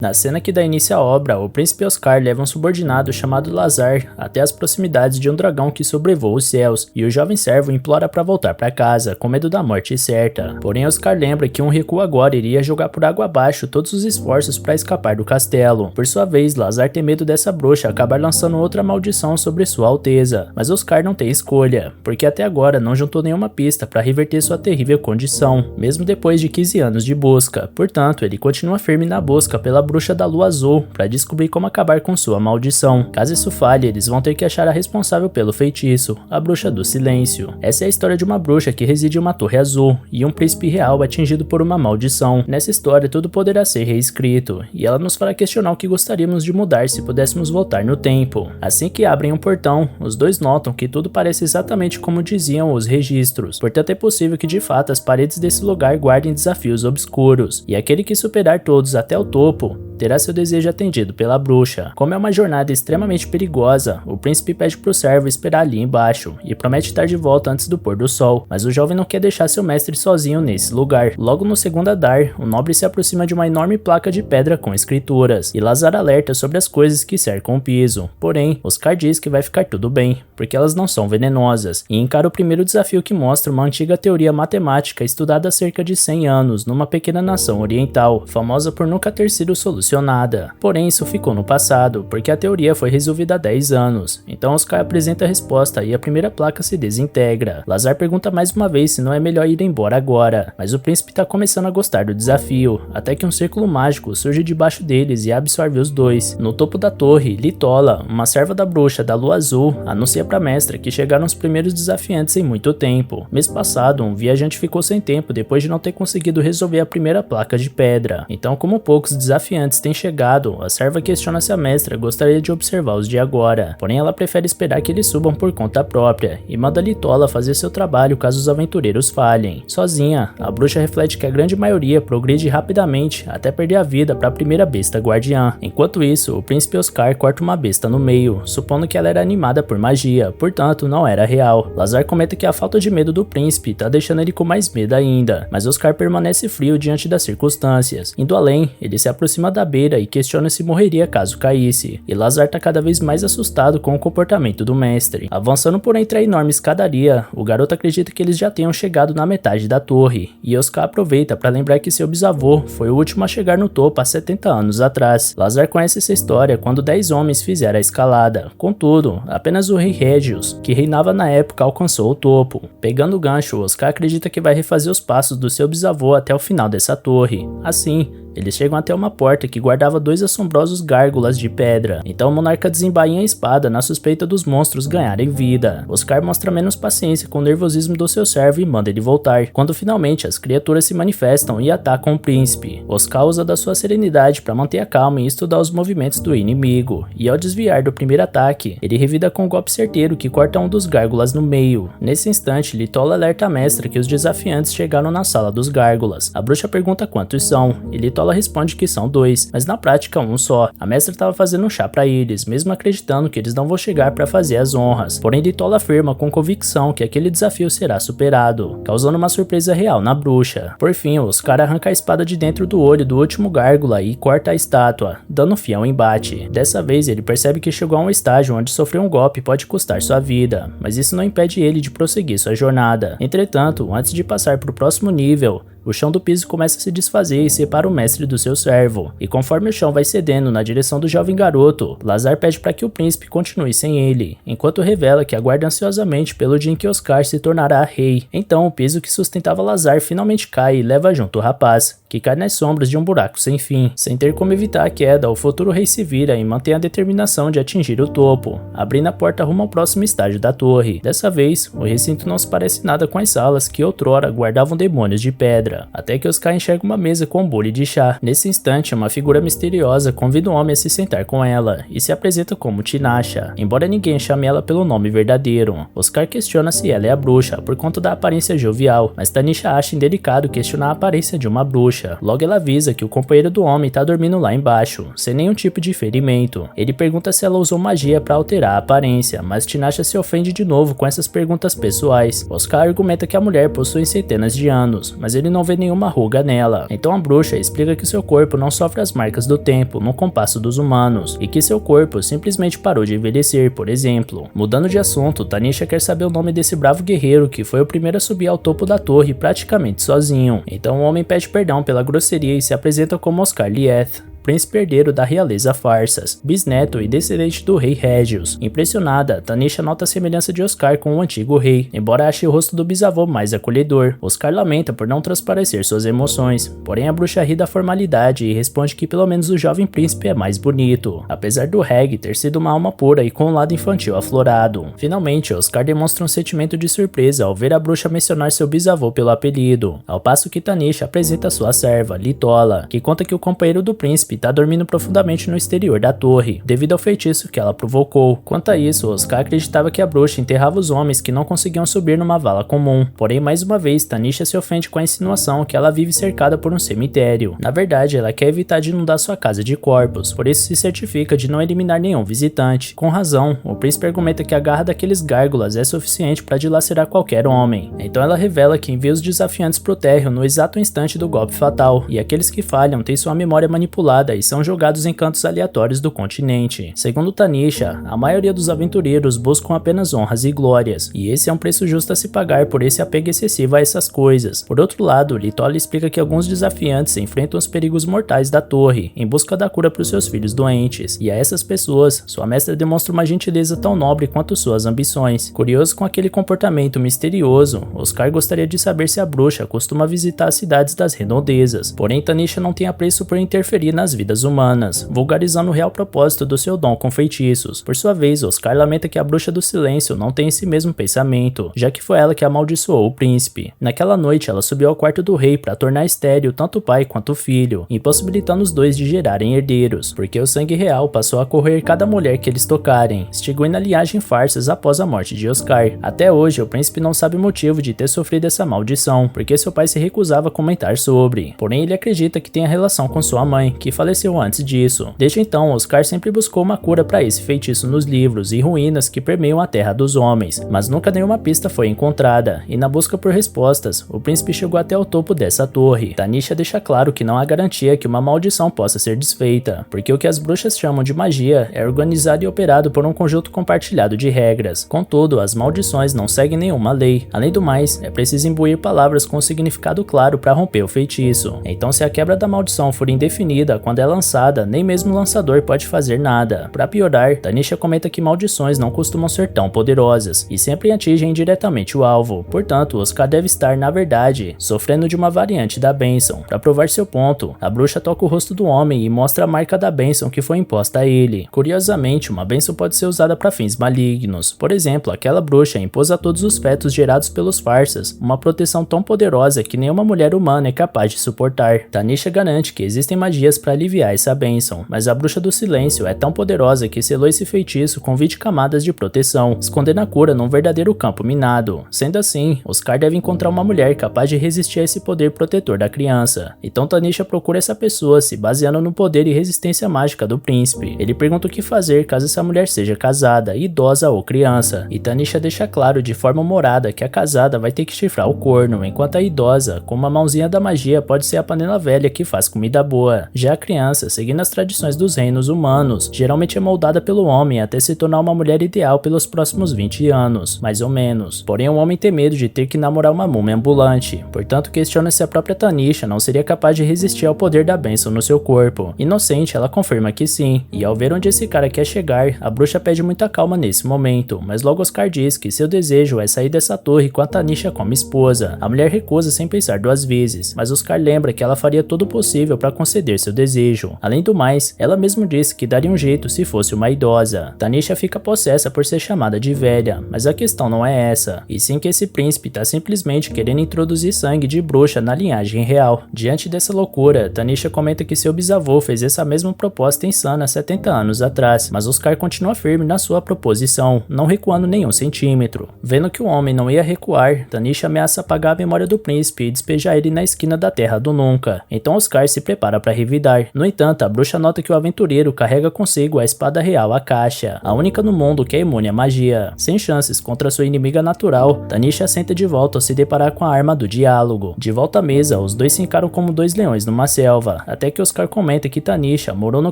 Na cena que dá início à obra, o príncipe Oscar leva um subordinado chamado Lazar até as proximidades de um dragão que sobrevoa os céus, e o jovem servo implora para voltar para casa, com medo da morte certa. Porém, Oscar lembra que um recuo agora iria jogar por água abaixo todos os esforços para escapar do castelo. Por sua vez, Lazar tem medo dessa bruxa acabar lançando outra maldição sobre sua Alteza, mas Oscar não tem escolha, porque até agora não juntou nenhuma pista para reverter sua terrível condição, mesmo depois de 15 anos de busca. Portanto, ele continua firme na busca pela bruxa da lua azul para descobrir como acabar com sua maldição. Caso isso falhe, eles vão ter que achar a responsável pelo feitiço, a bruxa do silêncio. Essa é a história de uma bruxa que reside em uma torre azul e um príncipe real atingido por uma maldição. Nessa história tudo poderá ser reescrito, e ela nos fará questionar o que gostaríamos de mudar se pudéssemos voltar no tempo. Assim que abrem um portão, os dois notam que tudo parece exatamente como diziam os registros, portanto é possível que de fato as paredes desse lugar guardem desafios obscuros, e aquele que superar todos até o topo terá seu desejo atendido pela bruxa. Como é uma jornada extremamente perigosa, o príncipe pede pro servo esperar ali embaixo e promete estar de volta antes do pôr do sol, mas o jovem não quer deixar seu mestre sozinho nesse lugar. Logo no segundo andar, o nobre se aproxima de uma enorme placa de pedra com escrituras, e Lazar alerta sobre as coisas que cercam o piso. Porém, Oscar diz que vai ficar tudo bem, porque elas não são venenosas, e encara o primeiro desafio que mostra uma antiga teoria matemática estudada há cerca de 100 anos numa pequena nação oriental, famosa por nunca ter sido solucionada. Porém, isso ficou no passado, porque a teoria foi resolvida há 10 anos. Então Oscar apresenta a resposta e a primeira placa se desintegra. Lazar pergunta mais uma vez se não é melhor ir embora agora, mas o príncipe está começando a gostar do desafio, até que um círculo mágico surge debaixo deles e absorve os dois. No topo da torre, Litola, uma serva da bruxa da lua azul, anuncia para a mestra que chegaram os primeiros desafiantes em muito tempo. Mês passado, um viajante ficou sem tempo depois de não ter conseguido resolver a primeira placa de pedra. Então, como poucos desafiantes têm chegado, a serva questiona se a mestra gostaria de observar os de agora. Porém, ela prefere esperar que eles subam por conta própria e manda Litola fazer seu trabalho caso os aventureiros falhem. Sozinha, a bruxa reflete que a grande maioria progride rapidamente até perder a vida para a primeira besta guardiã. Enquanto isso, o príncipe Oscar corta uma besta no meio, supondo que ela era animada por magia, portanto não era real. Lazar comenta que a falta de medo do príncipe tá deixando ele com mais medo ainda, mas Oscar permanece frio diante das circunstâncias. Indo além, ele se aproxima da beira e questiona se morreria caso caísse, e Lazar tá cada vez mais assustado com o comportamento do mestre. Avançando por entre a enorme escadaria, o garoto acredita que eles já tenham chegado na metade da torre, e Oscar aproveita para lembrar que seu bisavô foi o último a chegar no topo há 70 anos atrás. Lazar conhece essa história quando 10 homens fizeram a escalada. Contudo, apenas o rei Régios, que reinava na época, alcançou o topo. Pegando o gancho, Oscar acredita que vai refazer os passos do seu bisavô até o final dessa torre. Assim, eles chegam até uma porta que guardava dois assombrosos gárgulas de pedra. Então o monarca desembainha a espada na suspeita dos monstros ganharem vida. Oscar mostra menos paciência com o nervosismo do seu servo e manda ele voltar, quando finalmente as criaturas se manifestam e atacam o príncipe. Oscar usa da sua serenidade para manter a calma e estudar os movimentos do inimigo, e ao desviar do primeiro ataque, ele revida com um golpe certeiro que corta um dos gárgulas no meio. Nesse instante, Litola alerta a mestra que os desafiantes chegaram na sala dos gárgulas. A bruxa pergunta quantos são, e Litola responde que são 2, mas na prática um só. A mestra estava fazendo um chá para eles, mesmo acreditando que eles não vão chegar para fazer as honras. Porém, Litola afirma com convicção que aquele desafio será superado, causando uma surpresa real na bruxa. Por fim, Oscar arranca a espada de dentro do olho do último gárgula e corta a estátua, dando fim ao embate. Dessa vez, ele percebe que chegou a um estágio onde sofrer um golpe pode custar sua vida, mas isso não impede ele de prosseguir sua jornada. Entretanto, antes de passar para o próximo nível, o chão do piso começa a se desfazer e separa o mestre do seu servo, e conforme o chão vai cedendo na direção do jovem garoto, Lazar pede para que o príncipe continue sem ele, enquanto revela que aguarda ansiosamente pelo dia em que Oscar se tornará rei. Então o piso que sustentava Lazar finalmente cai e leva junto o rapaz, que cai nas sombras de um buraco sem fim. Sem ter como evitar a queda, o futuro rei se vira e mantém a determinação de atingir o topo, abrindo a porta rumo ao próximo estágio da torre. Dessa vez, o recinto não se parece nada com as salas que outrora guardavam demônios de pedra, até que Oscar enxerga uma mesa com um bule de chá. Nesse instante, uma figura misteriosa convida o homem a se sentar com ela, e se apresenta como Tinasha, embora ninguém chame ela pelo nome verdadeiro. Oscar questiona se ela é a bruxa, por conta da aparência jovial, mas Tanisha acha indelicado questionar a aparência de uma bruxa. Logo ela avisa que o companheiro do homem tá dormindo lá embaixo, sem nenhum tipo de ferimento. Ele pergunta se ela usou magia para alterar a aparência, mas Tinasha se ofende de novo com essas perguntas pessoais. Oscar argumenta que a mulher possui centenas de anos, mas ele não não vê nenhuma ruga nela. Então a bruxa explica que seu corpo não sofre as marcas do tempo no compasso dos humanos e que seu corpo simplesmente parou de envelhecer, por exemplo. Mudando de assunto, Tanisha quer saber o nome desse bravo guerreiro que foi o primeiro a subir ao topo da torre praticamente sozinho. Então o homem pede perdão pela grosseria e se apresenta como Oscar Lieth, príncipe herdeiro da realeza Farsas, bisneto e descendente do rei Régios. Impressionada, Tanisha nota a semelhança de Oscar com o antigo rei, embora ache o rosto do bisavô mais acolhedor. Oscar lamenta por não transparecer suas emoções, porém a bruxa ri da formalidade e responde que pelo menos o jovem príncipe é mais bonito, apesar do Reg ter sido uma alma pura e com um lado infantil aflorado. Finalmente, Oscar demonstra um sentimento de surpresa ao ver a bruxa mencionar seu bisavô pelo apelido, ao passo que Tanisha apresenta sua serva, Litola, que conta que o companheiro do príncipe está dormindo profundamente no exterior da torre, devido ao feitiço que ela provocou. Quanto a isso, Oscar acreditava que a bruxa enterrava os homens que não conseguiam subir numa vala comum. Porém, mais uma vez, Tanisha se ofende com a insinuação que ela vive cercada por um cemitério. Na verdade, ela quer evitar de inundar sua casa de corpos, por isso se certifica de não eliminar nenhum visitante. Com razão, o príncipe argumenta que a garra daqueles gárgulas é suficiente para dilacerar qualquer homem. Então ela revela que envia os desafiantes pro térreo no exato instante do golpe fatal, e aqueles que falham têm sua memória manipulada e são jogados em cantos aleatórios do continente. Segundo Tanisha, a maioria dos aventureiros buscam apenas honras e glórias, e esse é um preço justo a se pagar por esse apego excessivo a essas coisas. Por outro lado, Litola explica que alguns desafiantes enfrentam os perigos mortais da torre, em busca da cura para os seus filhos doentes, e a essas pessoas, sua mestra demonstra uma gentileza tão nobre quanto suas ambições. Curioso com aquele comportamento misterioso, Oscar gostaria de saber se a bruxa costuma visitar as cidades das redondezas, porém Tanisha não tem apreço por interferir nas vidas humanas, vulgarizando o real propósito do seu dom com feitiços. Por sua vez, Oscar lamenta que a bruxa do silêncio não tem esse mesmo pensamento, já que foi ela que amaldiçoou o príncipe. Naquela noite, ela subiu ao quarto do rei para tornar estéril tanto o pai quanto o filho, impossibilitando os dois de gerarem herdeiros, porque o sangue real passou a correr cada mulher que eles tocarem, extinguindo a linhagem Farsas após a morte de Oscar. Até hoje, o príncipe não sabe o motivo de ter sofrido essa maldição, porque seu pai se recusava a comentar sobre. Porém, ele acredita que tem a relação com sua mãe, que faleceu antes disso. Desde então, Oscar sempre buscou uma cura para esse feitiço nos livros e ruínas que permeiam a terra dos homens, mas nunca nenhuma pista foi encontrada, e na busca por respostas, o príncipe chegou até o topo dessa torre. Tanisha deixa claro que não há garantia que uma maldição possa ser desfeita, porque o que as bruxas chamam de magia é organizado e operado por um conjunto compartilhado de regras. Contudo, as maldições não seguem nenhuma lei. Além do mais, é preciso imbuir palavras com significado claro para romper o feitiço. Então, se a quebra da maldição for indefinida quando é lançada, nem mesmo o lançador pode fazer nada. Para piorar, Tanisha comenta que maldições não costumam ser tão poderosas e sempre atingem diretamente o alvo. Portanto, Oscar deve estar, na verdade, sofrendo de uma variante da bênção. Para provar seu ponto, a bruxa toca o rosto do homem e mostra a marca da bênção que foi imposta a ele. Curiosamente, uma bênção pode ser usada para fins malignos. Por exemplo, aquela bruxa impôs a todos os fetos gerados pelos Farsas uma proteção tão poderosa que nenhuma mulher humana é capaz de suportar. Tanisha garante que existem magias para aliviar essa bênção, mas a bruxa do silêncio é tão poderosa que selou esse feitiço com 20 camadas de proteção, escondendo a cura num verdadeiro campo minado. Sendo assim, Oscar deve encontrar uma mulher capaz de resistir a esse poder protetor da criança. Então Tanisha procura essa pessoa se baseando no poder e resistência mágica do príncipe. Ele pergunta o que fazer caso essa mulher seja casada, idosa ou criança, e Tanisha deixa claro de forma humorada que a casada vai ter que chifrar o corno, enquanto a idosa, com uma mãozinha da magia, pode ser a panela velha que faz comida boa. Já a criança, seguindo as tradições dos reinos humanos, geralmente é moldada pelo homem até se tornar uma mulher ideal pelos próximos 20 anos, mais ou menos. Porém, o homem tem medo de ter que namorar uma múmia ambulante, portanto questiona se a própria Tanisha não seria capaz de resistir ao poder da bênção no seu corpo. Inocente, ela confirma que sim, e ao ver onde esse cara quer chegar, a bruxa pede muita calma nesse momento, mas logo Oscar diz que seu desejo é sair dessa torre com a Tanisha como esposa. A mulher recusa sem pensar duas vezes, mas Oscar lembra que ela faria todo o possível para conceder seu desejo. Além do mais, ela mesmo disse que daria um jeito se fosse uma idosa. Tanisha fica possessa por ser chamada de velha, mas a questão não é essa, e sim que esse príncipe tá simplesmente querendo introduzir sangue de bruxa na linhagem real. Diante dessa loucura, Tanisha comenta que seu bisavô fez essa mesma proposta insana 70 anos atrás, mas Oscar continua firme na sua proposição, não recuando nenhum centímetro. Vendo que o homem não ia recuar, Tanisha ameaça apagar a memória do príncipe e despejar ele na esquina da Terra do Nunca. Então Oscar se prepara para revidar, No entanto, a bruxa nota que o aventureiro carrega consigo a espada real Akasha, a única no mundo que é imune à magia. Sem chances contra sua inimiga natural, Tanisha senta de volta ao se deparar com a arma do diálogo. De volta à mesa, os dois se encaram como dois leões numa selva, até que Oscar comenta que Tanisha morou no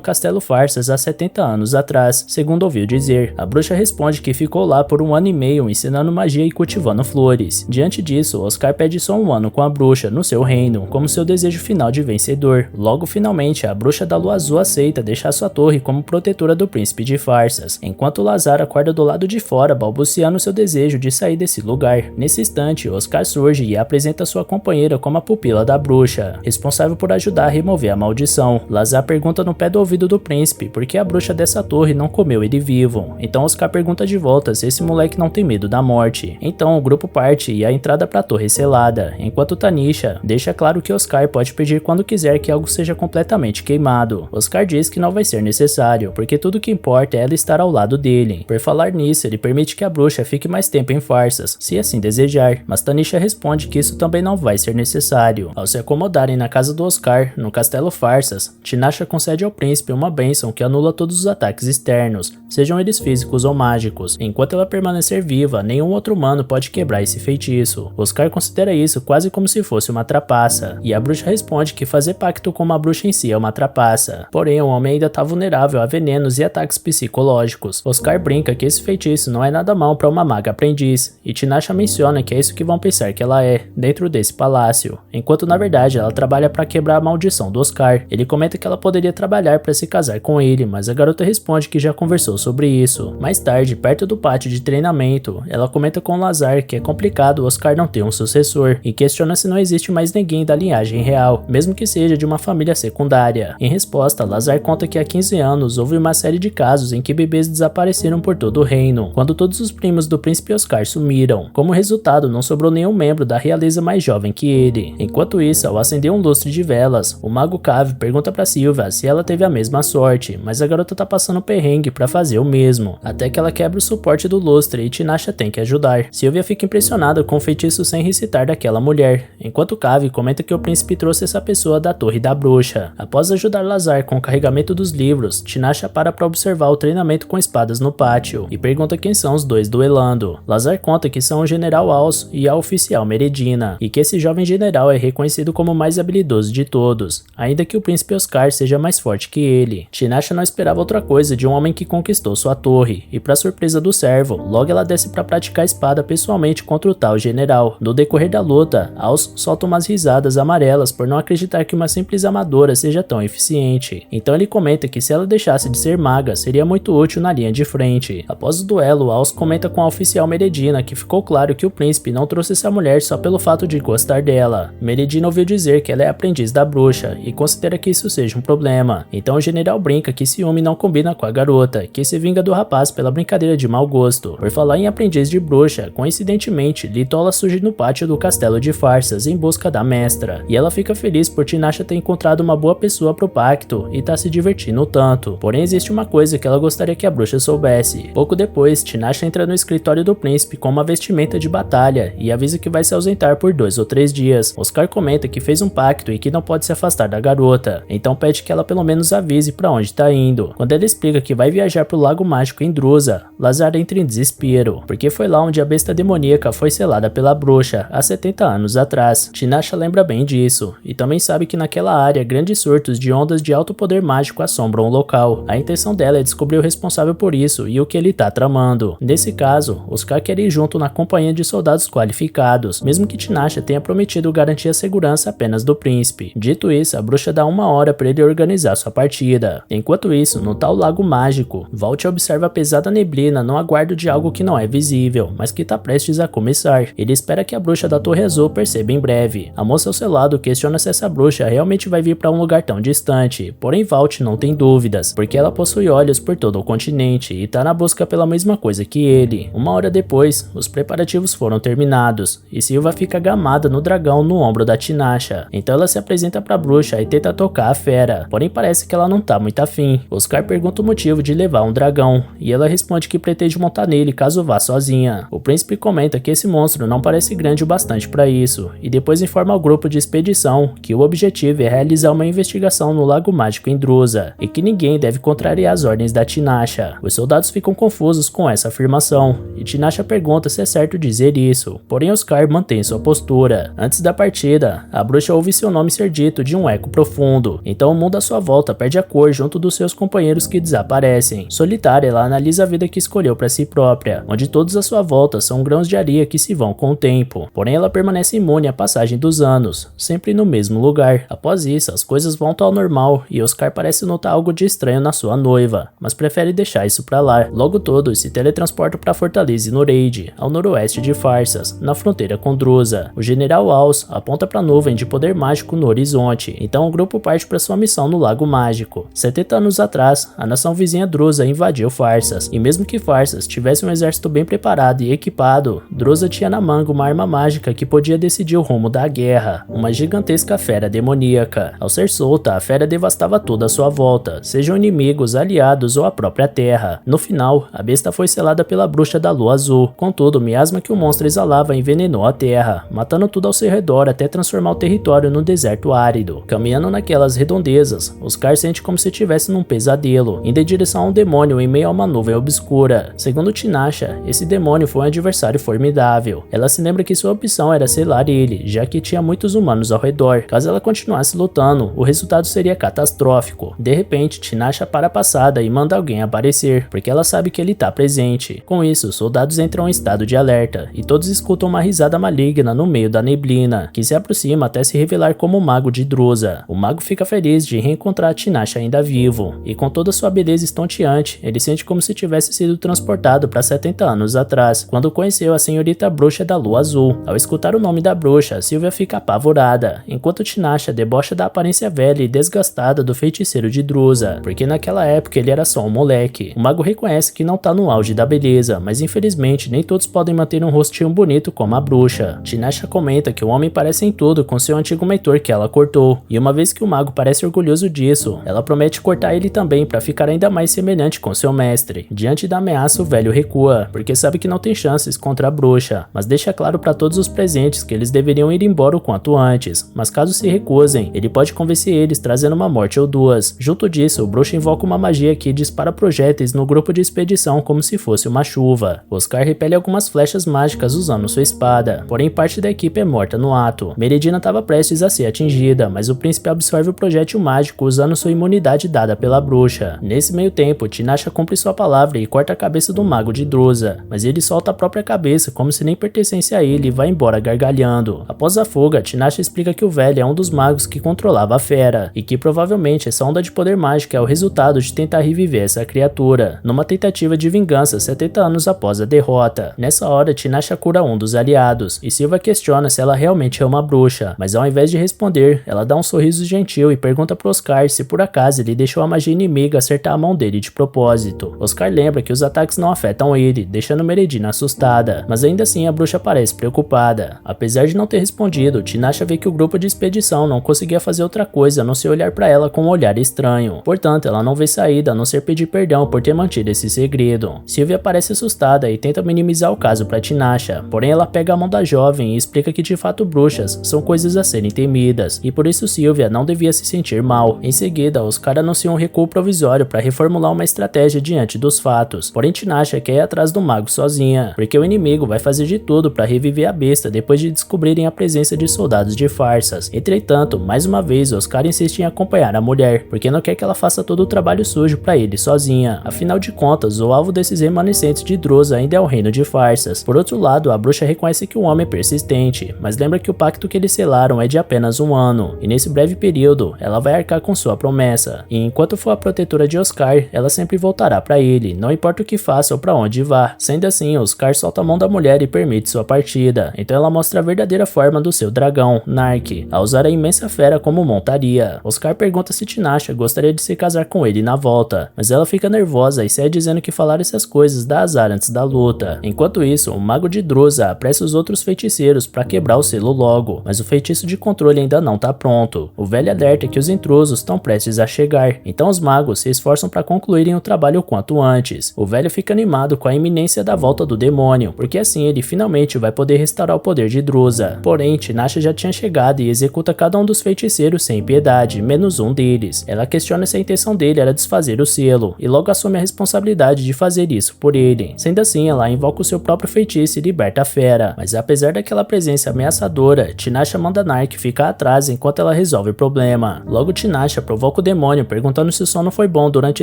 Castelo Farsas há 70 anos atrás, segundo ouviu dizer. A bruxa responde que ficou lá por 1 ano e meio ensinando magia e cultivando flores. Diante disso, Oscar pede só 1 ano com a bruxa no seu reino, como seu desejo final de vencedor. Logo, finalmente, a bruxa da Lua Azul aceita deixar sua torre como protetora do príncipe de Farsas, enquanto Lazar acorda do lado de fora, balbuciando seu desejo de sair desse lugar. Nesse instante, Oscar surge e apresenta sua companheira como a pupila da bruxa, responsável por ajudar a remover a maldição. Lazar pergunta no pé do ouvido do príncipe por que a bruxa dessa torre não comeu ele vivo. Então Oscar pergunta de volta se esse moleque não tem medo da morte. Então o grupo parte e a entrada para a torre é selada, enquanto Tanisha deixa claro que Oscar pode pedir quando quiser que algo seja completamente queimado. Oscar diz que não vai ser necessário, porque tudo que importa é ela estar ao lado dele. Por falar nisso, ele permite que a bruxa fique mais tempo em Farsas, se assim desejar, mas Tanisha responde que isso também não vai ser necessário. Ao se acomodarem na casa do Oscar, no Castelo Farsas, Tinasha concede ao príncipe uma bênção que anula todos os ataques externos, sejam eles físicos ou mágicos. Enquanto ela permanecer viva, nenhum outro humano pode quebrar esse feitiço. Oscar considera isso quase como se fosse uma trapaça, e a bruxa responde que fazer pacto com uma bruxa em si é uma trapaça. Porém, o homem ainda está vulnerável a venenos e ataques psicológicos. Oscar brinca que esse feitiço não é nada mal para uma maga aprendiz, e Tinasha menciona que é isso que vão pensar que ela é, dentro desse palácio, enquanto na verdade ela trabalha para quebrar a maldição do Oscar. Ele comenta que ela poderia trabalhar para se casar com ele, mas a garota responde que já conversou sobre isso. Mais tarde, perto do pátio de treinamento, ela comenta com Lazar que é complicado o Oscar não ter um sucessor, e questiona se não existe mais ninguém da linhagem real, mesmo que seja de uma família secundária. Em resposta, Lazar conta que há 15 anos houve uma série de casos em que bebês desapareceram por todo o reino, quando todos os primos do príncipe Oscar sumiram. Como resultado, não sobrou nenhum membro da realeza mais jovem que ele. Enquanto isso, ao acender um lustre de velas, o mago Cave pergunta para Silvia se ela teve a mesma sorte, mas a garota tá passando perrengue para fazer o mesmo, até que ela quebra o suporte do lustre e Tinasha tem que ajudar. Silvia fica impressionada com o feitiço sem recitar daquela mulher, enquanto Cave comenta que o príncipe trouxe essa pessoa da torre da bruxa. Após ajudar Lazar com o carregamento dos livros, Tinasha para observar o treinamento com espadas no pátio e pergunta quem são os dois duelando. Lazar conta que são o general Aos e a oficial Meredina, e que esse jovem general é reconhecido como o mais habilidoso de todos, ainda que o príncipe Oscar seja mais forte que ele. Tinasha não esperava outra coisa de um homem que conquistou sua torre, e para surpresa do servo, logo ela desce para praticar a espada pessoalmente contra o tal general. No decorrer da luta, Aos solta umas risadas amarelas por não acreditar que uma simples amadora seja tão eficiente. Então ele comenta que se ela deixasse de ser maga, seria muito útil na linha de frente. Após o duelo, Aos comenta com a oficial Meredina que ficou claro que o príncipe não trouxe essa mulher só pelo fato de gostar dela. Meredina ouviu dizer que ela é aprendiz da bruxa e considera que isso seja um problema. Então o general brinca que ciúme não combina com a garota, que se vinga do rapaz pela brincadeira de mau gosto. Por falar em aprendiz de bruxa, coincidentemente, Litola surge no pátio do castelo de Farsas em busca da mestra, e ela fica feliz por Tinasha ter encontrado uma boa pessoa pro pacto e tá se divertindo tanto. Porém, existe uma coisa que ela gostaria que a bruxa soubesse. Pouco depois, Tinasha entra no escritório do príncipe com uma vestimenta de batalha e avisa que vai se ausentar por 2 ou 3 dias. Oscar comenta que fez um pacto e que não pode se afastar da garota, então pede que ela pelo menos avise pra onde tá indo. Quando ele explica que vai viajar pro Lago Mágico em Drusa, Lazar entra em desespero, porque foi lá onde a besta demoníaca foi selada pela bruxa há 70 anos atrás. Tinasha lembra bem disso, e também sabe que naquela área grandes surtos de ondas de alto poder mágico assombram o local. A intenção dela é descobrir o responsável por isso e o que ele tá tramando. Nesse caso, Oscar quer ir junto na companhia de soldados qualificados, mesmo que Tinasha tenha prometido garantir a segurança apenas do príncipe. Dito isso, a bruxa dá 1 hora para ele organizar sua partida. Enquanto isso, no tal lago mágico, Valt observa a pesada neblina no aguardo de algo que não é visível, mas que tá prestes a começar. Ele espera que a bruxa da Torre Azul perceba em breve. A moça ao seu lado questiona se essa bruxa realmente vai vir para um lugar tão distante, porém Valt não tem dúvidas, porque ela possui olhos por todo o continente e tá na busca pela mesma coisa que ele. 1 hora depois, os preparativos foram terminados, e Silva fica gamada no dragão no ombro da Tinasha. Então ela se apresenta pra bruxa e tenta tocar a fera, porém parece que ela não tá muito afim. Oscar pergunta o motivo de levar um dragão, e ela responde que pretende montar nele caso vá sozinha. O príncipe comenta que esse monstro não parece grande o bastante para isso, e depois informa ao grupo de expedição que o objetivo é realizar uma investigação investigação no Lago Mágico em Drusa, e que ninguém deve contrariar as ordens da Tinasha. Os soldados ficam confusos com essa afirmação, e Tinasha pergunta se é certo dizer isso, porém Oscar mantém sua postura. Antes da partida, a bruxa ouve seu nome ser dito de um eco profundo, então o mundo à sua volta perde a cor junto dos seus companheiros que desaparecem. Solitária, ela analisa a vida que escolheu para si própria, onde todos à sua volta são grãos de areia que se vão com o tempo, porém ela permanece imune à passagem dos anos, sempre no mesmo lugar. Após isso, as coisas voltam ao normal e Oscar parece notar algo de estranho na sua noiva, mas prefere deixar isso pra lá. Logo todos se teletransportam para Fortaleza Noreide, ao noroeste de Farsas, na fronteira com Drusa. O General Aus aponta para a nuvem de poder mágico no horizonte, então o grupo parte para sua missão no Lago Mágico. 70 anos atrás, a nação vizinha Drusa invadiu Farsas, e mesmo que Farsas tivesse um exército bem preparado e equipado, Drusa tinha na manga uma arma mágica que podia decidir o rumo da guerra, uma gigantesca fera demoníaca. Ao ser solta, a fera devastava toda a sua volta, sejam inimigos, aliados ou a própria terra. No final, a besta foi selada pela bruxa da lua azul, contudo o miasma que o monstro exalava envenenou a terra, matando tudo ao seu redor até transformar o território num deserto árido. Caminhando naquelas redondezas, Oscar sente como se estivesse num pesadelo, indo em direção a um demônio em meio a uma nuvem obscura. Segundo Tinasha, esse demônio foi um adversário formidável. Ela se lembra que sua opção era selar ele, já que tinha muitos humanos ao redor. Caso ela continuasse lutando, o resultado seria catastrófico. De repente, Tinasha para a passada e manda alguém aparecer, porque ela sabe que ele está presente. Com isso, os soldados entram em estado de alerta, e todos escutam uma risada maligna no meio da neblina, que se aproxima até se revelar como o mago de Drusa. O mago fica feliz de reencontrar Tinasha ainda vivo, e com toda sua beleza estonteante, ele sente como se tivesse sido transportado para 70 anos atrás, quando conheceu a senhorita bruxa da lua azul. Ao escutar o nome da bruxa, Sylvia fica apavorada, enquanto Tinasha debocha da aparência velha e desgastada do feiticeiro de Drusa, porque naquela época ele era só um moleque. O mago reconhece que não tá no auge da beleza, mas infelizmente nem todos podem manter um rostinho bonito como a bruxa. Tinasha comenta que o homem parece em tudo com seu antigo mentor que ela cortou, e uma vez que o mago parece orgulhoso disso, ela promete cortar ele também para ficar ainda mais semelhante com seu mestre. Diante da ameaça, o velho recua, porque sabe que não tem chances contra a bruxa, mas deixa claro para todos os presentes que eles deveriam ir embora o quanto antes, mas caso se recusem, ele pode convencer eles trazendo uma morte ou duas. Junto disso, o bruxo invoca uma magia que dispara projéteis no grupo de expedição como se fosse uma chuva. Oscar repele algumas flechas mágicas usando sua espada, porém parte da equipe é morta no ato. Meredina estava prestes a ser atingida, mas o príncipe absorve o projétil mágico usando sua imunidade dada pela bruxa. Nesse meio tempo, Tinasha cumpre sua palavra e corta a cabeça do mago de Drusa, mas ele solta a própria cabeça como se nem pertencesse a ele e vai embora gargalhando. Após a fuga, Tinasha explica que o velho é um dos magos que controlava a fera, e que provavelmente essa onda de poder mágico é o resultado de tentar reviver essa criatura, numa tentativa de vingança 70 anos após a derrota. Nessa hora, Tinasha cura um dos aliados, e Sylvia questiona se ela realmente é uma bruxa, mas ao invés de responder, ela dá um sorriso gentil e pergunta pro Oscar se por acaso ele deixou a magia inimiga acertar a mão dele de propósito. Oscar lembra que os ataques não afetam ele, deixando Meredina assustada, mas ainda assim a bruxa parece preocupada. Apesar de não ter respondido, Tinasha vê que o grupo de expedição não conseguia fazer outra coisa a não ser olhar para ela com um olhar estranho. Portanto, ela não vê saída a não ser pedir perdão por ter mantido esse segredo. Sylvia parece assustada e tenta minimizar o caso para Tinasha, porém ela pega a mão da jovem e explica que de fato bruxas são coisas a serem temidas, e por isso Sylvia não devia se sentir mal. Em seguida, Oscar anuncia um recuo provisório para reformular uma estratégia diante dos fatos, porém Tinasha quer ir atrás do mago sozinha, porque o inimigo vai fazer de tudo para reviver a besta depois de descobrirem a presença de soldados de Farsas. Entretanto, mais uma vez, Oscar insiste em acompanhar a mulher, porque não quer que ela faça todo o trabalho sujo para ele sozinha. Afinal de contas, o alvo desses remanescentes de Drusa ainda é o reino de Farsas. Por outro lado, a bruxa reconhece que o homem é persistente, mas lembra que o pacto que eles selaram é de apenas um ano, e nesse breve período, ela vai arcar com sua promessa, e enquanto for a protetora de Oscar, ela sempre voltará para ele, não importa o que faça ou para onde vá. Sendo assim, Oscar solta a mão da mulher e permite sua partida, então ela mostra a verdadeira forma do seu dragão, Nark, a usar a imensa fera como montaria. Oscar pergunta se Tinasha gostaria de se casar com ele na volta, mas ela fica nervosa e sai dizendo que falar essas coisas dá azar antes da luta. Enquanto isso, o mago de Drusa apressa os outros feiticeiros para quebrar o selo logo, mas o feitiço de controle ainda não tá pronto. O velho alerta que os intrusos estão prestes a chegar, então os magos se esforçam para concluírem o trabalho o quanto antes. O velho fica animado com a iminência da volta do demônio, porque assim ele finalmente vai poder restaurar o poder de Drusa. Porém, Tinasha já tinha chegado e executa cada um dos feiticeiros sem piedade. propriedade, menos um deles. Ela questiona se a intenção dele era desfazer o selo, e logo assume a responsabilidade de fazer isso por ele. Sendo assim, ela invoca o seu próprio feitiço e liberta a fera, mas apesar daquela presença ameaçadora, Tinasha manda Nark ficar atrás enquanto ela resolve o problema. Logo Tinasha provoca o demônio perguntando se o sono foi bom durante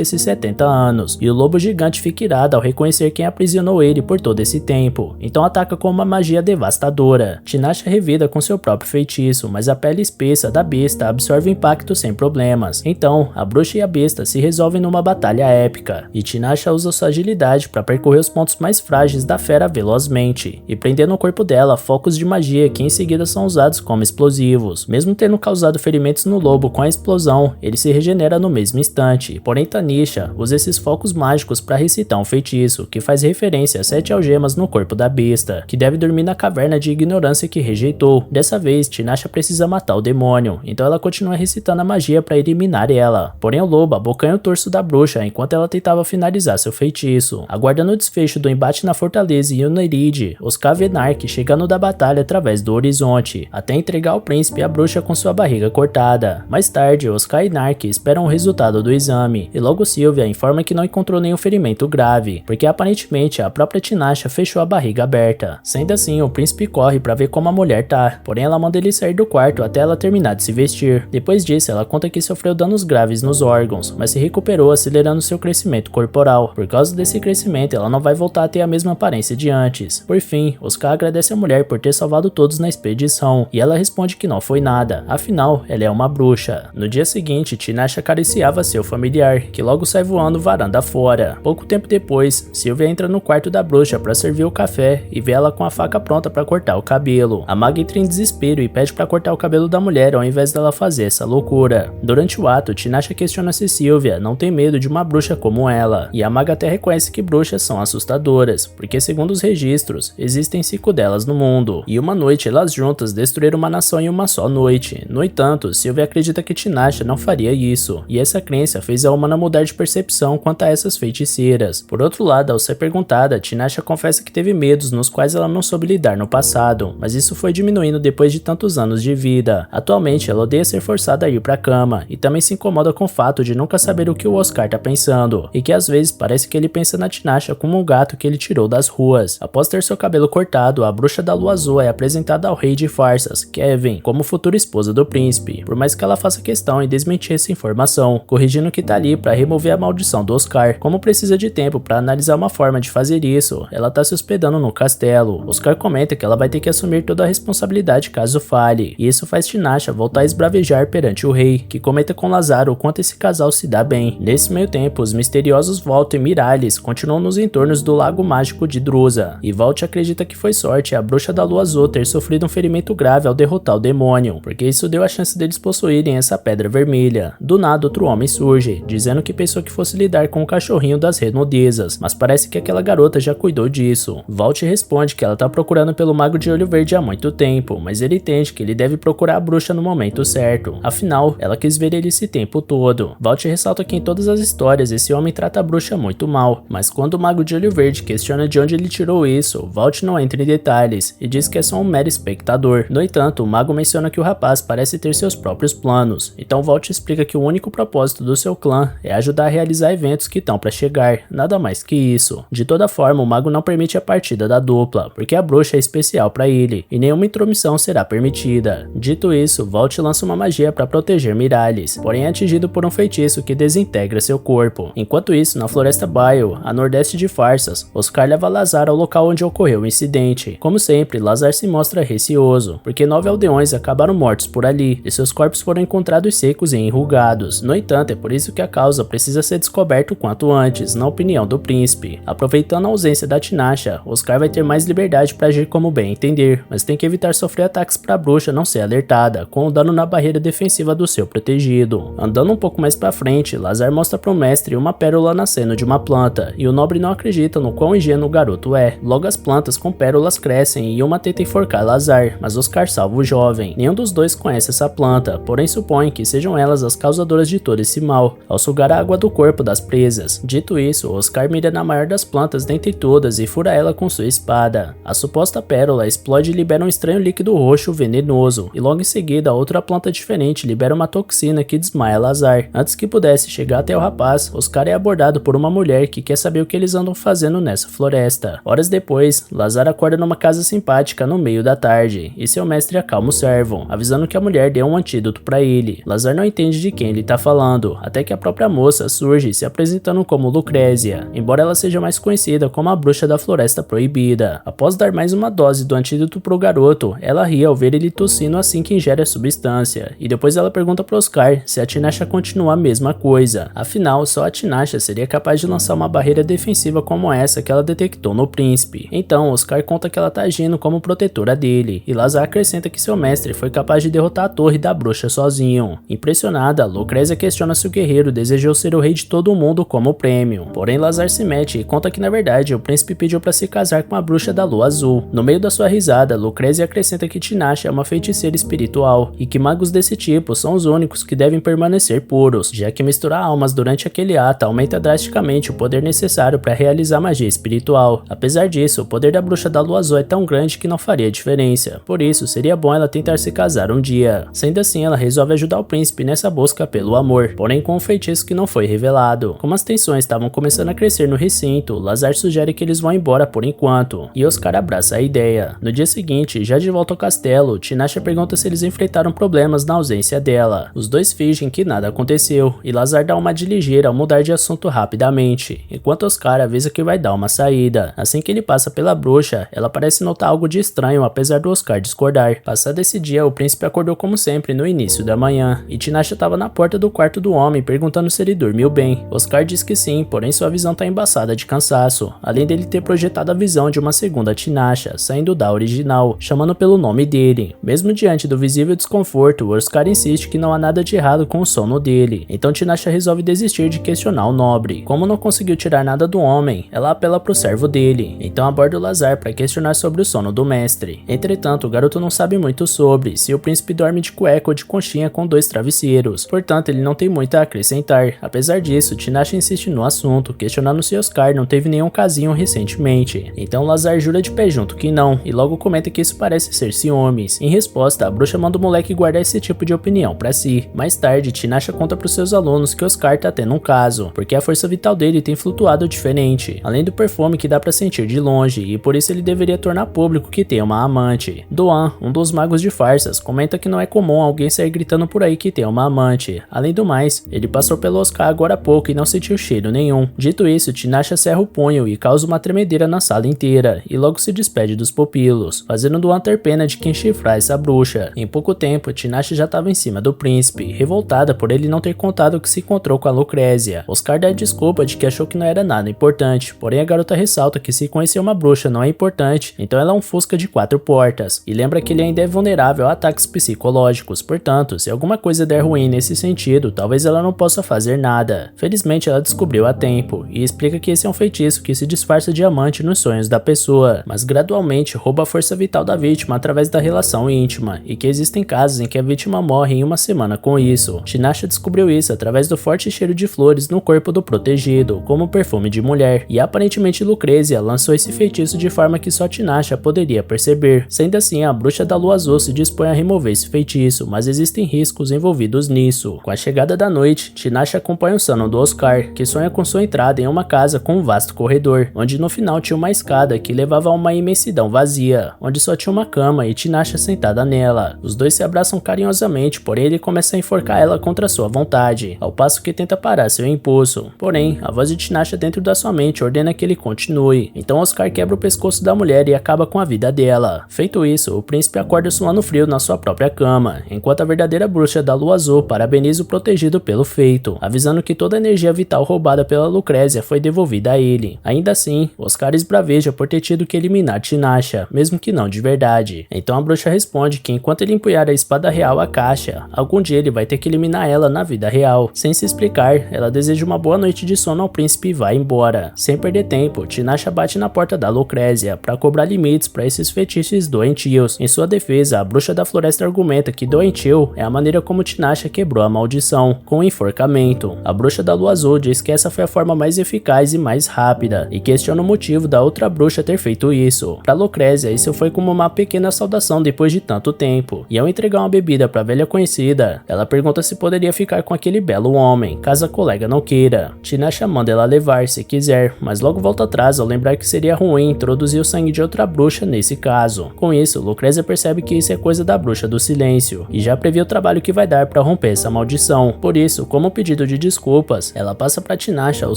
esses 70 anos, e o lobo gigante fica irado ao reconhecer quem aprisionou ele por todo esse tempo, então ataca com uma magia devastadora. Tinasha revida com seu próprio feitiço, mas a pele espessa da besta absorve o impacto sem problemas. Então, a bruxa e a besta se resolvem numa batalha épica, e Tinasha usa sua agilidade para percorrer os pontos mais frágeis da fera velozmente, e prender no corpo dela focos de magia que em seguida são usados como explosivos. Mesmo tendo causado ferimentos no lobo com a explosão, ele se regenera no mesmo instante, porém Tanisha usa esses focos mágicos para recitar um feitiço, que faz referência a 7 algemas no corpo da besta, que deve dormir na caverna de ignorância que rejeitou. Dessa vez, Tinasha precisa matar o demônio, então ela continua recitando a magia para eliminar ela. Porém o lobo abocanha o torso da bruxa enquanto ela tentava finalizar seu feitiço. Aguardando o desfecho do embate na fortaleza e Unerid, Oscar vê Nark chegando da batalha através do horizonte, até entregar ao príncipe a bruxa com sua barriga cortada. Mais tarde, Oscar e Nark esperam o resultado do exame, e logo Sylvia informa que não encontrou nenhum ferimento grave, porque aparentemente a própria Tinasha fechou a barriga aberta. Sendo assim, o príncipe corre para ver como a mulher tá, porém ela manda ele sair do quarto até ela terminar de se vestir. Depois disso, ela conta que sofreu danos graves nos órgãos, mas se recuperou acelerando seu crescimento corporal. Por causa desse crescimento, ela não vai voltar a ter a mesma aparência de antes. Por fim, Oscar agradece a mulher por ter salvado todos na expedição, e ela responde que não foi nada, afinal, ela é uma bruxa. No dia seguinte, Tinasha acariciava seu familiar, que logo sai voando varanda fora. Pouco tempo depois, Sylvia entra no quarto da bruxa para servir o café e vê ela com a faca pronta para cortar o cabelo. A maga entra em desespero e pede para cortar o cabelo da mulher ao invés dela fazer essa loucura. Durante o ato, Tinasha questiona se Sylvia não tem medo de uma bruxa como ela, e a maga até reconhece que bruxas são assustadoras, porque segundo os registros, existem 5 delas no mundo, e uma noite elas juntas destruíram uma nação em uma só noite. No entanto, Sylvia acredita que Tinasha não faria isso, e essa crença fez a humana mudar de percepção quanto a essas feiticeiras. Por outro lado, ao ser perguntada, Tinasha confessa que teve medos nos quais ela não soube lidar no passado, mas isso foi diminuindo depois de tantos anos de vida. Atualmente, ela odeia ser forçada a ir pra cama, e também se incomoda com o fato de nunca saber o que o Oscar tá pensando, e que às vezes parece que ele pensa na Tinasha como um gato que ele tirou das ruas. Após ter seu cabelo cortado, a bruxa da lua azul é apresentada ao rei de farsas, Kevin, como futura esposa do príncipe, por mais que ela faça questão em desmentir essa informação, corrigindo que tá ali pra remover a maldição do Oscar. Como precisa de tempo pra analisar uma forma de fazer isso, ela tá se hospedando no castelo. Oscar comenta que ela vai ter que assumir toda a responsabilidade caso falhe, e isso faz Tinasha voltar a esbravejar perante o rei, que comenta com Lazaro o quanto esse casal se dá bem. Nesse meio tempo, os misteriosos Valt e Miralis continuam nos entornos do lago mágico de Drusa, e Valt acredita que foi sorte a bruxa da lua azul ter sofrido um ferimento grave ao derrotar o demônio, porque isso deu a chance deles possuírem essa pedra vermelha. Do nada, outro homem surge, dizendo que pensou que fosse lidar com o cachorrinho das redondezas, mas parece que aquela garota já cuidou disso. Valt responde que ela tá procurando pelo mago de olho verde há muito tempo, mas ele entende que ele deve procurar a bruxa no momento certo, afinal, ela quis ver ele esse tempo todo. Valt ressalta que em todas as histórias esse homem trata a bruxa muito mal, mas quando o mago de olho verde questiona de onde ele tirou isso, Valt não entra em detalhes e diz que é só um mero espectador. No entanto, o mago menciona que o rapaz parece ter seus próprios planos, então Valt explica que o único propósito do seu clã é ajudar a realizar eventos que estão para chegar, nada mais que isso. De toda forma, o mago não permite a partida da dupla, porque a bruxa é especial para ele, e nenhuma intromissão será permitida. Dito isso, Valt lança uma magia para proteger Miralis, porém é atingido por um feitiço que desintegra seu corpo. Enquanto isso, na floresta Bile, a nordeste de Farsas, Oscar leva Lazar ao local onde ocorreu o incidente. Como sempre, Lazar se mostra receoso, porque 9 aldeões acabaram mortos por ali, e seus corpos foram encontrados secos e enrugados. No entanto, é por isso que a causa precisa ser descoberta o quanto antes, na opinião do príncipe. Aproveitando a ausência da Tinasha, Oscar vai ter mais liberdade para agir como bem entender, mas tem que evitar sofrer ataques para a bruxa não ser alertada, com o dano na barreira defensiva do seu protegido. Andando um pouco mais para frente, Lazar mostra para o mestre uma pérola nascendo de uma planta, e o nobre não acredita no quão ingênuo o garoto é. Logo as plantas com pérolas crescem e uma tenta enforcar Lazar, mas Oscar salva o jovem. Nenhum dos dois conhece essa planta, porém supõe que sejam elas as causadoras de todo esse mal, ao sugar a água do corpo das presas. Dito isso, Oscar mira na maior das plantas dentre todas e fura ela com sua espada. A suposta pérola explode e libera um estranho líquido roxo venenoso, e logo em seguida outra planta diferente repente libera uma toxina que desmaia Lazar. Antes que pudesse chegar até o rapaz, Oscar é abordado por uma mulher que quer saber o que eles andam fazendo nessa floresta. Horas depois, Lazar acorda numa casa simpática no meio da tarde, e seu mestre acalma o servo, avisando que a mulher deu um antídoto para ele. Lazar não entende de quem ele tá falando, até que a própria moça surge se apresentando como Lucrézia, embora ela seja mais conhecida como a bruxa da Floresta Proibida. Após dar mais uma dose do antídoto pro garoto, ela ri ao ver ele tossindo assim que ingere a substância, e depois ela pergunta pro Oscar se a Tinasha continua a mesma coisa. Afinal, só a Tinasha seria capaz de lançar uma barreira defensiva como essa que ela detectou no príncipe. Então, Oscar conta que ela tá agindo como protetora dele, e Lazar acrescenta que seu mestre foi capaz de derrotar a torre da bruxa sozinho. Impressionada, Lucrézia questiona se o guerreiro desejou ser o rei de todo mundo como prêmio. Porém, Lazar se mete e conta que na verdade o príncipe pediu para se casar com a bruxa da lua azul. No meio da sua risada, Lucrézia acrescenta que Tinasha é uma feiticeira espiritual e que magos desse tipo são os únicos que devem permanecer puros, já que misturar almas durante aquele ato aumenta drasticamente o poder necessário para realizar magia espiritual. Apesar disso, o poder da bruxa da lua azul é tão grande que não faria diferença, por isso seria bom ela tentar se casar um dia. Sendo assim, ela resolve ajudar o príncipe nessa busca pelo amor, porém com um feitiço que não foi revelado. Como as tensões estavam começando a crescer no recinto, Lazar sugere que eles vão embora por enquanto, e Oscar abraça a ideia. No dia seguinte, já de volta ao castelo, Tinasha pergunta se eles enfrentaram problemas na ausência dela. Os dois fingem que nada aconteceu, e Lazar dá uma de ligeira ao mudar de assunto rapidamente, enquanto Oscar avisa que vai dar uma saída. Assim que ele passa pela bruxa, ela parece notar algo de estranho apesar do Oscar discordar. Passado esse dia, o príncipe acordou como sempre no início da manhã, e Tinasha estava na porta do quarto do homem perguntando se ele dormiu bem. Oscar diz que sim, porém sua visão tá embaçada de cansaço, além dele ter projetado a visão de uma segunda Tinasha, saindo da original, chamando pelo nome dele. Mesmo diante do visível desconforto, Oscar insiste que não há nada de errado com o sono dele, então Tinasha resolve desistir de questionar o nobre. Como não conseguiu tirar nada do homem, ela apela pro servo dele, então aborda o Lazar para questionar sobre o sono do mestre. Entretanto, o garoto não sabe muito sobre se o príncipe dorme de cueca ou de conchinha com dois travesseiros, portanto ele não tem muito a acrescentar. Apesar disso, Tinasha insiste no assunto, questionando se Oscar não teve nenhum casinho recentemente. Então Lazar jura de pé junto que não, e logo comenta que isso parece ser ciúmes. Em resposta, a bruxa manda o moleque guardar esse tipo de opinião pra si. Mais tarde, Tinasha conta pros seus alunos que Oscar tá tendo um caso, porque a força vital dele tem flutuado diferente, além do perfume que dá pra sentir de longe, e por isso ele deveria tornar público que tem uma amante. Doan, um dos magos de farsas, comenta que não é comum alguém sair gritando por aí que tem uma amante. Além do mais, ele passou pelo Oscar agora há pouco e não sentiu cheiro nenhum. Dito isso, Tinasha cerra o punho e causa uma tremedeira na sala inteira, e logo se despede dos pupilos, fazendo Doan ter pena de quem chifrar essa bruxa. Em pouco tempo, Tinasha já estava em cima do príncipe, revoltada por ele não ter contado que se encontrou com a Lucrézia. Oscar dá a desculpa de que achou que não era nada importante, porém a garota ressalta que se conhecer uma bruxa não é importante, então ela é um fusca de 4 portas, e lembra que ele ainda é vulnerável a ataques psicológicos, portanto, se alguma coisa der ruim nesse sentido, talvez ela não possa fazer nada. Felizmente ela descobriu a tempo, e explica que esse é um feitiço que se disfarça de amante nos sonhos da pessoa, mas gradualmente rouba a força vital da vítima através da relação íntima, e que existem casos em que a vítima morre em uma semana com isso. Tinasha descobriu isso através do forte cheiro de flores no corpo do protegido, como perfume de mulher, e aparentemente Lucrézia lançou esse feitiço de forma que só Tinasha poderia perceber. Sendo assim, a bruxa da lua azul se dispõe a remover esse feitiço, mas existem riscos envolvidos nisso. Com a chegada da noite, Tinasha acompanha o sono do Oscar, que sonha com sua entrada em uma casa com um vasto corredor, onde no final tinha uma escada que levava a uma imensidão vazia, onde só tinha uma cama e Tinasha sentada nela. Os dois se abraçam carinhosamente, porém ele começa a enforcar ela contra sua vontade, ao passo que tenta parar seu impulso. Porém, a voz de Tinasha dentro da sua mente ordena que ele continue, então Oscar quebra o pescoço da mulher e acaba com a vida dela. Feito isso, o príncipe acorda suando frio na sua própria cama, enquanto a verdadeira bruxa da lua azul parabeniza o protegido pelo feito, avisando que toda a energia vital roubada pela Lucrézia foi devolvida a ele. Ainda assim, Oscar esbraveja por ter tido que eliminar Tinasha, mesmo que não de verdade. Então a bruxa responde que enquanto ele empunhar a espada real à caixa, algum dia ele vai ter que eliminar ela na vida real. Sem se explicar, ela deseja uma boa noite de sono ao príncipe e vai embora. Sem perder tempo, Tinasha bate na porta da Lucrézia para cobrar limites para esses fetiches doentios. Em sua defesa, a bruxa da floresta argumenta que doentio é a maneira como Tinasha quebrou a maldição, com o enforcamento. A bruxa da lua azul diz que essa foi a forma mais eficaz e mais rápida, e questiona o motivo da outra bruxa ter feito isso. Para Lucrézia, isso foi como uma pequena saudação depois de tanto tempo, e ao entregar uma bebida para a velha velha conhecida. Ela pergunta se poderia ficar com aquele belo homem, caso a colega não queira. Tinasha manda ela levar se quiser, mas logo volta atrás ao lembrar que seria ruim introduzir o sangue de outra bruxa nesse caso. Com isso, Lucrezia percebe que isso é coisa da bruxa do silêncio, e já prevê o trabalho que vai dar para romper essa maldição. Por isso, como pedido de desculpas, ela passa para Tinasha o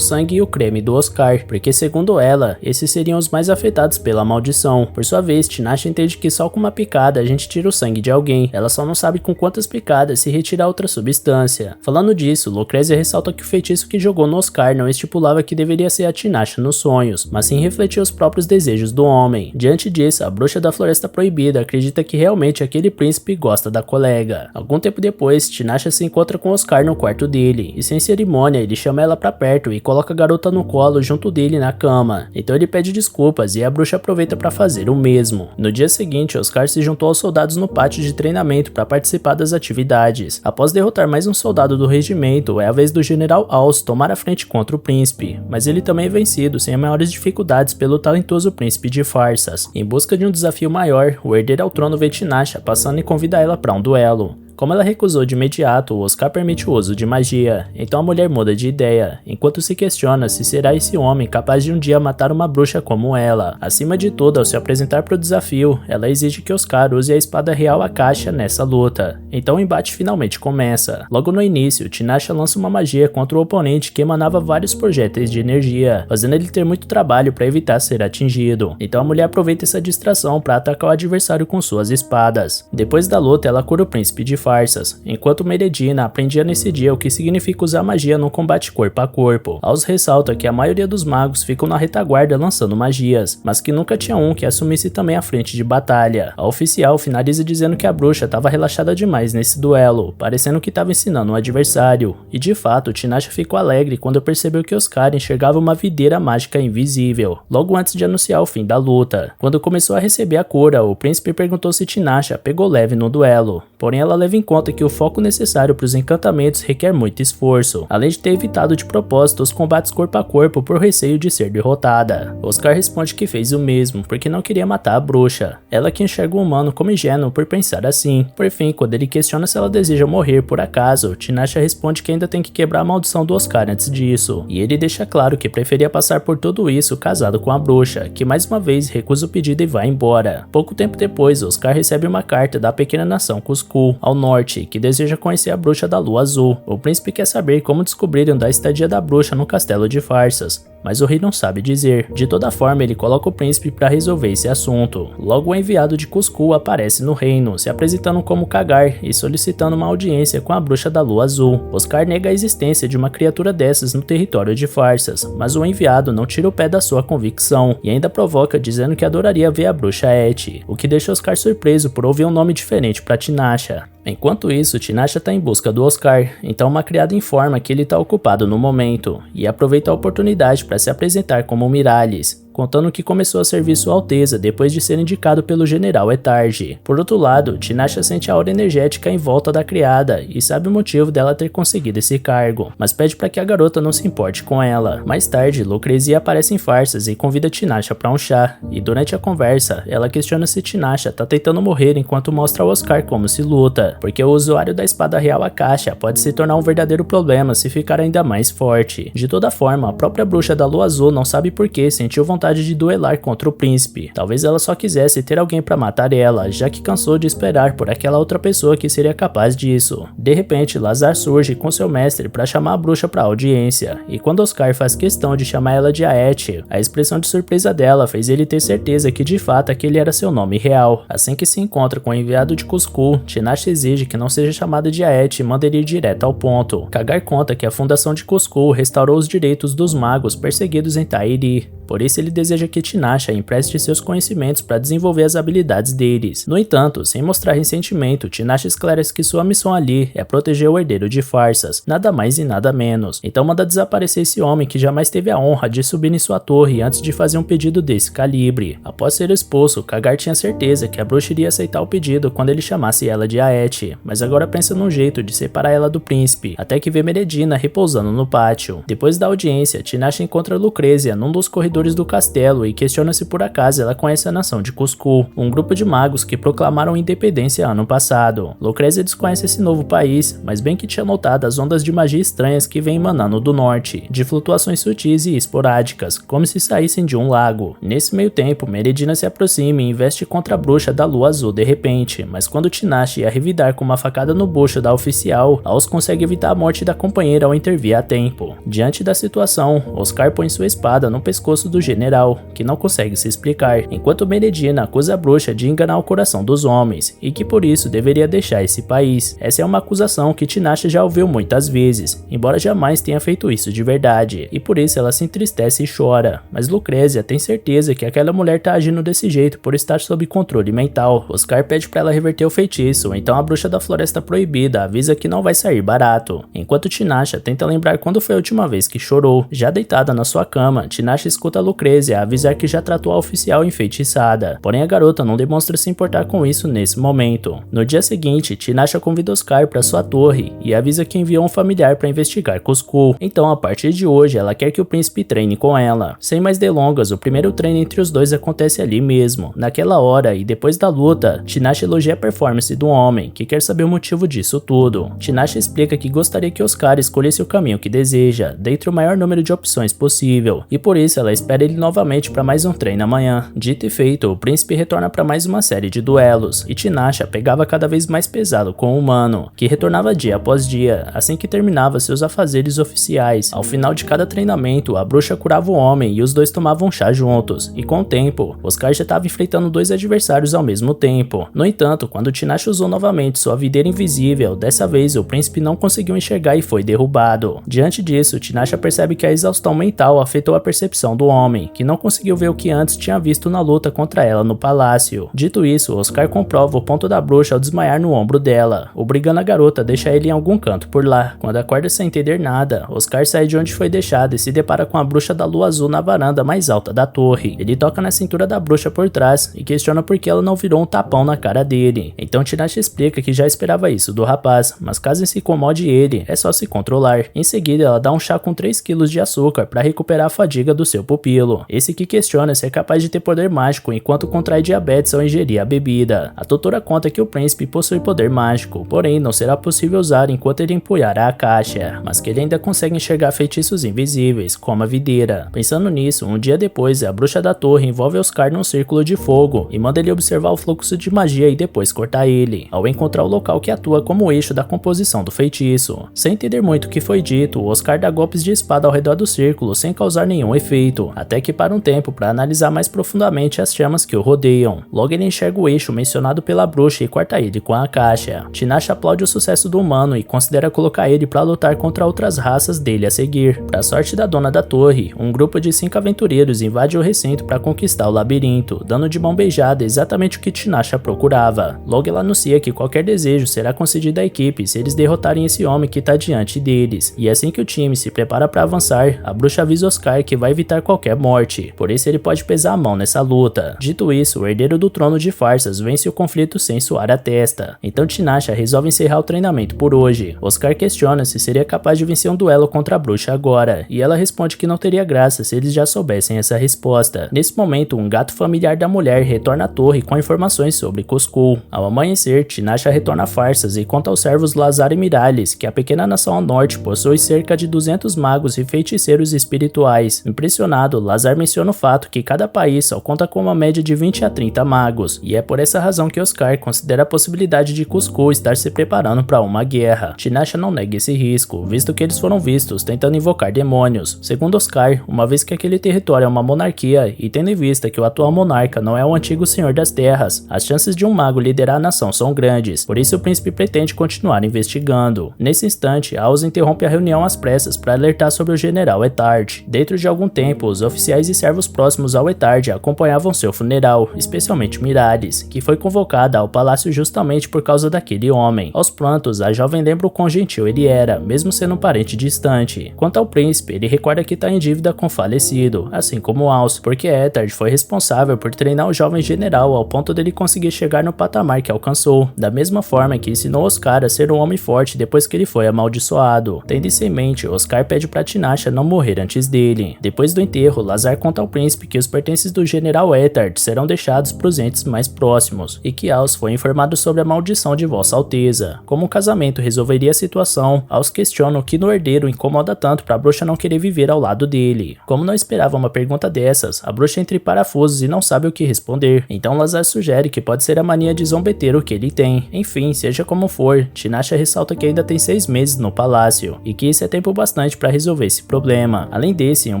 sangue e o creme do Oscar, porque segundo ela, esses seriam os mais afetados pela maldição. Por sua vez, Tinasha entende que só com uma picada a gente tira o sangue de alguém, ela só não sabe com quantas picadas se retira outra substância. Falando disso, Lucrezia ressalta que o feitiço que jogou no Oscar não estipulava que deveria ser a Tinasha nos sonhos, mas sim refletir os próprios desejos do homem. Diante disso, a bruxa da Floresta Proibida acredita que realmente aquele príncipe gosta da colega. Algum tempo depois, Tinasha se encontra com Oscar no quarto dele, e sem cerimônia ele chama ela pra perto e coloca a garota no colo junto dele na cama. Então ele pede desculpas e a bruxa aproveita para fazer o mesmo. No dia seguinte, Oscar se juntou aos soldados no pátio de treinamento para participar das atividades. Após derrotar mais um soldado do regimento, é a vez do general Aus tomar a frente contra o príncipe, mas ele também é vencido sem maiores dificuldades pelo talentoso príncipe de farsas. Em busca de um desafio maior, o herdeiro ao trono vê Tinasha passando e convida ela para um duelo. Como ela recusou de imediato, o Oscar permite o uso de magia, então a mulher muda de ideia, enquanto se questiona se será esse homem capaz de um dia matar uma bruxa como ela. Acima de tudo, ao se apresentar para o desafio, ela exige que Oscar use a espada real Akasha nessa luta. Então o embate finalmente começa. Logo no início, Tinasha lança uma magia contra o oponente que emanava vários projéteis de energia, fazendo ele ter muito trabalho para evitar ser atingido. Então a mulher aproveita essa distração para atacar o adversário com suas espadas. Depois da luta, ela cura o príncipe de farsas, enquanto Meredina aprendia nesse dia o que significa usar magia no combate corpo a corpo. Aos ressalta que a maioria dos magos ficam na retaguarda lançando magias, mas que nunca tinha um que assumisse também a frente de batalha. A oficial finaliza dizendo que a bruxa estava relaxada demais nesse duelo, parecendo que estava ensinando um adversário, e de fato Tinasha ficou alegre quando percebeu que Oscar enxergava uma videira mágica invisível, logo antes de anunciar o fim da luta. Quando começou a receber a cura, o príncipe perguntou se Tinasha pegou leve no duelo, porém ela leva em conta que o foco necessário para os encantamentos requer muito esforço, além de ter evitado de propósito os combates corpo a corpo por receio de ser derrotada. Oscar responde que fez o mesmo, porque não queria matar a bruxa, ela que enxerga o humano como ingênuo por pensar assim. Por fim, quando ele questiona se ela deseja morrer por acaso, Tinasha responde que ainda tem que quebrar a maldição do Oscar antes disso, e ele deixa claro que preferia passar por tudo isso casado com a bruxa, que mais uma vez recusa o pedido e vai embora. Pouco tempo depois, Oscar recebe uma carta da pequena nação Cusco, ao norte, que deseja conhecer a bruxa da lua azul. O príncipe quer saber como descobriram da estadia da bruxa no castelo de farsas, mas o rei não sabe dizer. De toda forma, ele coloca o príncipe para resolver esse assunto. Logo, o enviado de Cusco aparece no reino, se apresentando como Kagar e solicitando uma audiência com a bruxa da lua azul. Oscar nega a existência de uma criatura dessas no território de farsas, mas o enviado não tira o pé da sua convicção e ainda provoca dizendo que adoraria ver a bruxa Et, o que deixa Oscar surpreso por ouvir um nome diferente para Tinasha. Enquanto isso, Tinasha está em busca do Oscar, então uma criada informa que ele está ocupado no momento e aproveita a oportunidade para se apresentar como Miralles, contando que começou a servir Sua Alteza depois de ser indicado pelo general Etarge. Por outro lado, Tinasha sente a aura energética em volta da criada e sabe o motivo dela ter conseguido esse cargo, mas pede para que a garota não se importe com ela. Mais tarde, Lucrezia aparece em farsas e convida Tinasha para um chá, e durante a conversa, ela questiona se Tinasha tá tentando morrer enquanto mostra ao Oscar como se luta, porque o usuário da espada real Akasha pode se tornar um verdadeiro problema se ficar ainda mais forte. De toda forma, a própria bruxa da lua azul não sabe por que sentiu vontade de duelar contra o príncipe. Talvez ela só quisesse ter alguém para matar ela, já que cansou de esperar por aquela outra pessoa que seria capaz disso. De repente, Lazar surge com seu mestre para chamar a bruxa para audiência, e quando Oscar faz questão de chamar ela de Aet, a expressão de surpresa dela fez ele ter certeza que de fato aquele era seu nome real. Assim que se encontra com o enviado de Cusco, Tinasha exige que não seja chamada de Aet e manda ele ir direto ao ponto. Kagar conta que a fundação de Cusco restaurou os direitos dos magos perseguidos em Tahiri, por isso ele deseja que Tinasha empreste seus conhecimentos para desenvolver as habilidades deles. No entanto, sem mostrar ressentimento, Tinasha esclarece que sua missão ali é proteger o herdeiro de farsas, nada mais e nada menos. Então manda desaparecer esse homem que jamais teve a honra de subir em sua torre antes de fazer um pedido desse calibre. Após ser expulso, Kagar tinha certeza que a bruxa iria aceitar o pedido quando ele chamasse ela de Aet, mas agora pensa num jeito de separar ela do príncipe, até que vê Meredina repousando no pátio. Depois da audiência, Tinasha encontra Lucrezia num dos corredores moradores do castelo e questiona se por acaso ela conhece a nação de Cusco, um grupo de magos que proclamaram independência ano passado. Lucrezia desconhece esse novo país, mas bem que tinha notado as ondas de magia estranhas que vêm emanando do norte, de flutuações sutis e esporádicas, como se saíssem de um lago. Nesse meio tempo, Meridina se aproxima e investe contra a bruxa da lua azul de repente, mas quando Tinashe ia revidar com uma facada no bucho da oficial, Aos consegue evitar a morte da companheira ao intervir a tempo. Diante da situação, Oscar põe sua espada no pescoço do general, que não consegue se explicar, enquanto Meridina acusa a bruxa de enganar o coração dos homens, e que por isso deveria deixar esse país. Essa é uma acusação que Tinashe já ouviu muitas vezes, embora jamais tenha feito isso de verdade, e por isso ela se entristece e chora, mas Lucrezia tem certeza que aquela mulher tá agindo desse jeito por estar sob controle mental. Oscar pede pra ela reverter o feitiço, então a bruxa da floresta proibida avisa que não vai sair barato, enquanto Tinashe tenta lembrar quando foi a última vez que chorou. Já deitada na sua cama, Tinashe escuta Lucrezia avisar que já tratou a oficial enfeitiçada, porém a garota não demonstra se importar com isso nesse momento. No dia seguinte, Tinashe convida Oscar para sua torre e avisa que enviou um familiar para investigar Cusco, então a partir de hoje ela quer que o príncipe treine com ela. Sem mais delongas, o primeiro treino entre os dois acontece ali mesmo, naquela hora, e depois da luta, Tinashe elogia a performance do homem, que quer saber o motivo disso tudo. Tinashe explica que gostaria que Oscar escolhesse o caminho que deseja, dentre o maior número de opções possível, e por isso ela espera ele novamente para mais um treino amanhã. Dito e feito, o príncipe retorna para mais uma série de duelos, e Tinashe pegava cada vez mais pesado com o humano, que retornava dia após dia, assim que terminava seus afazeres oficiais. Ao final de cada treinamento, a bruxa curava o homem e os dois tomavam chá juntos, e com o tempo, Oscar já estava enfrentando dois adversários ao mesmo tempo. No entanto, quando Tinashe usou novamente sua videira invisível, dessa vez o príncipe não conseguiu enxergar e foi derrubado. Diante disso, Tinashe percebe que a exaustão mental afetou a percepção do homem, que não conseguiu ver o que antes tinha visto na luta contra ela no palácio. Dito isso, Oscar comprova o ponto da bruxa ao desmaiar no ombro dela, obrigando a garota a deixar ele em algum canto por lá. Quando acorda sem entender nada, Oscar sai de onde foi deixado e se depara com a bruxa da lua azul na varanda mais alta da torre. Ele toca na cintura da bruxa por trás e questiona por que ela não virou um tapão na cara dele. Então Tinashe explica que já esperava isso do rapaz, mas caso se incomode ele, é só se controlar. Em seguida, ela dá um chá com 3 kg de açúcar para recuperar a fadiga do seu pupilo. Esse que questiona se é capaz de ter poder mágico enquanto contrai diabetes ao ingerir a bebida. A doutora conta que o príncipe possui poder mágico, porém não será possível usar enquanto ele empunhar a caixa, mas que ele ainda consegue enxergar feitiços invisíveis, como a videira. Pensando nisso, um dia depois, a bruxa da torre envolve Oscar num círculo de fogo e manda ele observar o fluxo de magia e depois cortar ele, ao encontrar o local que atua como eixo da composição do feitiço. Sem entender muito o que foi dito, Oscar dá golpes de espada ao redor do círculo sem causar nenhum efeito, até que para um tempo para analisar mais profundamente as chamas que o rodeiam. Logo ele enxerga o eixo mencionado pela bruxa e corta ele com a caixa. Tinashe aplaude o sucesso do humano e considera colocar ele para lutar contra outras raças dele a seguir. Para sorte da dona da torre, um grupo de 5 aventureiros invade o recinto para conquistar o labirinto, dando de mão beijada exatamente o que Tinashe procurava. Logo ela anuncia que qualquer desejo será concedido à equipe se eles derrotarem esse homem que está diante deles, e assim que o time se prepara para avançar, a bruxa avisa Oscar que vai evitar qualquer morte, por isso ele pode pesar a mão nessa luta. Dito isso, o herdeiro do trono de farsas vence o conflito sem suar a testa, então Tinashe resolve encerrar o treinamento por hoje. Oscar questiona se seria capaz de vencer um duelo contra a bruxa agora, e ela responde que não teria graça se eles já soubessem essa resposta. Nesse momento, um gato familiar da mulher retorna à torre com informações sobre Cusco. Ao amanhecer, Tinashe retorna a farsas e conta aos servos Lazar e Miralles que a pequena nação ao norte possui cerca de 200 magos e feiticeiros espirituais. Impressionado, Lazar menciona o fato que cada país só conta com uma média de 20 a 30 magos, e é por essa razão que Oscar considera a possibilidade de Cusco estar se preparando para uma guerra. Tinashe não nega esse risco, visto que eles foram vistos tentando invocar demônios. Segundo Oscar, uma vez que aquele território é uma monarquia, e tendo em vista que o atual monarca não é o antigo senhor das terras, as chances de um mago liderar a nação são grandes, por isso o príncipe pretende continuar investigando. Nesse instante, Aos interrompe a reunião às pressas para alertar sobre o general Etard. Dentro de algum tempo, os oficiais e servos próximos ao Etard acompanhavam seu funeral, especialmente Miralles, que foi convocada ao palácio justamente por causa daquele homem. Aos prantos, a jovem lembra o quão gentil ele era, mesmo sendo um parente distante. Quanto ao príncipe, ele recorda que está em dívida com o falecido, assim como Aos, porque Etard foi responsável por treinar o jovem general ao ponto dele conseguir chegar no patamar que alcançou, da mesma forma que ensinou Oscar a ser um homem forte depois que ele foi amaldiçoado. Tendo isso em mente, Oscar pede para Tinashe não morrer antes dele. Depois do enterro, erro, Lazar conta ao príncipe que os pertences do general Ethard serão deixados para os entes mais próximos, e que Aus foi informado sobre a maldição de Vossa Alteza. Como o casamento resolveria a situação, Aus questiona o que no herdeiro incomoda tanto para a bruxa não querer viver ao lado dele. Como não esperava uma pergunta dessas, a bruxa entra em parafusos e não sabe o que responder, então Lazar sugere que pode ser a mania de zombeteiro que ele tem. Enfim, seja como for, Tinashe ressalta que ainda tem 6 meses no palácio, e que isso é tempo bastante para resolver esse problema. Além desse, um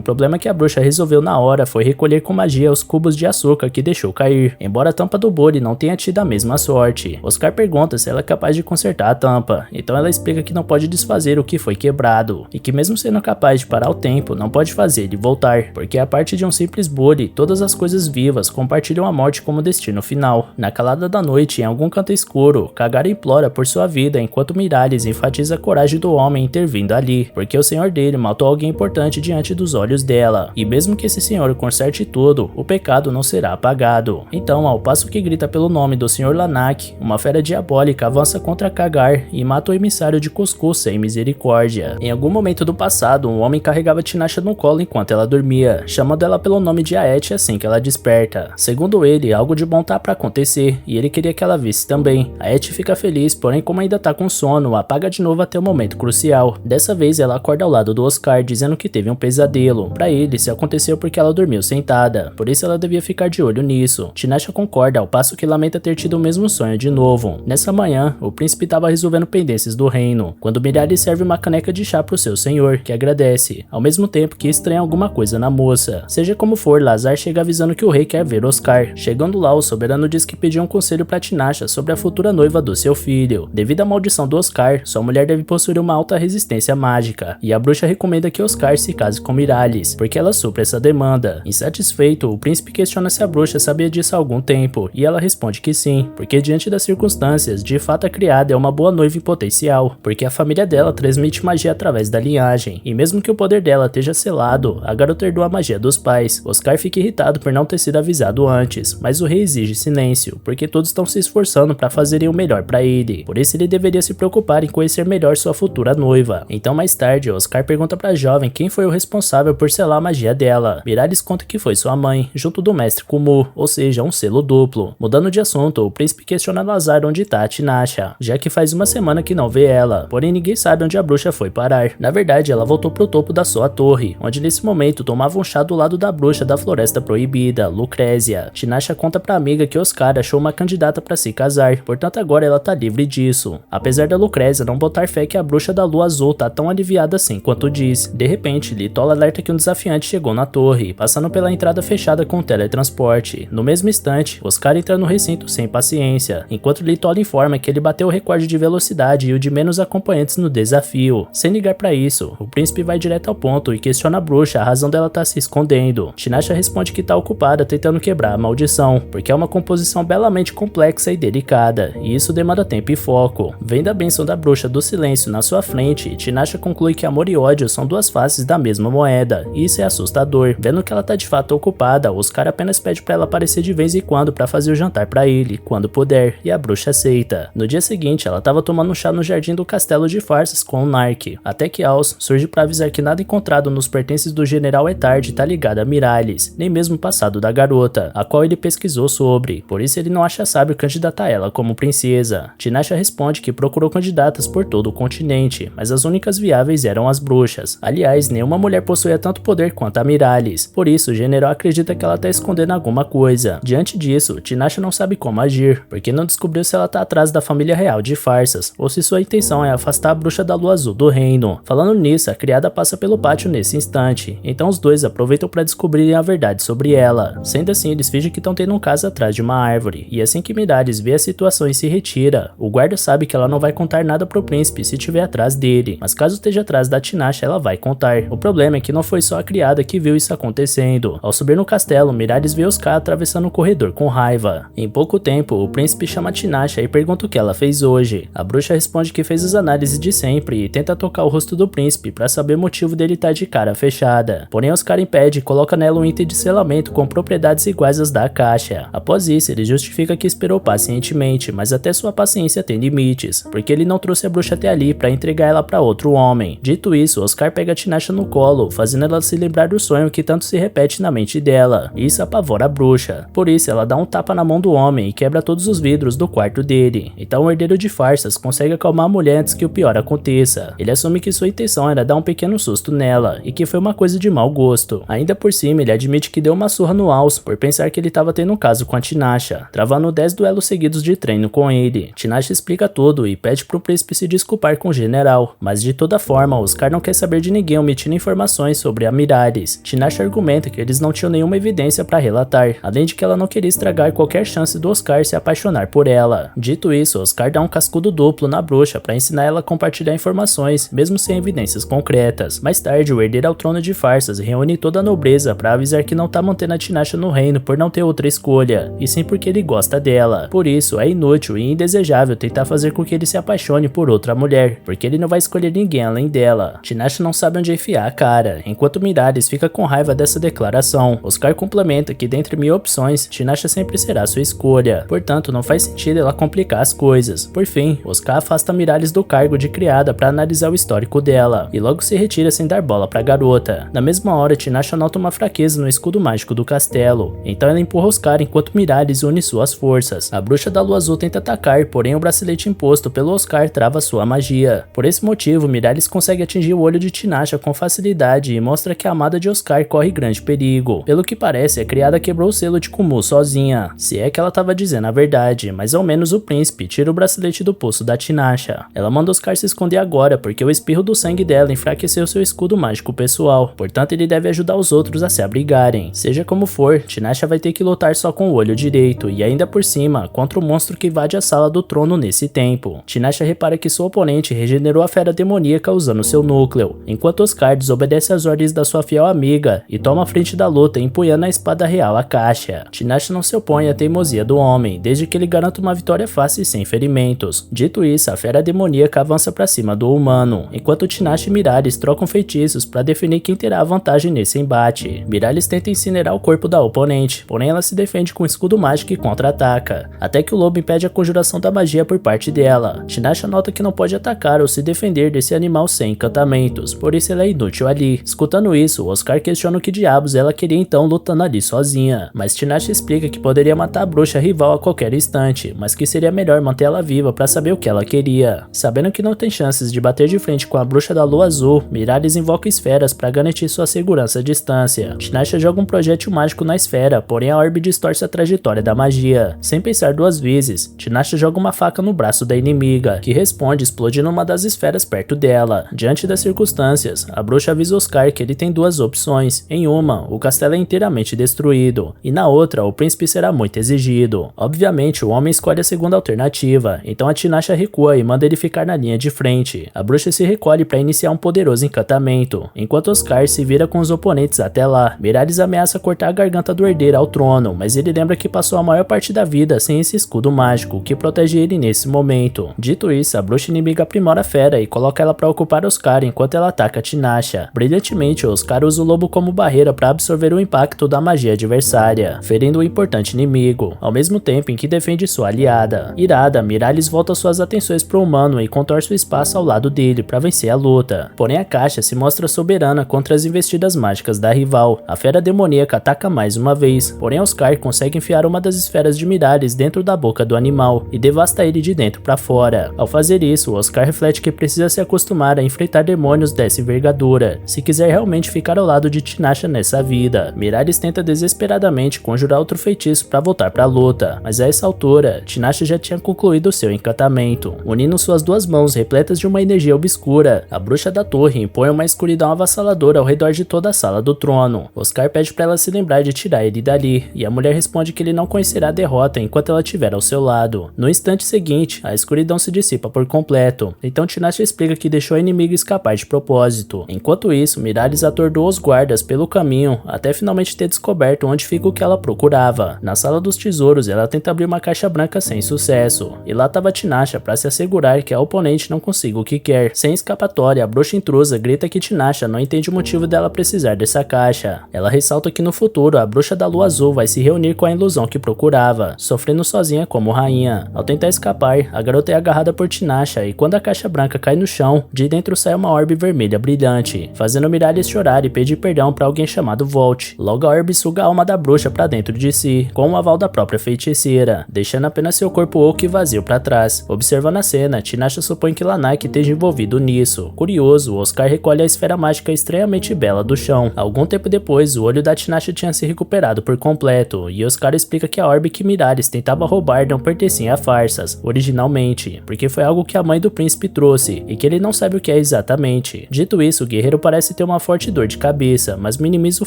problema que a bruxa resolveu na hora foi recolher com magia os cubos de açúcar que deixou cair, embora a tampa do bole não tenha tido a mesma sorte. Oscar pergunta se ela é capaz de consertar a tampa, então ela explica que não pode desfazer o que foi quebrado, e que mesmo sendo capaz de parar o tempo, não pode fazer ele voltar, porque a parte de um simples bole, todas as coisas vivas compartilham a morte como destino final. Na calada da noite, em algum canto escuro, Kagara implora por sua vida enquanto Miralles enfatiza a coragem do homem intervindo ali, porque o senhor dele matou alguém importante diante dos olhos dela, e mesmo que esse senhor conserte tudo, o pecado não será apagado. Então, ao passo que grita pelo nome do Sr. Lanak, uma fera diabólica avança contra Kagar e mata o emissário de Cuscuz sem misericórdia. Em algum momento do passado, um homem carregava Tinashe no colo enquanto ela dormia, chamando ela pelo nome de Aet assim que ela desperta. Segundo ele, algo de bom tá pra acontecer, e ele queria que ela visse também. Aet fica feliz, porém como ainda tá com sono, apaga de novo até o momento crucial. Dessa vez ela acorda ao lado do Oscar, dizendo que teve um pesadelo. Pra ele, isso aconteceu porque ela dormiu sentada, por isso ela devia ficar de olho nisso. Tinashe concorda, ao passo que lamenta ter tido o mesmo sonho de novo. Nessa manhã, o príncipe estava resolvendo pendências do reino, quando Miralles serve uma caneca de chá pro seu senhor, que agradece, ao mesmo tempo que estranha alguma coisa na moça. Seja como for, Lazar chega avisando que o rei quer ver Oscar. Chegando lá, o soberano diz que pediu um conselho pra Tinashe sobre a futura noiva do seu filho. Devido à maldição do Oscar, sua mulher deve possuir uma alta resistência mágica, e a bruxa recomenda que Oscar se case com Miralles, porque ela supra essa demanda. Insatisfeito, o príncipe questiona se a bruxa sabia disso há algum tempo, e ela responde que sim, porque diante das circunstâncias, de fato a criada é uma boa noiva em potencial, porque a família dela transmite magia através da linhagem, e mesmo que o poder dela esteja selado, a garota herdou a magia dos pais. Oscar fica irritado por não ter sido avisado antes, mas o rei exige silêncio, porque todos estão se esforçando para fazerem o melhor para ele, por isso ele deveria se preocupar em conhecer melhor sua futura noiva. Então mais tarde, Oscar pergunta para a jovem quem foi o responsável por selar a magia dela. Miralles conta que foi sua mãe, junto do mestre Kumu, ou seja, um selo duplo. Mudando de assunto, o príncipe questiona Lazar onde tá a Tinashe, já que faz uma semana que não vê ela, porém ninguém sabe onde a bruxa foi parar. Na verdade, ela voltou pro topo da sua torre, onde nesse momento tomava um chá do lado da bruxa da Floresta Proibida, Lucrézia. Tinashe conta pra amiga que Oscar achou uma candidata para se casar, portanto agora ela tá livre disso. Apesar da Lucrézia não botar fé que a bruxa da lua azul tá tão aliviada assim quanto diz. De repente, Litola alerta que um desafiante chegou na torre, passando pela entrada fechada com teletransporte. No mesmo instante, Oscar entra no recinto sem paciência, enquanto Litola informa que ele bateu o recorde de velocidade e o de menos acompanhantes no desafio. Sem ligar pra isso, o príncipe vai direto ao ponto e questiona a bruxa a razão dela tá se escondendo. Tinashe responde que tá ocupada tentando quebrar a maldição, porque é uma composição belamente complexa e delicada, e isso demanda tempo e foco. Vendo a bênção da bruxa do silêncio na sua frente, Tinashe conclui que amor e ódio são duas faces da mesma moeda, e isso é assustador. Vendo que ela tá de fato ocupada, Oscar apenas pede pra ela aparecer de vez em quando pra fazer o jantar pra ele, quando puder, e a bruxa aceita. No dia seguinte, ela tava tomando um chá no jardim do castelo de Farsas com o Nark, até que Aus surge pra avisar que nada encontrado nos pertences do general Ethard tá ligado a Miralles, nem mesmo o passado da garota, a qual ele pesquisou sobre, por isso ele não acha sábio candidatar ela como princesa. Tinashe responde que procurou candidatas por todo o continente, mas as únicas viáveis eram as bruxas. Aliás, nenhuma mulher possuía tanto poder quanto a Miralles, por isso o general acredita que ela tá escondendo alguma coisa. Diante disso, Tinashe não sabe como agir, porque não descobriu se ela tá atrás da família real de Farsas, ou se sua intenção é afastar a bruxa da lua azul do reino. Falando nisso, a criada passa pelo pátio nesse instante, então os dois aproveitam para descobrirem a verdade sobre ela. Sendo assim, eles fingem que estão tendo um caso atrás de uma árvore, e assim que Miralles vê a situação e se retira, o guarda sabe que ela não vai contar nada pro príncipe se estiver atrás dele, mas caso esteja atrás da Tinashe, ela vai contar. O problema é que não foi só a criada que viu isso acontecendo. Ao subir no castelo, Miralles vê Oscar atravessando o corredor com raiva. Em pouco tempo, o príncipe chama Tinashe e pergunta o que ela fez hoje. A bruxa responde que fez as análises de sempre e tenta tocar o rosto do príncipe para saber o motivo dele estar de cara fechada. Porém, Oscar impede e coloca nela um item de selamento com propriedades iguais às da caixa. Após isso, ele justifica que esperou pacientemente, mas até sua paciência tem limites, porque ele não trouxe a bruxa até ali para entregar ela para outro homem. Dito isso, Oscar pega a Tinashe no colo, fazendo ela se lembrar do sonho que tanto se repete na mente dela, e isso apavora a bruxa. Por isso ela dá um tapa na mão do homem e quebra todos os vidros do quarto dele. Então o herdeiro de farsas consegue acalmar a mulher antes que o pior aconteça. Ele assume que sua intenção era dar um pequeno susto nela, e que foi uma coisa de mau gosto. Ainda por cima ele admite que deu uma surra no Aus por pensar que ele estava tendo um caso com a Tinasha, travando 10 duelos seguidos de treino com ele. Tinasha explica tudo e pede pro príncipe se desculpar com o general, mas de toda forma Oscar não quer saber de ninguém omitindo informações sobre a Miralis. Tinasha argumenta que eles não tinham nenhuma evidência para relatar, além de que ela não queria estragar qualquer chance do Oscar se apaixonar por ela. Dito isso, Oscar dá um cascudo duplo na bruxa para ensinar ela a compartilhar informações, mesmo sem evidências concretas. Mais tarde, o herdeiro ao trono de farsas reúne toda a nobreza para avisar que não tá mantendo a Tinasha no reino por não ter outra escolha, e sim porque ele gosta dela. Por isso, é inútil e indesejável tentar fazer com que ele se apaixone por outra mulher, porque ele não vai escolher ninguém além dela. Tinasha não sabe onde enfiar a cara, enquanto Miralis fica com raiva dessa declaração. Oscar complementa que dentre 1000 opções, Tinasha sempre será sua escolha, portanto não faz sentido ela complicar as coisas. Por fim, Oscar afasta Miralis do cargo de criada para analisar o histórico dela, e logo se retira sem dar bola pra garota. Na mesma hora, Tinasha nota uma fraqueza no escudo mágico do castelo, então ela empurra Oscar enquanto Miralis une suas forças. A bruxa da lua azul tenta atacar, porém o bracelete imposto pelo Oscar trava sua magia. Por esse motivo, Miralis consegue atingir o olho de Tinasha com facilidade e mostra que a amada de Oscar corre grande perigo. Pelo que parece, a criada quebrou o selo de Kumu sozinha, se é que ela estava dizendo a verdade, mas ao menos o príncipe tira o bracelete do pulso da Tinasha. Ela manda Oscar se esconder agora porque o espirro do sangue dela enfraqueceu seu escudo mágico pessoal, portanto ele deve ajudar os outros a se abrigarem. Seja como for, Tinasha vai ter que lutar só com o olho direito e ainda por cima contra o monstro que invade a sala do trono nesse tempo. Tinasha repara que seu oponente regenerou a fera demoníaca usando seu núcleo, enquanto Oscar desobedece às ordens da sua fiel amiga e toma a frente da luta empunhando a espada real Akasha. Tinasha não se opõe à teimosia do homem, desde que ele garanta uma vitória fácil e sem ferimentos. Dito isso, a fera demoníaca avança para cima do humano, enquanto Tinasha e Miralis trocam feitiços para definir quem terá a vantagem nesse embate. Miralis tenta incinerar o corpo da oponente, porém ela se defende com um escudo mágico e contra-ataca, até que o lobo impede a conjuração da magia por parte dela. Tinasha nota que não pode atacar ou se defender desse animal sem encantamentos, por isso ela é inútil ali. Escutando isso, Oscar questiona o que diabos ela queria então lutando ali sozinha, mas Tinasha explica que poderia matar a bruxa rival a qualquer instante, mas que seria melhor manter ela viva para saber o que ela queria. Sabendo que não tem chances de bater de frente com a bruxa da lua azul, Miralis invoca esferas para garantir sua segurança à distância. Tinasha joga um projétil mágico na esfera, porém a orbe distorce a trajetória da magia. Sem pensar duas vezes, Tinasha joga uma faca no braço da inimiga, que responde explodindo uma das esferas perto dela. Diante das circunstâncias, a bruxa avisa Oscar que ele tem duas opções. Em uma, o castelo é inteiramente destruído, e na outra, o príncipe será muito exigido. Obviamente, o homem escolhe a segunda alternativa, então a Tinasha recua e manda ele ficar na linha de frente. A bruxa se recolhe para iniciar um poderoso encantamento, enquanto Oscar se vira com os oponentes até lá. Miralis ameaça cortar a garganta do herdeiro ao trono, mas ele lembra que passou a maior parte da vida sem esse escudo mágico que protege ele nesse momento. Dito isso, a bruxa inimiga aprimora a fera e coloca ela para ocupar Oscar enquanto ela ataca Tinasha. Brilhantemente, Oscar usa o lobo como barreira para absorver o impacto da magia adversária, ferindo o importante inimigo, ao mesmo tempo em que defende sua aliada. Irada, Miralis volta suas atenções pro humano e contorce o espaço ao lado dele para vencer a luta. Porém, a Akasha se mostra soberana contra as investidas mágicas da rival. A fera demoníaca ataca mais uma vez, porém Oscar consegue enfiar uma das esferas de Miralis dentro da boca do animal e devasta ele de dentro para fora. Ao fazer isso, Oscar reflete que precisa se acostumar a enfrentar demônios dessa envergadura, se quiser realmente ficar ao lado de Tinasha nessa vida. Miralis tenta desesperadamente conjurar outro feitiço para voltar para a luta, mas a essa altura, Tinasha já tinha concluído seu encantamento. Unindo suas duas mãos repletas de uma energia obscura, a bruxa da torre impõe uma escuridão avassaladora ao redor de toda a sala do trono. Oscar pede para ela se lembrar de tirar ele dali, e a mulher responde que ele não conhecerá a derrota enquanto ela estiver ao seu lado. No instante seguinte, a escuridão se dissipa por completo, então Tinasha explica que deixou a inimiga escapar de propósito. Enquanto isso, Miralis atordoou os guardas pelo caminho até finalmente ter descoberto onde fica o que ela procurava. Na sala dos tesouros, ela tenta abrir uma caixa branca sem sucesso, e lá estava Tinasha para se assegurar que a oponente não consiga o que quer. Sem escapatória, a bruxa intrusa grita que Tinasha não entende o motivo dela precisar dessa caixa. Ela ressalta que no futuro a bruxa da lua azul vai se reunir com a ilusão que procurava, sofrendo sozinha como rainha. Ao tentar escapar, a garota é agarrada por Tinasha e quando a caixa branca cai no chão, de dentro sai uma orbe vermelha brilhante, fazendo Miralis chorar e pedir perdão para alguém chamado Volt. Logo a orbe suga a alma da bruxa para dentro de si, com o aval da própria feiticeira, deixando apenas seu corpo oco e vazio para trás. Observando a cena, Tinasha supõe que Lanaka esteja envolvido nisso. Curioso, Oscar recolhe a esfera mágica estranhamente bela do chão. Algum tempo depois, o olho da Tinasha tinha se recuperado por completo, e Oscar explica que a orbe que Miraris tentava roubar não pertencia a Farsas, originalmente, porque foi algo que a mãe do príncipe trouxe, e que ele não sabe o que é exatamente. Dito isso, o guerreiro parece ter uma forte dor de cabeça, mas minimiza o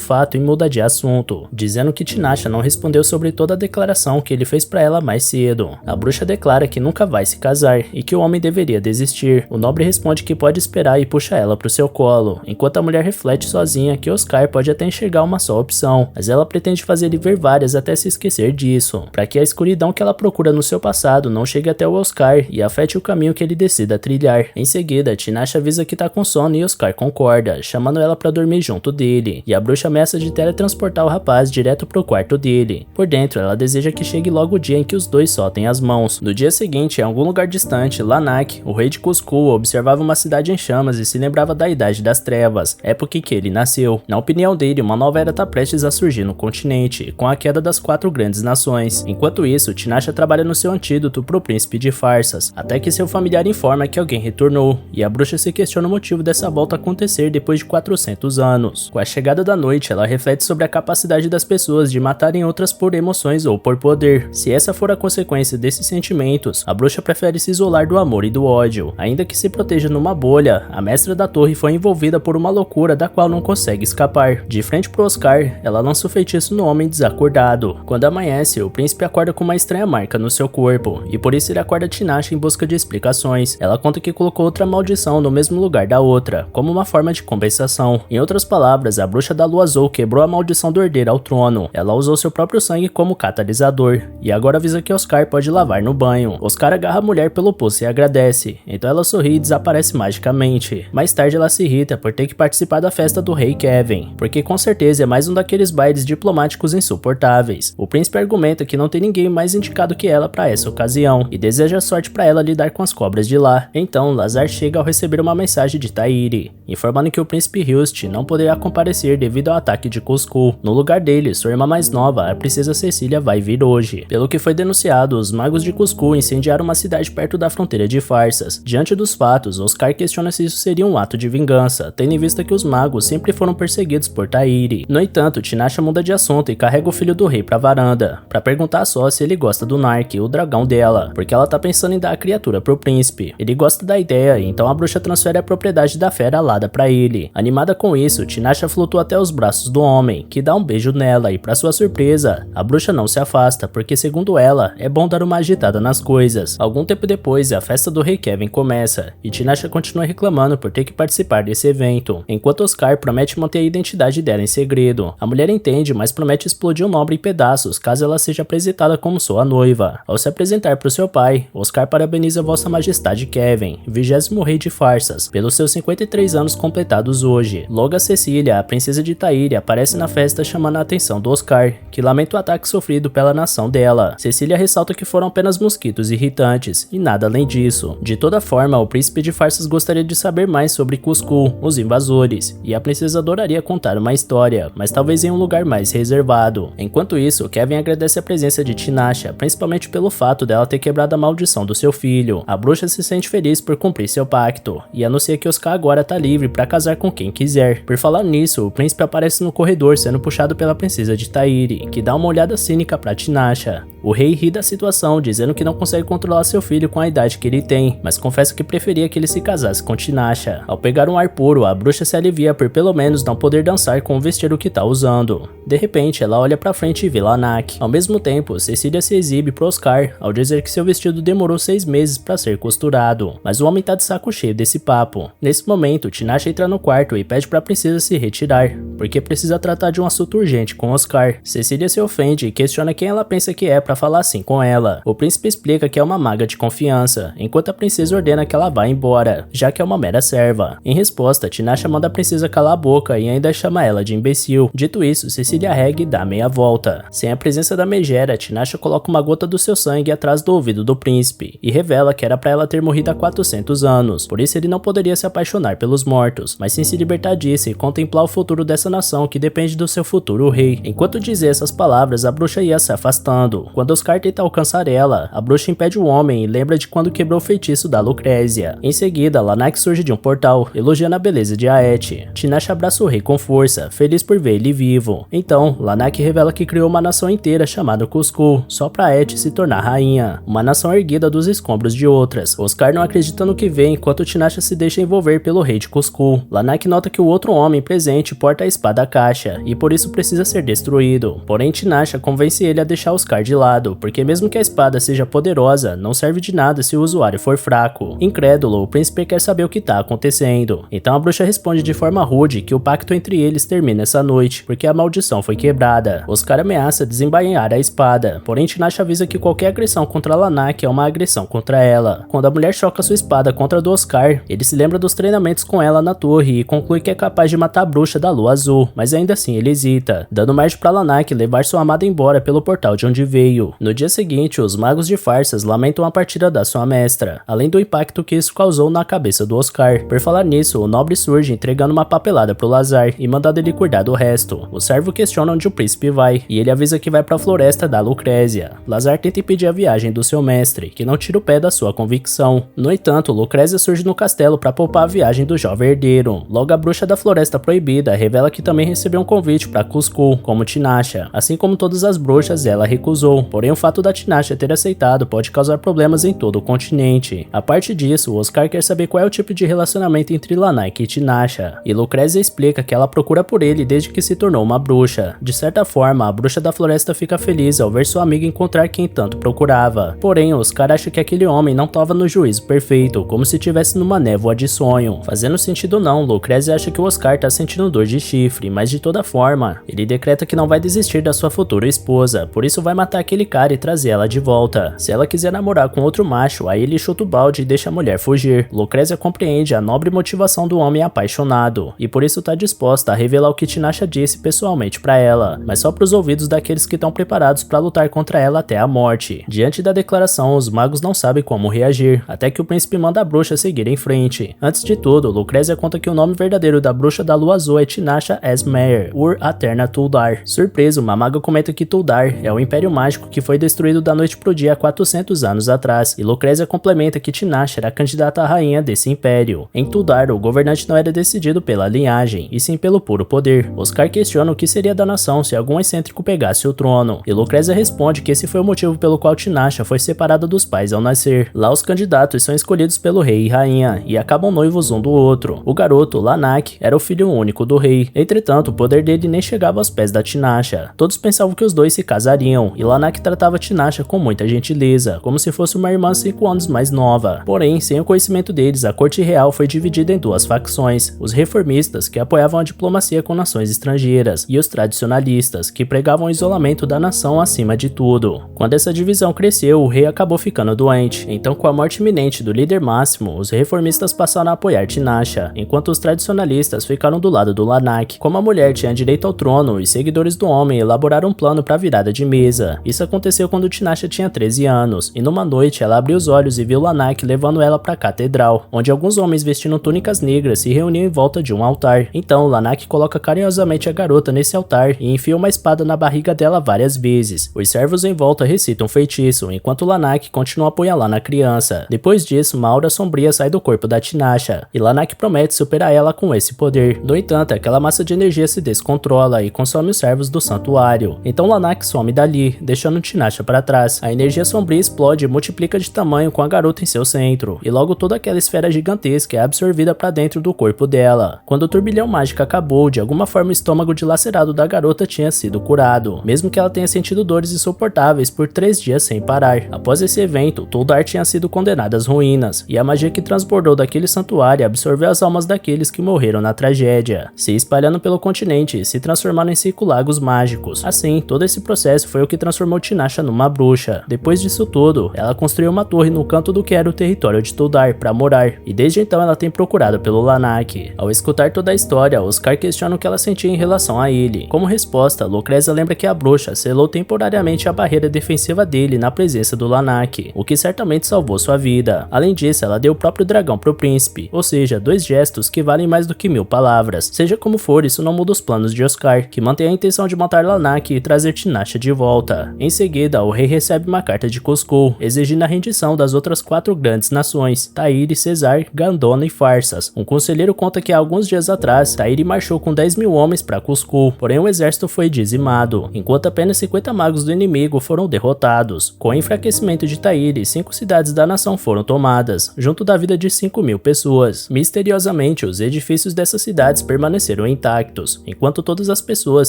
fato e muda de assunto, dizendo que Tinasha não respondeu sobre toda a declaração que ele fez para ela mais cedo. A bruxa declara que nunca vai se casar, e que o homem deveria desistir. O nobre responde que pode esperar e puxa ela pro seu colo, enquanto a mulher reflete sozinha que Oscar pode até enxergar uma só opção, mas ela pretende fazer ele ver várias até se esquecer disso, para que a escuridão que ela procura no seu passado não chegue até o Oscar e afete o caminho que ele decida trilhar. Em seguida, Tinasha avisa que tá com sono e Oscar concorda, chamando ela para dormir junto dele, e a bruxa ameaça de teletransportar o rapaz direto pro quarto dele. Por dentro, ela deseja que chegue logo o dia em que os dois soltem as mãos. No dia seguinte, em algum lugar distante, Lanaka, o rei de Cusco, observava uma cidade em chamas e se lembrava da Idade das Trevas, época em que ele nasceu. Na opinião dele, uma nova era tá prestes a surgir no continente, com a queda das 4 grandes nações. Enquanto isso, Tinasha trabalha no seu antídoto pro príncipe de Farsas, até que seu familiar informa que alguém retornou, e a bruxa se questiona o motivo dessa volta acontecer depois de 400 anos. Com a chegada da noite, ela reflete sobre a capacidade das pessoas de matarem outras por emoções ou por poder. Se essa for a consequência desses sentimentos, a bruxa prefere se isolar do amor e do ódio. Ainda que se proteja numa bolha, a mestra da torre foi envolvida por uma loucura da qual não consegue escapar. De frente pro Oscar, ela lança o feitiço no homem desacordado. Quando amanhece, o príncipe acorda com uma estranha marca no seu corpo, e por isso ele acorda Tinasha em busca de explicações. Ela conta que colocou outra maldição no mesmo lugar da outra, como uma forma de compensação. Em outras palavras, a bruxa da lua azul quebrou a maldição do herdeiro ao trono. Ela usou seu próprio sangue como catalisador, e agora avisa que Oscar pode lavar no banho. Oscar agarra a mulher pelo pulso e agradece, então ela sorri e desaparece magicamente. Mais tarde ela se irrita por ter que participar da festa do rei Kevin, porque com certeza é mais um daqueles bailes diplomáticos insuportáveis. O príncipe argumenta que não tem ninguém mais indicado que ela para essa ocasião, e deseja sorte para ela lidar com as cobras de lá. Então Lazar chega ao receber uma mensagem de Tairi, informando que o príncipe Hilst não poderá comparecer devido ao ataque de Cusco. No lugar dele, sua irmã mais nova, a princesa Cecília, vai vir hoje. Pelo que foi denunciado, os magos de Cusco incendiaram uma cidade perto da fronteira de Farsas. Diante dos fatos, Oscar questiona se isso seria um ato de vingança, tendo em vista que os magos sempre foram perseguidos por Tairi. No entanto, Tinasha muda de assunto e carrega o filho do rei pra varanda, pra perguntar só se ele gosta do Nark, o dragão dela, porque ela tá pensando em dar a criatura pro príncipe. Ele gosta da ideia, então a bruxa transfere a propriedade da fera alada pra ele. Animada com isso, Tinasha flutua até os braços do homem, que dá um beijo nela, e pra sua surpresa, a bruxa não se afasta, porque segundo ela, é bom dar uma agitada nas coisas. Algum tempo depois, a festa do rei Kevin começa, e Tinasha continua reclamando por ter que participar desse evento, enquanto Oscar promete manter a identidade dela em segredo. A mulher entende, mas promete explodir o nobre em pedaços caso ela seja apresentada como sua noiva. Ao se apresentar para o seu pai, Oscar parabeniza Vossa Majestade Kevin, 20º rei de Farsas, pelos seus 53 anos completados hoje. Logo a Cecília, a princesa de Tairi, aparece na festa chamando a atenção do Oscar, que lamenta o ataque sofrido pela nação dela. Cecília ressalta que foram apenas mosquitos irritantes, e nada além disso. De toda forma, o príncipe de Farsas gostaria de saber mais sobre Cusco, os invasores, e a princesa adoraria contar uma história, mas talvez em um lugar mais reservado. Enquanto isso, Kevin agradece a presença de Tinasha, principalmente pelo fato dela ter quebrado a maldição do seu filho. A bruxa se sente feliz por cumprir seu pacto, e anuncia que Oscar agora tá livre para casar com quem quiser. Por falar nisso, o príncipe aparece no corredor sendo puxado pela princesa de Tairi, que dá uma olhada cínica pra Tinasha. O rei ri da situação, dizendo que não consegue controlar seu filho com a idade que ele tem, mas confessa que preferia que ele se casasse com Tinasha. Ao pegar um ar puro, a bruxa se alivia por pelo menos não poder dançar com o vestido que tá usando. De repente, ela olha pra frente e vê Lanaka. Ao mesmo tempo, Cecília se exibe pro Oscar, ao dizer que seu vestido demorou 6 meses pra ser costurado, mas o homem tá de saco cheio desse papo. Nesse momento, Tinasha entra no quarto e pede pra princesa se retirar, porque precisa tratar de um assunto urgente com Oscar. Cecília se ofende e questiona quem ela pensa que é pra pra falar assim com ela. O príncipe explica que é uma maga de confiança, enquanto a princesa ordena que ela vá embora, já que é uma mera serva. Em resposta, Tinasha manda a princesa calar a boca e ainda chama ela de imbecil. Dito isso, Cecilia Reg dá meia volta. Sem a presença da megera, Tinasha coloca uma gota do seu sangue atrás do ouvido do príncipe e revela que era pra ela ter morrido há 400 anos, por isso ele não poderia se apaixonar pelos mortos, mas sim se libertar disso e contemplar o futuro dessa nação que depende do seu futuro rei. Enquanto dizia essas palavras, a bruxa ia se afastando. Quando Oscar tenta alcançar ela, a bruxa impede o homem e lembra de quando quebrou o feitiço da Lucrézia. Em seguida, Lanak surge de um portal, elogiando a beleza de Aet. Tinasha abraça o rei com força, feliz por ver ele vivo. Então, Lanak revela que criou uma nação inteira chamada Cusco, só pra Aet se tornar rainha. Uma nação erguida dos escombros de outras. Oscar não acredita no que vê enquanto Tinasha se deixa envolver pelo rei de Cusco. Lanak nota que o outro homem presente porta a espada caixa, e por isso precisa ser destruído. Porém, Tinasha convence ele a deixar Oscar de lado, porque mesmo que a espada seja poderosa, não serve de nada se o usuário for fraco. Incrédulo, o príncipe quer saber o que tá acontecendo. Então a bruxa responde de forma rude que o pacto entre eles termina essa noite, porque a maldição foi quebrada. Oscar ameaça desembainhar a espada, porém Tinasha avisa que qualquer agressão contra Lanak é uma agressão contra ela. Quando a mulher choca sua espada contra a do Oscar, ele se lembra dos treinamentos com ela na torre e conclui que é capaz de matar a bruxa da lua azul, mas ainda assim ele hesita, dando margem pra Lanak levar sua amada embora pelo portal de onde veio. No dia seguinte, os magos de Farsas lamentam a partida da sua mestra, além do impacto que isso causou na cabeça do Oscar. Por falar nisso, o nobre surge entregando uma papelada pro Lazar e mandando ele cuidar do resto. O servo questiona onde o príncipe vai, e ele avisa que vai pra floresta da Lucrézia. Lazar tenta impedir a viagem do seu mestre, que não tira o pé da sua convicção. No entanto, Lucrézia surge no castelo pra poupar a viagem do jovem herdeiro. Logo, a bruxa da Floresta Proibida revela que também recebeu um convite pra Cusco, como Tinasha. Assim como todas as bruxas, ela recusou. Porém, o fato da Tinasha ter aceitado pode causar problemas em todo o continente. A parte disso, o Oscar quer saber qual é o tipo de relacionamento entre Lanak e Tinasha, e Lucrézia explica que ela procura por ele desde que se tornou uma bruxa. De certa forma, a bruxa da floresta fica feliz ao ver sua amiga encontrar quem tanto procurava. Porém, Oscar acha que aquele homem não estava no juízo perfeito, como se estivesse numa névoa de sonho. Fazendo sentido não, Lucrézia acha que o Oscar tá sentindo dor de chifre, mas de toda forma, ele decreta que não vai desistir da sua futura esposa, por isso vai matar aquele cara e trazer ela de volta. Se ela quiser namorar com outro macho, aí ele chuta o balde e deixa a mulher fugir. Lucrézia compreende a nobre motivação do homem apaixonado, e por isso tá disposta a revelar o que Tinasha disse pessoalmente pra ela, mas só pros ouvidos daqueles que estão preparados pra lutar contra ela até a morte. Diante da declaração, os magos não sabem como reagir, até que o príncipe manda a bruxa seguir em frente. Antes de tudo, Lucrézia conta que o nome verdadeiro da bruxa da lua azul é Tinasha Esmeyer, Ur Aterna Tuldar. Surpreso, uma maga comenta que Tuldar é o império mágico que foi destruído da noite pro dia há 400 anos atrás, e Lucrézia complementa que Tinasha era a candidata à rainha desse império. Em Tuldar, o governante não era decidido pela linhagem, e sim pelo puro poder. Oscar questiona o que seria da nação se algum excêntrico pegasse o trono, e Lucrézia responde que esse foi o motivo pelo qual Tinasha foi separada dos pais ao nascer. Lá os candidatos são escolhidos pelo rei e rainha, e acabam noivos um do outro. O garoto, Lanak, era o filho único do rei. Entretanto, o poder dele nem chegava aos pés da Tinasha. Todos pensavam que os dois se casariam, e Lanak tratava Tinasha com muita gentileza, como se fosse uma irmã 5 anos mais nova. Porém, sem o conhecimento deles, a corte real foi dividida em duas facções: os reformistas, que apoiavam a diplomacia com nações estrangeiras, e os tradicionalistas, que pregavam o isolamento da nação acima de tudo. Quando essa divisão cresceu, o rei acabou ficando doente, então com a morte iminente do líder máximo, os reformistas passaram a apoiar Tinasha, enquanto os tradicionalistas ficaram do lado do Lanak. Como a mulher tinha direito ao trono, os seguidores do homem elaboraram um plano para a virada de mesa. Isso aconteceu quando Tinasha tinha 13 anos, e numa noite ela abriu os olhos e viu Lanak levando ela para a catedral, onde alguns homens vestindo túnicas negras se reuniam em volta de um altar. Então Lanak coloca carinhosamente a garota nesse altar e enfia uma espada na barriga dela várias vezes. Os servos em volta recitam um feitiço, enquanto Lanak continua apoiando a criança. Depois disso, uma aura sombria sai do corpo da Tinasha, e Lanak promete superar ela com esse poder. No entanto, aquela massa de energia se descontrola e consome os servos do santuário. Então Lanak some dali, deixando Tinasha para trás. A energia sombria explode e multiplica de tamanho com a garota em seu centro, e logo toda aquela esfera gigantesca é absorvida para dentro do corpo dela. Quando o turbilhão mágico acabou, de alguma forma o estômago dilacerado da garota tinha sido curado, mesmo que ela tenha sentido dores insuportáveis por 3 dias sem parar. Após esse evento, Tuldar tinha sido condenado às ruínas, e a magia que transbordou daquele santuário absorveu as almas daqueles que morreram na tragédia, se espalhando pelo continente e se transformaram em 5 lagos mágicos. Assim, todo esse processo foi o que transformou Tinasha numa bruxa. Depois disso tudo, ela construiu uma torre no canto do que era o território de Tuldar para morar, e desde então ela tem procurado pelo Lanak. Ao escutar toda a história, Oscar questiona o que ela sentia em relação a ele. Como resposta, Lucrezia lembra que a bruxa selou temporariamente a barreira defensiva dele na presença do Lanak, o que certamente salvou sua vida. Além disso, ela deu o próprio dragão pro príncipe, ou seja, 2 gestos que valem mais do que 1000 palavras. Seja como for, isso não muda os planos de Oscar, que mantém a intenção de matar Lanak e trazer Tinasha de volta. Em seguida, o rei recebe uma carta de Cusco, exigindo a rendição das outras 4 grandes nações, Tahiri, Cesar, Gandona e Farsas. Um conselheiro conta que há alguns dias atrás, Tahiri marchou com 10.000 homens para Cusco, porém o exército foi dizimado, enquanto apenas 50 magos do inimigo foram derrotados. Com o enfraquecimento de Tahiri, 5 cidades da nação foram tomadas, junto da vida de 5.000 pessoas. Misteriosamente, os edifícios dessas cidades permaneceram intactos, enquanto todas as pessoas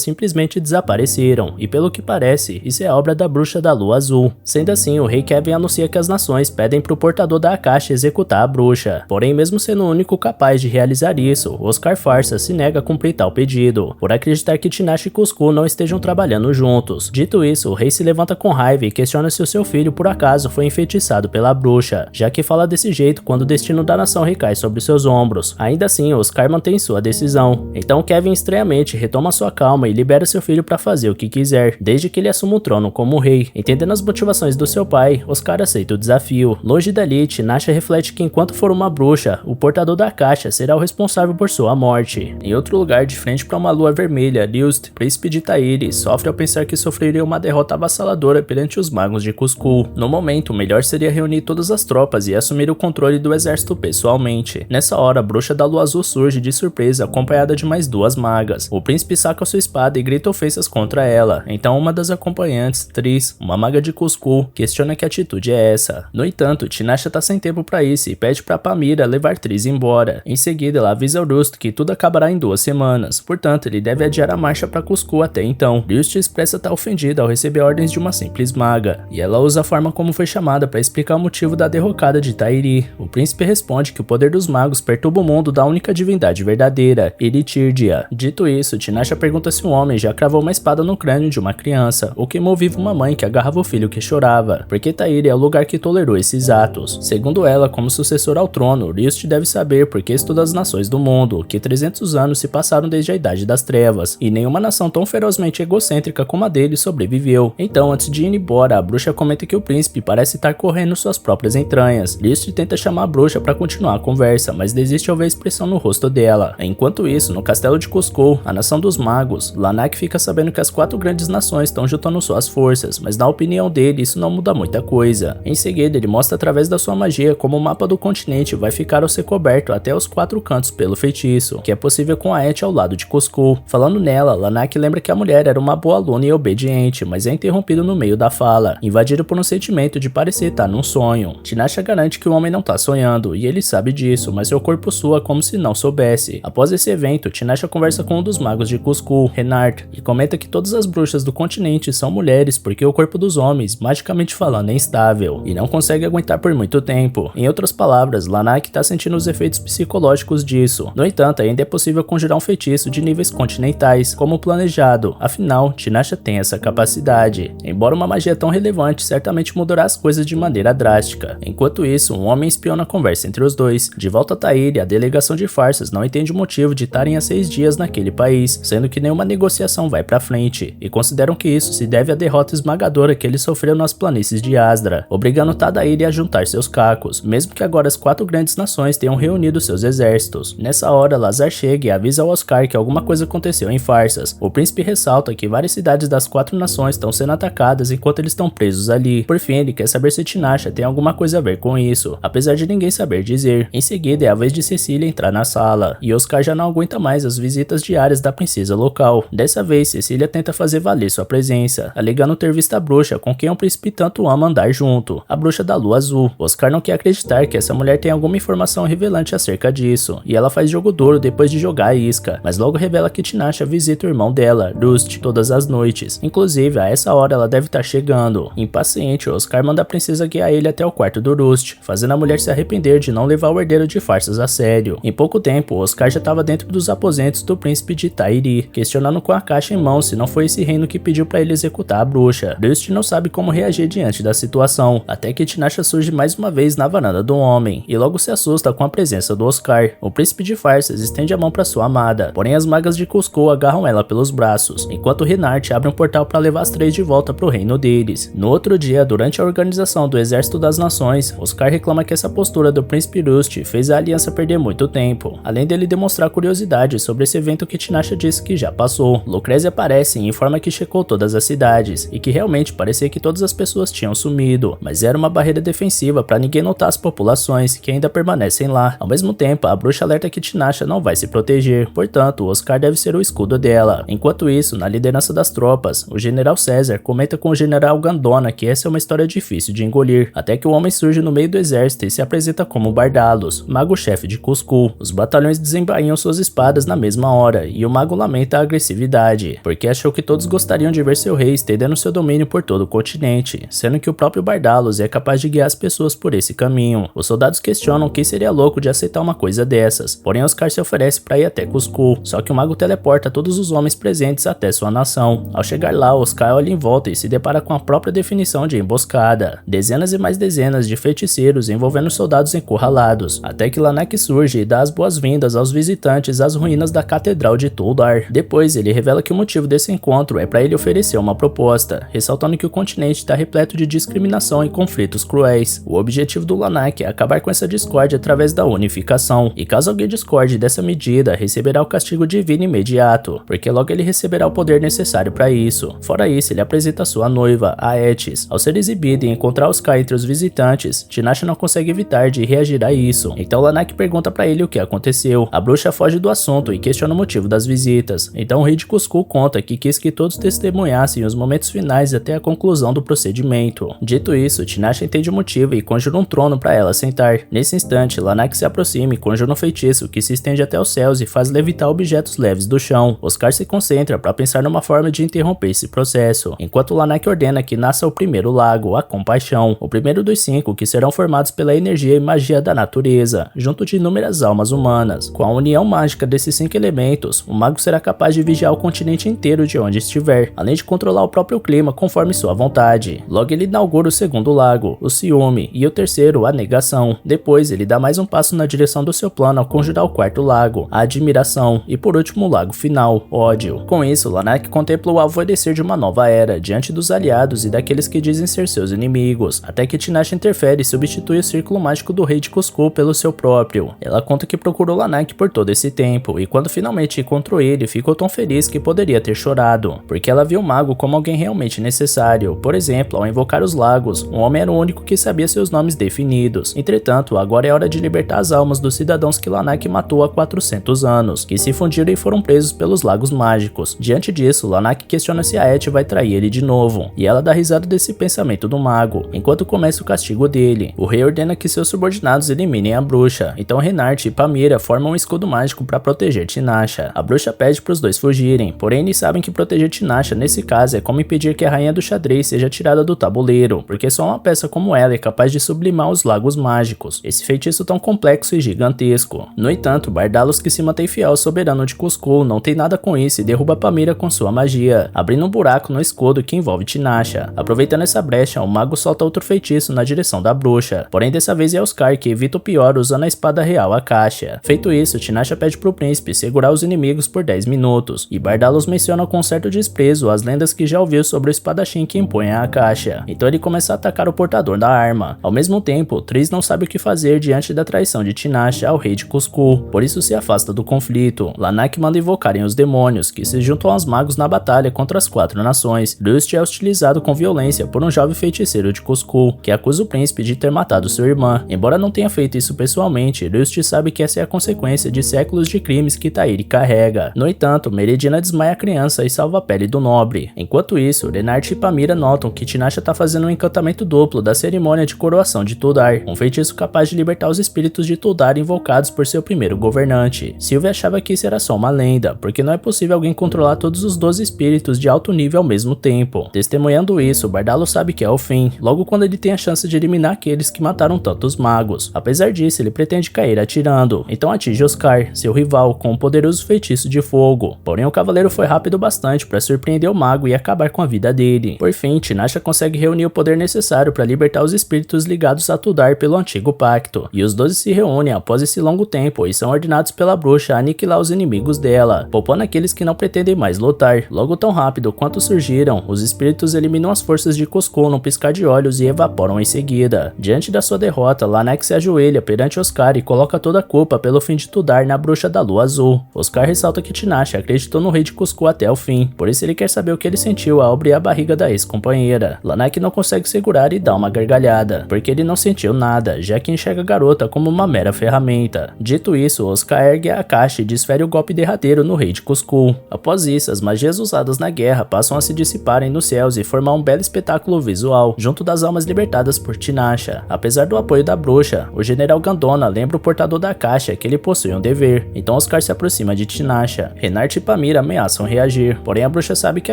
simplesmente desapareceram, e pelo que parece, isso é obra da bruxa da lua azul. Sendo assim, o rei Kevin anuncia que as nações pedem para o portador da Akasha executar a bruxa. Porém, mesmo sendo o único capaz de realizar isso, Oscar Farsas se nega a cumprir tal pedido, por acreditar que Tinasha e Cusco não estejam trabalhando juntos. Dito isso, o rei se levanta com raiva e questiona se o seu filho por acaso foi enfeitiçado pela bruxa, já que fala desse jeito quando o destino da nação recai sobre seus ombros. Ainda assim, Oscar mantém sua decisão. Então Kevin estranhamente retoma sua calma e libera seu filho para fazer o que quiser, desde que ele assuma o trono como rei. Entendendo as motivações do seu pai, Oscar aceita o desafio. Longe dali, Tinasha reflete que enquanto for uma bruxa, o portador da Akasha será o responsável por sua morte. Em outro lugar, de frente para uma lua vermelha, Lyust, príncipe de Tahiri, sofre ao pensar que sofreria uma derrota avassaladora perante os magos de Cusco. No momento, o melhor seria reunir todas as tropas e assumir o controle do exército pessoalmente. Nessa hora, a bruxa da lua azul surge de surpresa, acompanhada de mais 2 magas. O príncipe saca sua espada e grita ofensas contra ela. Então uma das acompanhantes, Tris, uma maga de Cusco, questiona que atitude é essa. No entanto, Tinasha tá sem tempo para isso e pede para Pamira levar Tris embora. Em seguida, ela avisa Rust que tudo acabará em 2 semanas, portanto ele deve adiar a marcha para Cusco até então. Rust expressa estar ofendida ao receber ordens de uma simples maga, e ela usa a forma como foi chamada para explicar o motivo da derrocada de Tahiri. O príncipe responde que o poder dos magos perturba o mundo da única divindade verdadeira, Eritirdia. Dito isso, Tinasha pergunta se um homem já cravou uma espada no crânio de uma criança, ou queimou viva uma mãe que agarrava o filho que chorava, porque Tahiri é o lugar que tolerou esses atos. Segundo ela, como sucessor ao trono, Rist deve saber porque estuda as nações do mundo, que 300 anos se passaram desde a Idade das Trevas, e nenhuma nação tão ferozmente egocêntrica como a dele sobreviveu. Então, antes de ir embora, a bruxa comenta que o príncipe parece estar correndo suas próprias entranhas. Rist tenta chamar a bruxa para continuar a conversa, mas desiste ao ver a expressão no rosto dela. Enquanto isso, no castelo de Cusco, a nação dos magos, Lanak fica sabendo que as 4 grandes nações estão juntando suas forças, mas na opinião dele isso não muda muita coisa. Em seguida, ele mostra através da sua magia como o mapa do continente vai ficar ao ser coberto até os 4 cantos pelo feitiço, que é possível com a Et ao lado de Cusco. Falando nela, Lanak lembra que a mulher era uma boa aluna e obediente, mas é interrompido no meio da fala, invadido por um sentimento de parecer estar num sonho. Tinasha garante que o homem não tá sonhando, e ele sabe disso, mas seu corpo sua como se não soubesse. Após esse evento, Tinasha conversa com um dos magos de Cusco, Renard, e comenta que todas as bruxas do continente são mulheres porque o corpo dos homens, magicamente falando, é instável, e não consegue aguentar por muito tempo. Em outras palavras, Lanak tá sentindo os efeitos psicológicos disso. No entanto, ainda é possível conjurar um feitiço de níveis continentais, como planejado, afinal, Tinasha tem essa capacidade. Embora uma magia tão relevante certamente mudará as coisas de maneira drástica. Enquanto isso, um homem espiona a conversa entre os dois. De volta a Tahiri, a delegação de Farsas não entende o motivo de estarem há 6 dias naquele país, sendo que nenhuma negociação vai pra frente, e consideram que isso se deve à derrota esmagadora que ele sofreu nas planícies de Asdra, obrigando Tadairi a juntar seus cacos, mesmo que agora as 4 grandes nações tenham reunido seus exércitos. Nessa hora, Lazar chega e avisa ao Oscar que alguma coisa aconteceu em Farsas. O príncipe ressalta que várias cidades das 4 nações estão sendo atacadas enquanto eles estão presos ali. Por fim, ele quer saber se Tinasha tem alguma coisa a ver com isso, apesar de ninguém saber dizer. Em seguida, é a vez de Cecília entrar na sala, e Oscar já não aguenta mais as visitas diárias da princesa local. Dessa vez, Cecília tenta fazer valer sua presença, alegando ter visto a bruxa com quem o príncipe tanto ama andar junto, a bruxa da lua azul. Oscar não quer acreditar que essa mulher tem alguma informação revelante acerca disso, e ela faz jogo duro depois de jogar a isca, mas logo revela que Tinasha visita o irmão dela, Rust, todas as noites. Inclusive, a essa hora ela deve estar chegando. Impaciente, Oscar manda a princesa guiar ele até o quarto do Rust, fazendo a mulher se arrepender de não levar o herdeiro de Farsas a sério. Em pouco tempo, Oscar já estava dentro dos aposentos do príncipe de Tahiri, questionando com a caixa em mão se não foi esse reino que pediu para ele executar a bruxa. bruxa. Lust não sabe como reagir diante da situação, até que Tinasha surge mais uma vez na varanda do homem, e logo se assusta com a presença do Oscar. O príncipe de Farsas estende a mão para sua amada, porém as magas de Cusco agarram ela pelos braços, enquanto Renard abre um portal para levar as três de volta pro reino deles. No outro dia, durante a organização do Exército das Nações, Oscar reclama que essa postura do príncipe Rust fez a aliança perder muito tempo, além dele demonstrar curiosidade sobre esse evento que Tinasha disse que já passou. Lucrezia aparece e informa que checou todas as cidades, e que realmente parecia que todas as pessoas tinham sumido, mas era uma barreira defensiva para ninguém notar as populações que ainda permanecem lá. Ao mesmo tempo, a bruxa alerta que Tinasha não vai se proteger, portanto, Oscar deve ser o escudo dela. Enquanto isso, na liderança das tropas, o general César comenta com o general Gandona que essa é uma história difícil de engolir, até que o homem surge no meio do exército e se apresenta como Bardalos, mago-chefe de Cusco. Os batalhões desembainham suas espadas na mesma hora, e o mago lamenta a agressividade, porque achou que todos gostariam de ver seu rei estendendo seu domínio por todo o continente, sendo que o próprio Bardalos é capaz de guiar as pessoas por esse caminho. Os soldados questionam quem seria louco de aceitar uma coisa dessas, porém Oscar se oferece para ir até Cusco, só que o mago teleporta todos os homens presentes até sua nação. Ao chegar lá, Oscar olha em volta e se depara com a própria definição de emboscada. Dezenas e mais dezenas de feiticeiros envolvendo soldados encurralados, até que Lanak surge e dá as boas-vindas aos visitantes às ruínas da Catedral de Tuldar. Depois, ele revela que o motivo desse encontro é para ele oferecer uma proposta, ressaltando que o continente está repleto de discriminação e conflitos cruéis. O objetivo do Lanak é acabar com essa discórdia através da unificação, e caso alguém discorde dessa medida, receberá o castigo divino imediato, porque logo ele receberá o poder necessário para isso. Fora isso, ele apresenta sua noiva, a Etis. Ao ser exibido e encontrar Oscar entre os visitantes, Tinasha não consegue evitar de reagir a isso, então Lanak pergunta para ele o que aconteceu. A bruxa foge do assunto e questiona o motivo das visitas, então o rei de Cusco conta que quis que todos testemunhassem os momentos finais até a conclusão do procedimento. Dito isso, Tinasha entende o motivo e conjura um trono para ela sentar. Nesse instante, Lanak se aproxima e conjura um feitiço que se estende até os céus e faz levitar objetos leves do chão. Oscar se concentra para pensar numa forma de interromper esse processo, enquanto Lanak ordena que nasça o primeiro lago, a Compaixão, o primeiro dos 5 que serão formados pela energia e magia da natureza, junto de inúmeras almas humanas. Com a união mágica desses 5 elementos, o mago será capaz de vigiar o continente inteiro de onde estiver, além de controlar o próprio clima conforme sua vontade. Logo ele inaugura o segundo lago, o ciúme, e o terceiro, a negação. Depois ele dá mais um passo na direção do seu plano ao conjurar o quarto lago, a admiração, e por último o lago final, ódio. Com isso, Lanak contempla o alvorecer de uma nova era, diante dos aliados e daqueles que dizem ser seus inimigos, até que Tinasha interfere e substitui o círculo mágico do rei de Cusco pelo seu próprio. Ela conta que procurou Lanak por todo esse tempo, e quando finalmente encontrou ele, ficou tão feliz que poderia ter chorado, porque ela viu o mago como alguém realmente necessário. Por exemplo, ao invocar os lagos, o homem era o único que sabia seus nomes definidos. Entretanto, agora é hora de libertar as almas dos cidadãos que Lanak matou há 400 anos, que se fundiram e foram presos pelos lagos mágicos. Diante disso, Lanak questiona se a Et vai trair ele de novo, e ela dá risada desse pensamento do mago, enquanto começa o castigo dele. O rei ordena que seus subordinados eliminem a bruxa, então Renard e Pamira formam um escudo mágico para proteger Tinasha. A bruxa pede para os dois fugirem, porém eles sabem que proteger Tinasha nesse caso é como impedir que a rainha do xadrez seja tirada do tabuleiro, porque só uma peça como ela é capaz de sublimar os lagos mágicos, esse feitiço tão complexo e gigantesco. No entanto, Bardalos, que se mantém fiel ao soberano de Cusco, não tem nada com isso e derruba Pamira com sua magia, abrindo um buraco no escudo que envolve Tinasha. Aproveitando essa brecha, o mago solta outro feitiço na direção da bruxa, porém dessa vez é Oscar que evita o pior usando a espada real Akasha. Feito isso, Tinasha pede pro príncipe segurar os inimigos por 10 minutos, e Bardalos menciona com certo desprezo as lendas que já ouviu sobre o espadachim que impõe a Akasha, então ele começa a atacar o portador da arma. Ao mesmo tempo, Tris não sabe o que fazer diante da traição de Tinasha ao rei de Cusco, por isso se afasta do conflito. Lanak manda invocarem os demônios, que se juntam aos magos na batalha contra as 4 nações. Lust é hostilizado com violência por um jovem feiticeiro de Cusco, que acusa o príncipe de ter matado sua irmã. Embora não tenha feito isso pessoalmente, Lust sabe que essa é a consequência de séculos de crimes que Tairi carrega. No entanto, Meridina desmaia a criança e salva a pele do nobre. Enquanto isso, Renard e Pamira notam que Tinasha tá fazendo um encantamento duplo da cerimônia de coroação de Tuldar, um feitiço capaz de libertar os espíritos de Tuldar invocados por seu primeiro governante. Sylvia achava que isso era só uma lenda, porque não é possível alguém controlar todos os 12 espíritos de alto nível ao mesmo tempo. Testemunhando isso, Bardalos sabe que é o fim, logo quando ele tem a chance de eliminar aqueles que mataram tantos magos. Apesar disso, ele pretende cair atirando, então atinge Oscar, seu rival, com um poderoso feitiço de fogo. Porém, o cavaleiro foi rápido bastante para surpreender o mago e acabar com a a vida dele. Por fim, Tinasha consegue reunir o poder necessário para libertar os espíritos ligados a Tuldar pelo antigo pacto, e os 12 se reúnem após esse longo tempo e são ordenados pela bruxa a aniquilar os inimigos dela, poupando aqueles que não pretendem mais lutar. Logo tão rápido quanto surgiram, os espíritos eliminam as forças de Cusco num piscar de olhos e evaporam em seguida. Diante da sua derrota, Lanak se ajoelha perante Oscar e coloca toda a culpa pelo fim de Tuldar na bruxa da lua azul. Oscar ressalta que Tinasha acreditou no rei de Cusco até o fim, por isso ele quer saber o que ele sentiu ao abrir a barriga da ex-companheira. Lanak não consegue segurar e dá uma gargalhada, porque ele não sentiu nada, já que enxerga a garota como uma mera ferramenta. Dito isso, Oscar ergue a caixa e desfere o golpe derradeiro no rei de Cusco. Após isso, as magias usadas na guerra passam a se dissiparem nos céus e formar um belo espetáculo visual, junto das almas libertadas por Tinasha. Apesar do apoio da bruxa, o general Gandona lembra o portador da caixa que ele possui um dever, então Oscar se aproxima de Tinasha. Renard e Pamira ameaçam reagir, porém a bruxa sabe que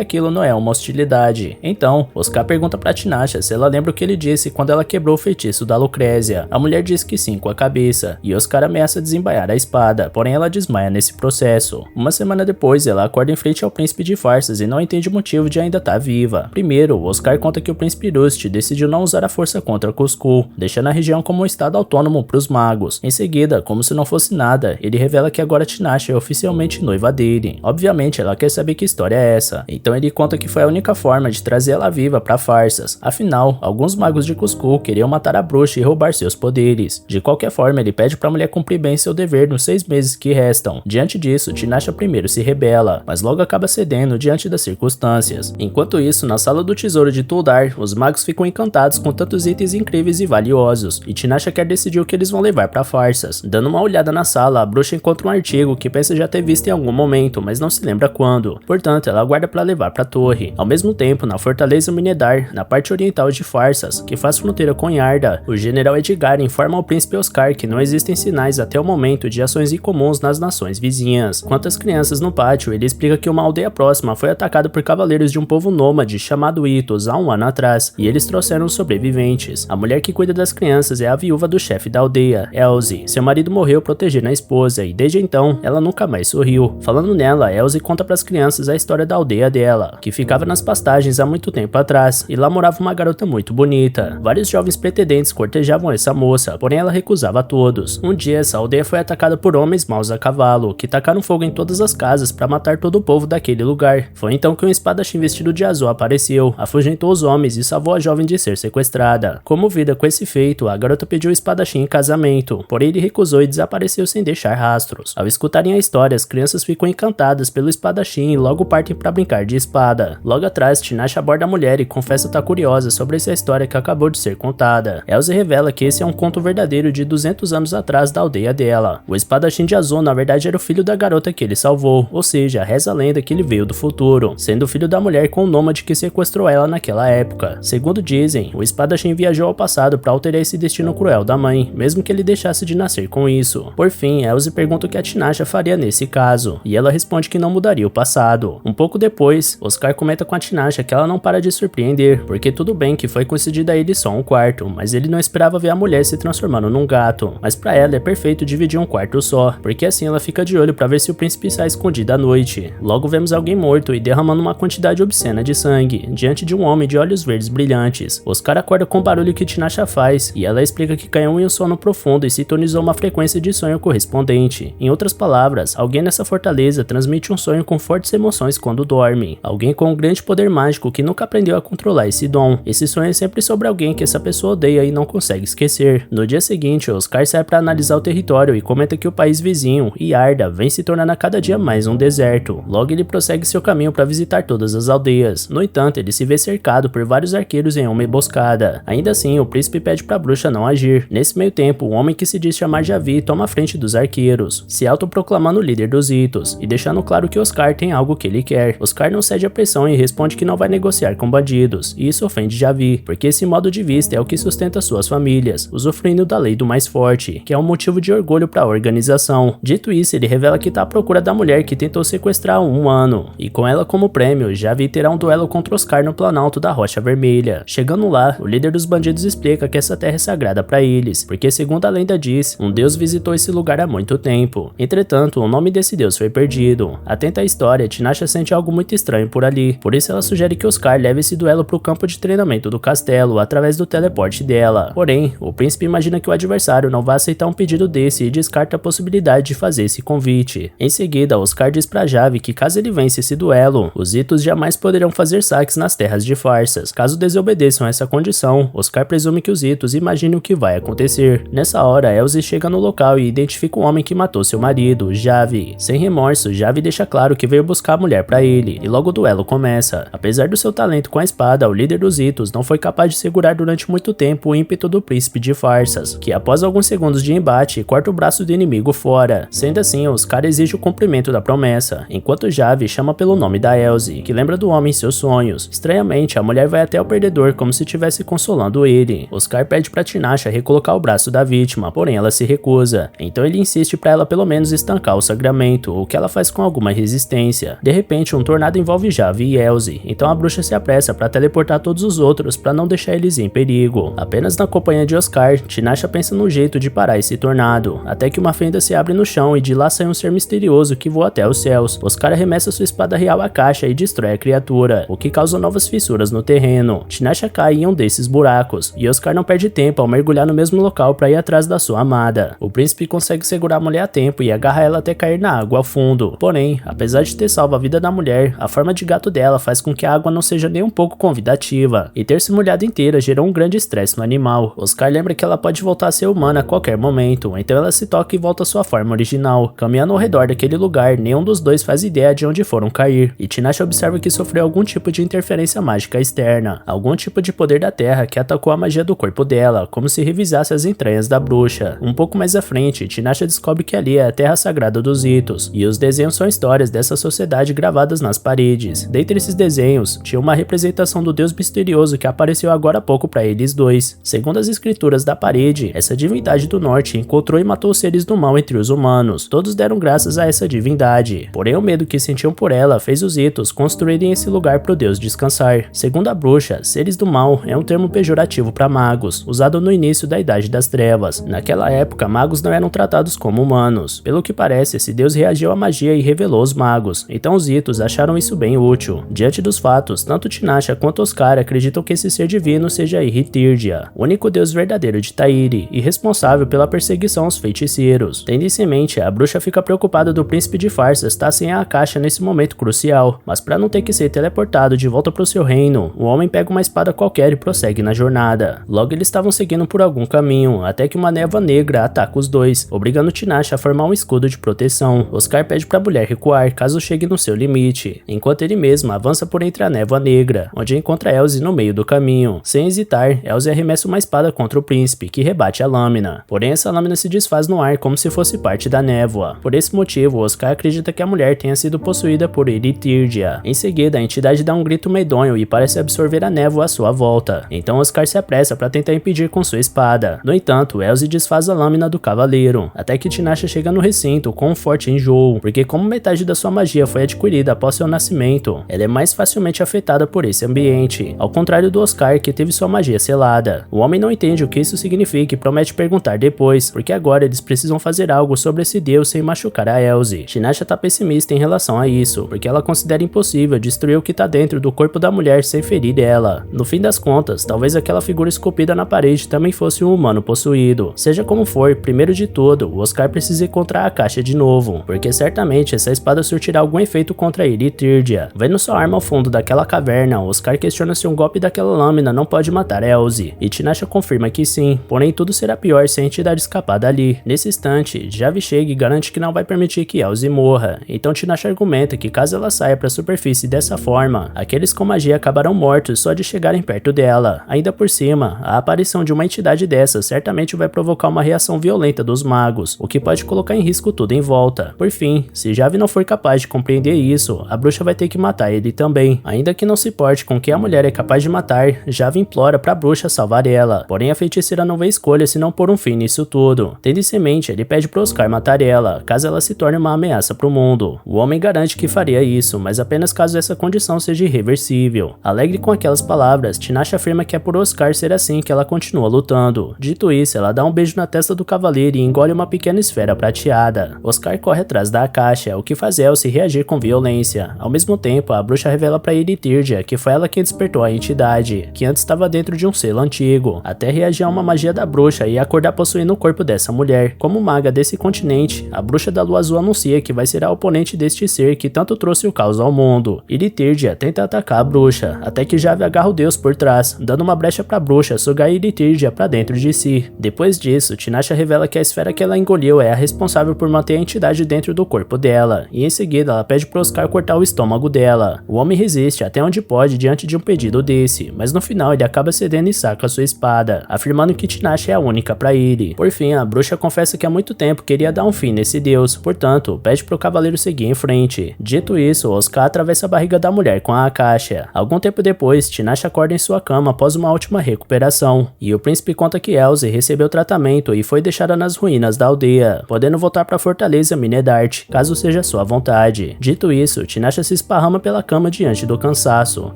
aquilo não é uma hostilidade. Então, Oscar pergunta pra Tinasha se ela lembra o que ele disse quando ela quebrou o feitiço da Lucrézia. A mulher diz que sim com a cabeça, e Oscar ameaça desembaiar a espada, porém ela desmaia nesse processo. Uma semana depois, ela acorda em frente ao príncipe de Farsas e não entende o motivo de ainda estar viva. Primeiro, Oscar conta que o príncipe Rust decidiu não usar a força contra Cusco, deixando a região como um estado autônomo para os magos. Em seguida, como se não fosse nada, ele revela que agora Tinasha é oficialmente noiva dele. Obviamente, ela quer saber que história é essa, então ele conta que foi a única forma de trazer ela viva para Farsas. Afinal, alguns magos de Cusco queriam matar a bruxa e roubar seus poderes. De qualquer forma, ele pede para a mulher cumprir bem seu dever nos 6 meses que restam. Diante disso, Tinasha primeiro se rebela, mas logo acaba cedendo diante das circunstâncias. Enquanto isso, na sala do tesouro de Tuldar, os magos ficam encantados com tantos itens incríveis e valiosos, e Tinasha quer decidir o que eles vão levar para Farsas. Dando uma olhada na sala, a bruxa encontra um artigo que pensa já ter visto em algum momento, mas não se lembra quando. Portanto, ela aguarda para levar para a torre. Ao mesmo tempo, na fortaleza Minedar, na parte oriental de Farsas, que faz fronteira com Yarda, o general Edgar informa ao príncipe Oscar que não existem sinais até o momento de ações incomuns nas nações vizinhas. Quanto às crianças no pátio, ele explica que uma aldeia próxima foi atacada por cavaleiros de um povo nômade chamado Itos há um ano atrás, e eles trouxeram sobreviventes. A mulher que cuida das crianças é a viúva do chefe da aldeia, Elze. Seu marido morreu protegendo a esposa, e desde então, ela nunca mais sorriu. Falando nela, Elze conta para as crianças a história da aldeia dela, que ficava nas pastagens há muito tempo atrás, e lá morava uma garota muito bonita. Vários jovens pretendentes cortejavam essa moça, porém ela recusava a todos. Um dia, essa aldeia foi atacada por homens maus a cavalo, que tacaram fogo em todas as casas para matar todo o povo daquele lugar. Foi então que um espadachim vestido de azul apareceu, afugentou os homens e salvou a jovem de ser sequestrada. Comovida com esse feito, a garota pediu o espadachim em casamento, porém ele recusou e desapareceu sem deixar rastros. Ao escutarem a história, as crianças ficam encantadas pelo espadachim e logo partem para brincar de espada. Logo atrás, Tinasha aborda a mulher e confessa estar curiosa sobre essa história que acabou de ser contada. Elze revela que esse é um conto verdadeiro de 200 anos atrás da aldeia dela. O espadachim de azul na verdade era o filho da garota que ele salvou, ou seja, reza a lenda que ele veio do futuro, sendo filho da mulher com o nômade que sequestrou ela naquela época. Segundo dizem, o espadachim viajou ao passado para alterar esse destino cruel da mãe, mesmo que ele deixasse de nascer com isso. Por fim, Elze pergunta o que a Tinasha faria nesse caso, e ela responde que não mudaria o passado. Um pouco depois, Oscar comenta com a Tinasha que ela não para de surpreender, porque tudo bem que foi concedido a ele só um quarto, mas ele não esperava ver a mulher se transformando num gato. Mas pra ela é perfeito dividir um quarto só, porque assim ela fica de olho pra ver se o príncipe sai escondido à noite. Logo vemos alguém morto e derramando uma quantidade obscena de sangue, diante de um homem de olhos verdes brilhantes. Oscar acorda com o barulho que Tinasha faz, e ela explica que caiu em um sono profundo e sintonizou uma frequência de sonho correspondente. Em outras palavras, alguém nessa fortaleza transmite um sonho com fortes emoções quando dorme. Alguém com um grande poder mágico que nunca aprendeu a controlar esse dom. Esse sonho é sempre sobre alguém que essa pessoa odeia e não consegue esquecer. No dia seguinte, Oscar sai para analisar o território e comenta que o país vizinho, Yarda, vem se tornando a cada dia mais um deserto. Logo ele prossegue seu caminho para visitar todas as aldeias. No entanto, ele se vê cercado por vários arqueiros em uma emboscada. Ainda assim, o príncipe pede para a bruxa não agir. Nesse meio tempo, o homem que se diz chamar Javi toma a frente dos arqueiros, se autoproclamando o líder dos Itos, e deixando claro que Oscar tem algo que ele quer. Oscar não cede à pressão e responde que não vai negociar com bandidos, e isso ofende Javi, porque esse modo de vista é o que sustenta suas famílias, usufruindo da lei do mais forte, que é um motivo de orgulho para a organização. Dito isso, ele revela que está à procura da mulher que tentou sequestrar um humano, e com ela como prêmio, Javi terá um duelo contra Oscar no Planalto da Rocha Vermelha. Chegando lá, o líder dos bandidos explica que essa terra é sagrada para eles, porque segundo a lenda diz, um deus visitou esse lugar há muito tempo. Entretanto, o nome desse deus foi perdido. Atenta à história, Tinasha sente algo muito estranho por ali, por isso nisso ela sugere que Oscar leve esse duelo pro campo de treinamento do castelo, através do teleporte dela. Porém, o príncipe imagina que o adversário não vai aceitar um pedido desse e descarta a possibilidade de fazer esse convite. Em seguida, Oscar diz pra Javi que caso ele vence esse duelo, os Itos jamais poderão fazer saques nas terras de Farsas. Caso desobedeçam essa condição, Oscar presume que os Itos imaginem o que vai acontecer. Nessa hora, Elze chega no local e identifica o homem que matou seu marido, Javi. Sem remorso, Javi deixa claro que veio buscar a mulher pra ele, e logo o duelo começa. Apesar do seu talento com a espada, o líder dos Itos não foi capaz de segurar durante muito tempo o ímpeto do príncipe de Farsas, que após alguns segundos de embate, corta o braço do inimigo fora. Sendo assim, Oscar exige o cumprimento da promessa, enquanto Javi chama pelo nome da Elze, que lembra do homem em seus sonhos. Estranhamente, a mulher vai até o perdedor como se estivesse consolando ele. Oscar pede pra Tinasha recolocar o braço da vítima, porém ela se recusa. Então ele insiste pra ela pelo menos estancar o sangramento, o que ela faz com alguma resistência. De repente, um tornado envolve Javi e Elze, então a bruxa se apressa pra teleportar todos os outros pra não deixar eles em perigo. Apenas na companhia de Oscar, Tinasha pensa no jeito de parar esse tornado, até que uma fenda se abre no chão e de lá sai um ser misterioso que voa até os céus. Oscar arremessa sua espada real à caixa e destrói a criatura, o que causa novas fissuras no terreno. Tinasha cai em um desses buracos, e Oscar não perde tempo ao mergulhar no mesmo local para ir atrás da sua amada. O príncipe consegue segurar a mulher a tempo e agarra ela até cair na água ao fundo. Porém, apesar de ter salvo a vida da mulher, a forma de gato dela faz com que a água não seja nem um pouco convidativa, e ter se molhado inteira gerou um grande estresse no animal. Oscar lembra que ela pode voltar a ser humana a qualquer momento, então ela se toca e volta à sua forma original. Caminhando ao redor daquele lugar, nenhum dos dois faz ideia de onde foram cair, e Tinasha observa que sofreu algum tipo de interferência mágica externa, algum tipo de poder da terra que atacou a magia do corpo dela, como se revisasse as entranhas da bruxa. Um pouco mais à frente, Tinasha descobre que ali é a terra sagrada dos Itos, e os desenhos são histórias dessa sociedade gravadas nas paredes. Dentre esses desenhos, tinha uma representação do deus misterioso que apareceu agora há pouco para eles dois. Segundo as escrituras da parede, essa divindade do norte encontrou e matou os seres do mal entre os humanos. Todos deram graças a essa divindade, porém o medo que sentiam por ela fez os Itos construírem esse lugar para o deus descansar. Segundo a bruxa, seres do mal é um termo pejorativo para magos, usado no início da Idade das Trevas. Naquela época, magos não eram tratados como humanos. Pelo que parece, esse deus reagiu à magia e revelou os magos, então os Itos acharam isso bem útil. Diante dos fatos, tanto Tinasha quanto Oscar acreditam que esse ser divino seja Iritirdia, o único deus verdadeiro de Tairi, e responsável pela perseguição aos feiticeiros. Tendo isso em mente, a bruxa fica preocupada do príncipe de Farsas estar sem a caixa nesse momento crucial, mas para não ter que ser teleportado de volta para o seu reino, o homem pega uma espada qualquer e prossegue na jornada. Logo eles estavam seguindo por algum caminho, até que uma névoa negra ataca os dois, obrigando Tinasha a formar um escudo de proteção. Oscar pede para a mulher recuar caso chegue no seu limite, enquanto ele mesmo avança por entre a névoa negra, onde encontra Elze no meio do caminho. Sem hesitar, Elze arremessa uma espada contra o príncipe, que rebate a lâmina. Porém, essa lâmina se desfaz no ar como se fosse parte da névoa. Por esse motivo, Oscar acredita que a mulher tenha sido possuída por Iritirdia. Em seguida, a entidade dá um grito medonho e parece absorver a névoa à sua volta. Então Oscar se apressa para tentar impedir com sua espada. No entanto, Elze desfaz a lâmina do cavaleiro, até que Tinasha chega no recinto com um forte enjoo, porque como metade da sua magia foi adquirida após seu nascimento, ela é mais facilmente afetada por esse ambiente, ao contrário do Oscar, que teve sua magia selada. O homem não entende o que isso significa e promete perguntar depois, porque agora eles precisam fazer algo sobre esse deus sem machucar a Elze. Tinasha tá pessimista em relação a isso, porque ela considera impossível destruir o que tá dentro do corpo da mulher sem ferir ela. No fim das contas, talvez aquela figura esculpida na parede também fosse um humano possuído. Seja como for, primeiro de tudo, o Oscar precisa encontrar a caixa de novo, porque certamente essa espada surtirá algum efeito contra Iritirdia. Vendo sua arma ao fundo daquela caverna, Oscar questiona se um golpe daquela lâmina não pode matar Elze, e Tinasha confirma que sim, porém tudo será pior se a entidade escapar dali. Nesse instante, Javi chega e garante que não vai permitir que Elze morra, então Tinasha argumenta que caso ela saia para a superfície dessa forma, aqueles com magia acabarão mortos só de chegarem perto dela. Ainda por cima, a aparição de uma entidade dessa certamente vai provocar uma reação violenta dos magos, o que pode colocar em risco tudo em volta. Por fim, se Javi não for capaz de compreender isso, a bruxa vai ter que matar ele também. Ainda que não se importe com o que a mulher é capaz de matar, Javi implora pra bruxa salvar ela, porém a feiticeira não vê escolha senão pôr um fim nisso tudo. Tendo isso em mente, ele pede pro Oscar matar ela, caso ela se torne uma ameaça pro mundo. O homem garante que faria isso, mas apenas caso essa condição seja irreversível. Alegre com aquelas palavras, Tinasha afirma que é por Oscar ser assim que ela continua lutando. Dito isso, ela dá um beijo na testa do cavaleiro e engole uma pequena esfera prateada. Oscar corre atrás da caixa, o que faz Elze reagir com violência. Ao mesmo tempo, a bruxa revela pra Iritirdia que foi ela quem despertou a entidade, que antes estava dentro de um selo antigo, até reagir a uma magia da bruxa e acordar possuindo o corpo dessa mulher. Como maga desse continente, a bruxa da lua azul anuncia que vai ser a oponente deste ser que tanto trouxe o caos ao mundo. Iritirdia tenta atacar a bruxa, até que Jave agarra o deus por trás, dando uma brecha pra bruxa sugar Iritirdia pra dentro de si. Depois disso, Tinashe revela que a esfera que ela engoliu é a responsável por manter a entidade dentro do corpo dela, e em seguida ela pede pro Oscar cortar o estômago dela. O homem resiste até onde pode diante de um pedido desse, mas no final ele acaba cedendo e saca sua espada, afirmando que Tinashe é a única pra ele. Por fim, a bruxa confessa que há muito tempo queria dar um fim nesse deus, portanto, pede pro cavaleiro seguir em frente. Dito isso, Oscar atravessa a barriga da mulher com a Akasha. Algum tempo depois, Tinashe acorda em sua cama após uma última recuperação, e o príncipe conta que Elze recebeu tratamento e foi deixada nas ruínas da aldeia, podendo voltar pra fortaleza Minedart, caso seja sua vontade. Dito isso, Tinashe se esparrama pela cama diante do cansaço,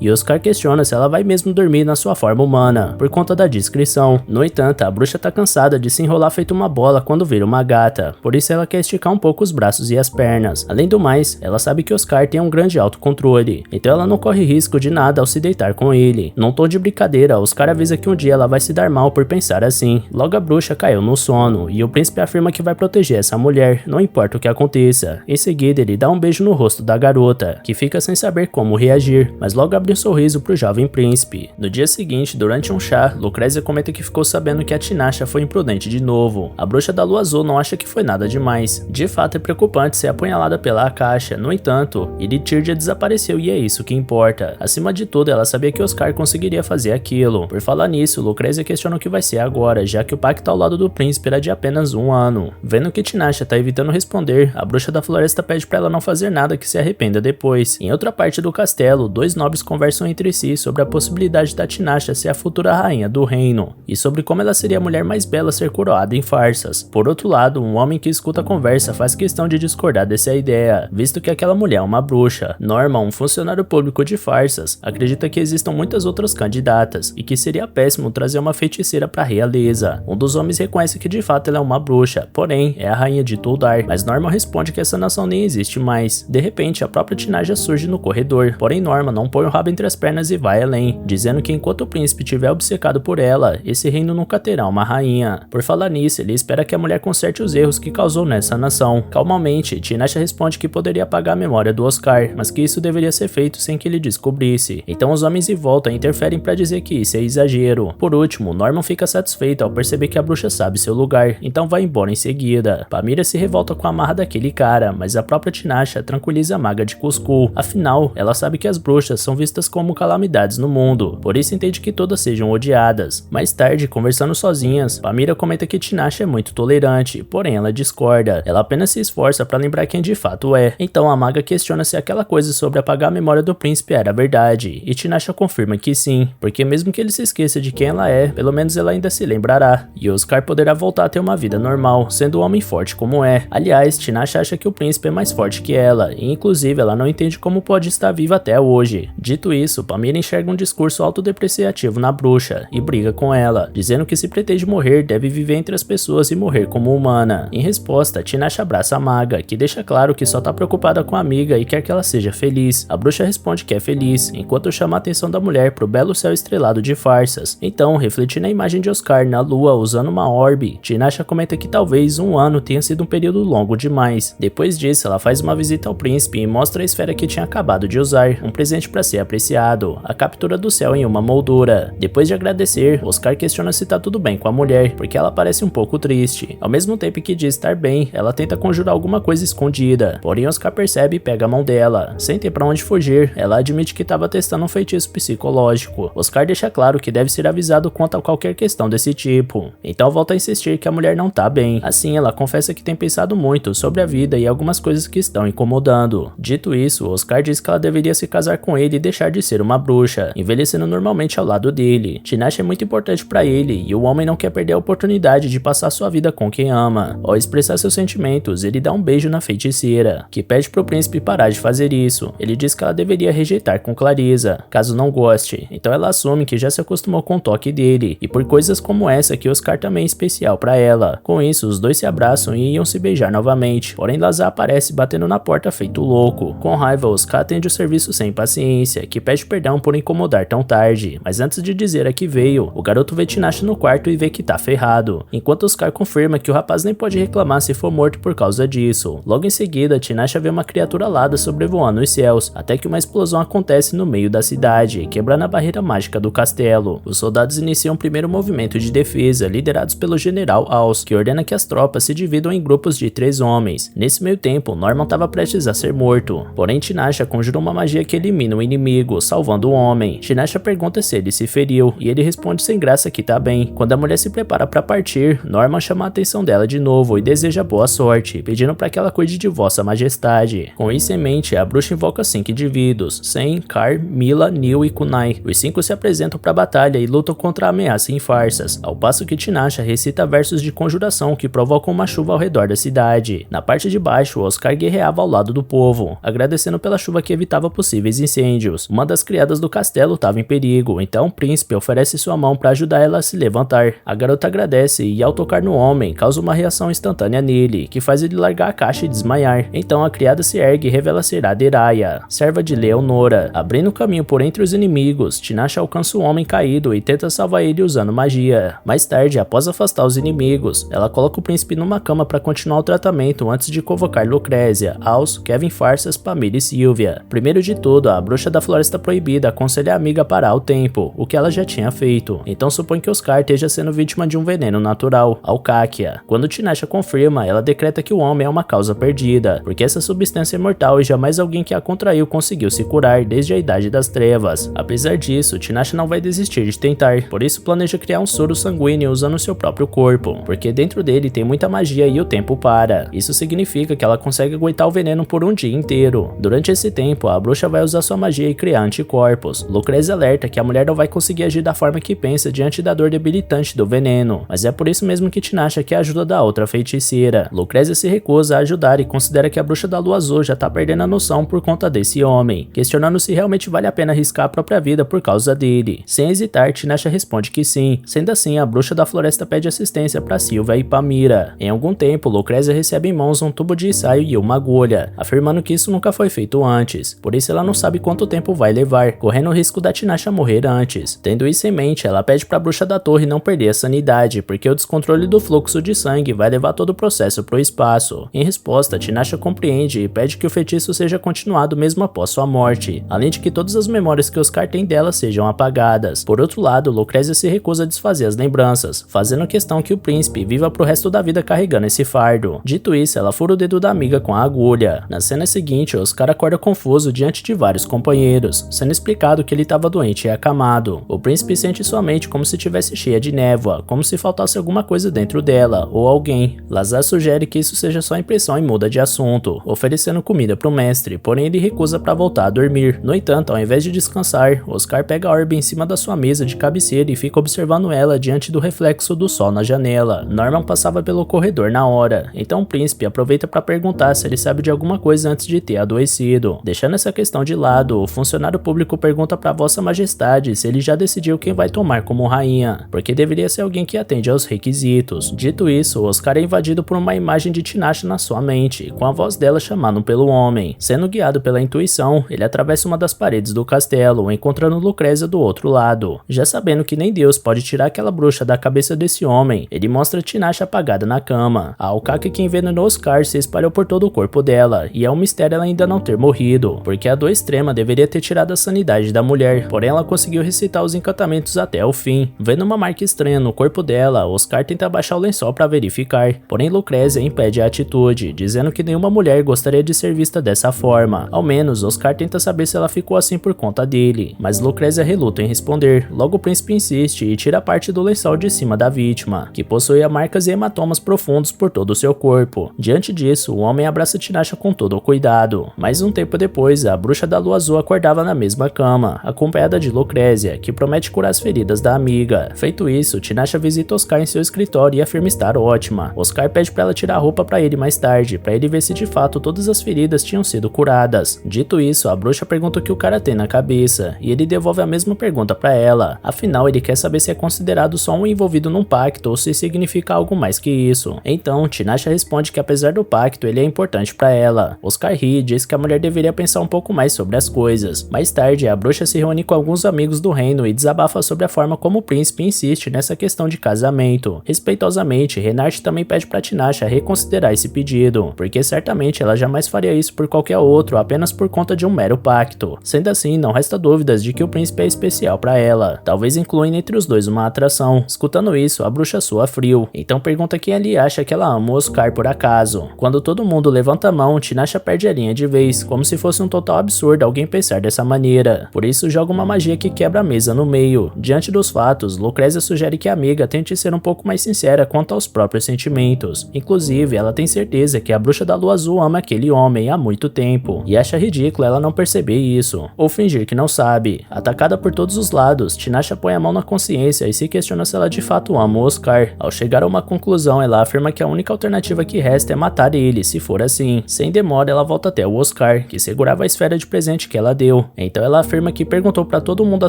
e Oscar questiona se ela vai mesmo dormir na sua forma humana, por conta da descrição. No entanto, a bruxa tá cansada de se enrolar feito uma bola quando vira uma gata, por isso ela quer esticar um pouco os braços e as pernas. Além do mais, ela sabe que Oscar tem um grande autocontrole, então ela não corre risco de nada ao se deitar com ele. Num tom de brincadeira, Oscar avisa que um dia ela vai se dar mal por pensar assim. Logo a bruxa caiu no sono, e o príncipe afirma que vai proteger essa mulher, não importa o que aconteça. Em seguida, ele dá um beijo no rosto da garota, que fica sem saber como reagir, mas logo abre um sorriso pro jovem príncipe. No dia seguinte, durante um chá, Lucrezia comenta que ficou sabendo que a Tinashe foi imprudente de novo. A bruxa da lua azul não acha que foi nada demais. De fato, é preocupante ser apunhalada pela Akasha. No entanto, Iritirdia desapareceu e é isso que importa. Acima de tudo, ela sabia que Oscar conseguiria fazer aquilo. Por falar nisso, Lucrezia questiona o que vai ser agora, já que o pacto ao lado do príncipe era de apenas 1 ano. Vendo que Tinashe tá evitando responder, a bruxa da floresta pede pra ela não fazer nada que se arrependa depois. Em outra parte do castelo, 2 nobres conversam entre si sobre a possibilidade da Tinashe ser a futura rainha do reino, e sobre como ela seria a mulher mais bela a ser coroada em Farsas. Por outro lado, um homem que escuta a conversa faz questão de discordar dessa ideia, visto que aquela mulher é uma bruxa. Norman, um funcionário público de Farsas, acredita que existam muitas outras candidatas, e que seria péssimo trazer uma feiticeira pra realeza. Um dos homens reconhece que de fato ela é uma bruxa, porém, é a rainha de Tuldar, mas Norman responde que essa nação nem existe mais. De repente, a própria Tinashe surge no corredor, porém Norman não põe o rabo entre as pernas e vai além, dizendo que enquanto o príncipe estiver obcecado por ela, esse reino nunca terá uma rainha. Por falar nisso, ele espera que a mulher conserte os erros que causou nessa nação. Calmamente, Tinashe responde que poderia apagar a memória do Oscar, mas que isso deveria ser feito sem que ele descobrisse. Então os homens em volta interferem para dizer que isso é exagero. Por último, Norman fica satisfeito ao perceber que a bruxa sabe seu lugar, então vai embora em seguida. Pamira se revolta com a marra daquele cara, mas a própria Tinashe tranquiliza a maga de Cusco. Afinal, ela sabe que as bruxas são vistas como calamidades no mundo, por isso entende que todas sejam odiadas. Mais tarde, conversando sozinhas, Pamira comenta que Tinashe é muito tolerante, porém ela discorda. Ela apenas se esforça para lembrar quem de fato é. Então a maga questiona se aquela coisa sobre apagar a memória do príncipe era verdade, e Tinashe confirma que sim, porque mesmo que ele se esqueça de quem ela é, pelo menos ela ainda se lembrará, e Oscar poderá voltar a ter uma vida normal, sendo um homem forte como é. Aliás, Tinashe acha que o príncipe é mais forte que ela, e inclusive ela não entende como pode estar viva até hoje. Dito isso, Pamira enxerga um discurso autodepreciativo na bruxa, e briga com ela, dizendo que se pretende morrer, deve viver entre as pessoas e morrer como humana. Em resposta, Tinashe abraça a maga, que deixa claro que só tá preocupada com a amiga e quer que ela seja feliz. A bruxa responde que é feliz, enquanto chama a atenção da mulher pro belo céu estrelado de Farsas. Então, refletindo a imagem de Oscar na lua usando uma orbe, Tinashe comenta que talvez 1 ano tenha sido um período longo demais. Depois disso, ela faz uma visita ao príncipe e mostra a esfera que tinha acabado de usar, um presente para ser apreciado, a captura do céu em uma moldura. Depois de agradecer, Oscar questiona se tá tudo bem com a mulher, porque ela parece um pouco triste. Ao mesmo tempo que diz estar bem, ela tenta conjurar alguma coisa escondida, porém Oscar percebe e pega a mão dela. Sem ter pra onde fugir, ela admite que estava testando um feitiço psicológico. Oscar deixa claro que deve ser avisado quanto a qualquer questão desse tipo, então volta a insistir que a mulher não tá bem. Assim, ela confessa que tem pensado muito sobre a vida e algumas coisas que estão incomodando. Dito isso, Oscar diz que ela deveria se casar com ele e deixar de ser uma bruxa, envelhecendo normalmente ao lado dele. Tinashe é muito importante pra ele, e o homem não quer perder a oportunidade de passar sua vida com quem ama. Ao expressar seus sentimentos, ele dá um beijo na feiticeira, que pede pro príncipe parar de fazer isso. Ele diz que ela deveria rejeitar com clareza, caso não goste. Então ela assume que já se acostumou com o toque dele, e por coisas como essa que Oscar também é especial pra ela. Com isso, os dois se abraçam e iam se beijar novamente, porém Lazar aparece batendo na porta feito louco. Com raiva, Oscar atende o serviço serviço sem paciência, que pede perdão por incomodar tão tarde, mas antes de dizer a que veio, o garoto vê Tinashe no quarto e vê que tá ferrado, enquanto Oscar confirma que o rapaz nem pode reclamar se for morto por causa disso. Logo em seguida, Tinashe vê uma criatura alada sobrevoando os céus, até que uma explosão acontece no meio da cidade, quebrando a barreira mágica do castelo. Os soldados iniciam o primeiro movimento de defesa, liderados pelo general Aus, que ordena que as tropas se dividam em grupos de 3 homens. Nesse meio tempo, Norman estava prestes a ser morto, porém Tinashe conjura uma magia que elimina o inimigo, salvando o homem. Tinashe pergunta se ele se feriu, e ele responde sem graça que tá bem. Quando a mulher se prepara para partir, Norman chama a atenção dela de novo e deseja boa sorte, pedindo para que ela cuide de Vossa Majestade. Com isso em mente, a bruxa invoca 5 indivíduos, Sen, Kar, Mila, Neil e Kunai. Os 5 se apresentam para a batalha e lutam contra a ameaça em farsas, ao passo que Tinashe recita versos de conjuração que provocam uma chuva ao redor da cidade. Na parte de baixo, Oscar guerreava ao lado do povo, agradecendo pela chuva que evitava possíveis incêndios. Uma das criadas do castelo estava em perigo, então o príncipe oferece sua mão para ajudar ela a se levantar. A garota agradece e, ao tocar no homem, causa uma reação instantânea nele, que faz ele largar a caixa e desmaiar. Então a criada se ergue e revela ser a Deraya, serva de Leonora. Abrindo caminho por entre os inimigos, Tinashe alcança o homem caído e tenta salvar ele usando magia. Mais tarde, após afastar os inimigos, ela coloca o príncipe numa cama para continuar o tratamento antes de convocar Lucrezia, Aus, Kevin Farsas, Pamela e Sylvia. Primeiro de tudo, a bruxa da Floresta Proibida aconselha a amiga a parar o tempo, o que ela já tinha feito. Então supõe que Oscar esteja sendo vítima de um veneno natural, Alcaquia. Quando Tinashe confirma, ela decreta que o homem é uma causa perdida, porque essa substância é mortal e jamais alguém que a contraiu conseguiu se curar desde a Idade das Trevas. Apesar disso, Tinashe não vai desistir de tentar, por isso planeja criar um soro sanguíneo usando seu próprio corpo, porque dentro dele tem muita magia e o tempo para. Isso significa que ela consegue aguentar o veneno por um dia inteiro. Durante esse tempo, a bruxa vai usar sua magia e criar anticorpos. Lucrezia alerta que a mulher não vai conseguir agir da forma que pensa diante da dor debilitante do veneno, mas é por isso mesmo que Tinashe quer a ajuda da outra feiticeira. Lucrezia se recusa a ajudar e considera que a bruxa da Lua Azul já tá perdendo a noção por conta desse homem, questionando se realmente vale a pena arriscar a própria vida por causa dele. Sem hesitar, Tinashe responde que sim. Sendo assim, a bruxa da floresta pede assistência para Sylvia e Pamira. Em algum tempo, Lucrezia recebe em mãos um tubo de ensaio e uma agulha, afirmando que isso nunca foi feito antes, por isso ela não sabe quanto tempo vai levar, correndo o risco da Tinashe morrer antes. Tendo isso em mente, ela pede para a bruxa da torre não perder a sanidade, porque o descontrole do fluxo de sangue vai levar todo o processo pro espaço. Em resposta, Tinashe compreende e pede que o feitiço seja continuado mesmo após sua morte, além de que todas as memórias que Oscar tem dela sejam apagadas. Por outro lado, Lucrezia se recusa a desfazer as lembranças, fazendo questão que o príncipe viva pro resto da vida carregando esse fardo. Dito isso, ela fura o dedo da amiga com a agulha. Na cena seguinte, Oscar acorda confuso diante de vários companheiros, sendo explicado que ele estava doente e acamado. O príncipe sente sua mente como se estivesse cheia de névoa, como se faltasse alguma coisa dentro dela, ou alguém. Lazar sugere que isso seja só impressão e muda de assunto, oferecendo comida pro mestre, porém ele recusa para voltar a dormir. No entanto, ao invés de descansar, Oscar pega a orbe em cima da sua mesa de cabeceira e fica observando ela diante do reflexo do sol na janela. Norman passava pelo corredor na hora, então o príncipe aproveita para perguntar se ele sabe de alguma coisa antes de ter adoecido. Deixando essa questão de lado, o funcionário público pergunta para Vossa Majestade se ele já decidiu quem vai tomar como rainha, porque deveria ser alguém que atende aos requisitos. Dito isso, Oscar é invadido por uma imagem de Tinashe na sua mente, com a voz dela chamando pelo homem. Sendo guiado pela intuição, ele atravessa uma das paredes do castelo, encontrando Lucrezia do outro lado. Já sabendo que nem Deus pode tirar aquela bruxa da cabeça desse homem, ele mostra Tinashe apagada na cama. A Alcaque que envenenou Oscar se espalhou por todo o corpo dela, e é um mistério ela ainda não ter morrido, porque a dor extrema deveria ter tirado a sanidade da mulher, porém ela conseguiu recitar os encantamentos até o fim. Vendo uma marca estranha no corpo dela, Oscar tenta abaixar o lençol para verificar, porém Lucrezia impede a atitude, dizendo que nenhuma mulher gostaria de ser vista dessa forma. Ao menos, Oscar tenta saber se ela ficou assim por conta dele, mas Lucrezia reluta em responder. Logo o príncipe insiste e tira parte do lençol de cima da vítima, que possuía marcas e hematomas profundos por todo o seu corpo. Diante disso, o homem abraça Tinashe com todo o cuidado. Mais um tempo depois, a bruxa da Lua Azul acordava na mesma cama, acompanhada de Lucrezia, que promete curar as feridas da amiga. Feito isso, Tinashe visita Oscar em seu escritório e afirma estar ótima. Oscar pede para ela tirar a roupa para ele mais tarde, para ele ver se de fato todas as feridas tinham sido curadas. Dito isso, a bruxa pergunta o que o cara tem na cabeça, e ele devolve a mesma pergunta para ela. Afinal, ele quer saber se é considerado só um envolvido num pacto ou se significa algo mais que isso. Então, Tinashe responde que apesar do pacto, ele é importante para ela. Oscar ri e diz que a mulher deveria pensar um pouco mais sobre as coisas. Mais tarde, a bruxa se reúne com alguns amigos do reino e desabafa sobre a forma como o príncipe insiste nessa questão de casamento. Respeitosamente, Renate também pede para Tinashe reconsiderar esse pedido, porque certamente ela jamais faria isso por qualquer outro apenas por conta de um mero pacto. Sendo assim, não resta dúvidas de que o príncipe é especial para ela, talvez incluindo entre os dois uma atração. Escutando isso, a bruxa soa frio, então pergunta quem ali acha que ela ama o Oscar por acaso. Quando todo mundo levanta a mão, Tinashe perde a linha de vez, como se fosse um total absurdo alguém pensar dessa maneira. Por isso joga uma magia que quebra a mesa no meio. Diante dos fatos, Lucrezia sugere que a amiga tente ser um pouco mais sincera quanto aos próprios sentimentos. Inclusive, ela tem certeza que a bruxa da lua azul ama aquele homem há muito tempo, e acha ridículo ela não perceber isso, ou fingir que não sabe. Atacada por todos os lados, Tinashe põe a mão na consciência e se questiona se ela de fato ama o Oscar. Ao chegar a uma conclusão, ela afirma que a única alternativa que resta é matar ele, se for assim. Sem demora, ela volta até o Oscar, que segurava a esfera de presente que ela deu. Então ela afirma que perguntou pra todo mundo à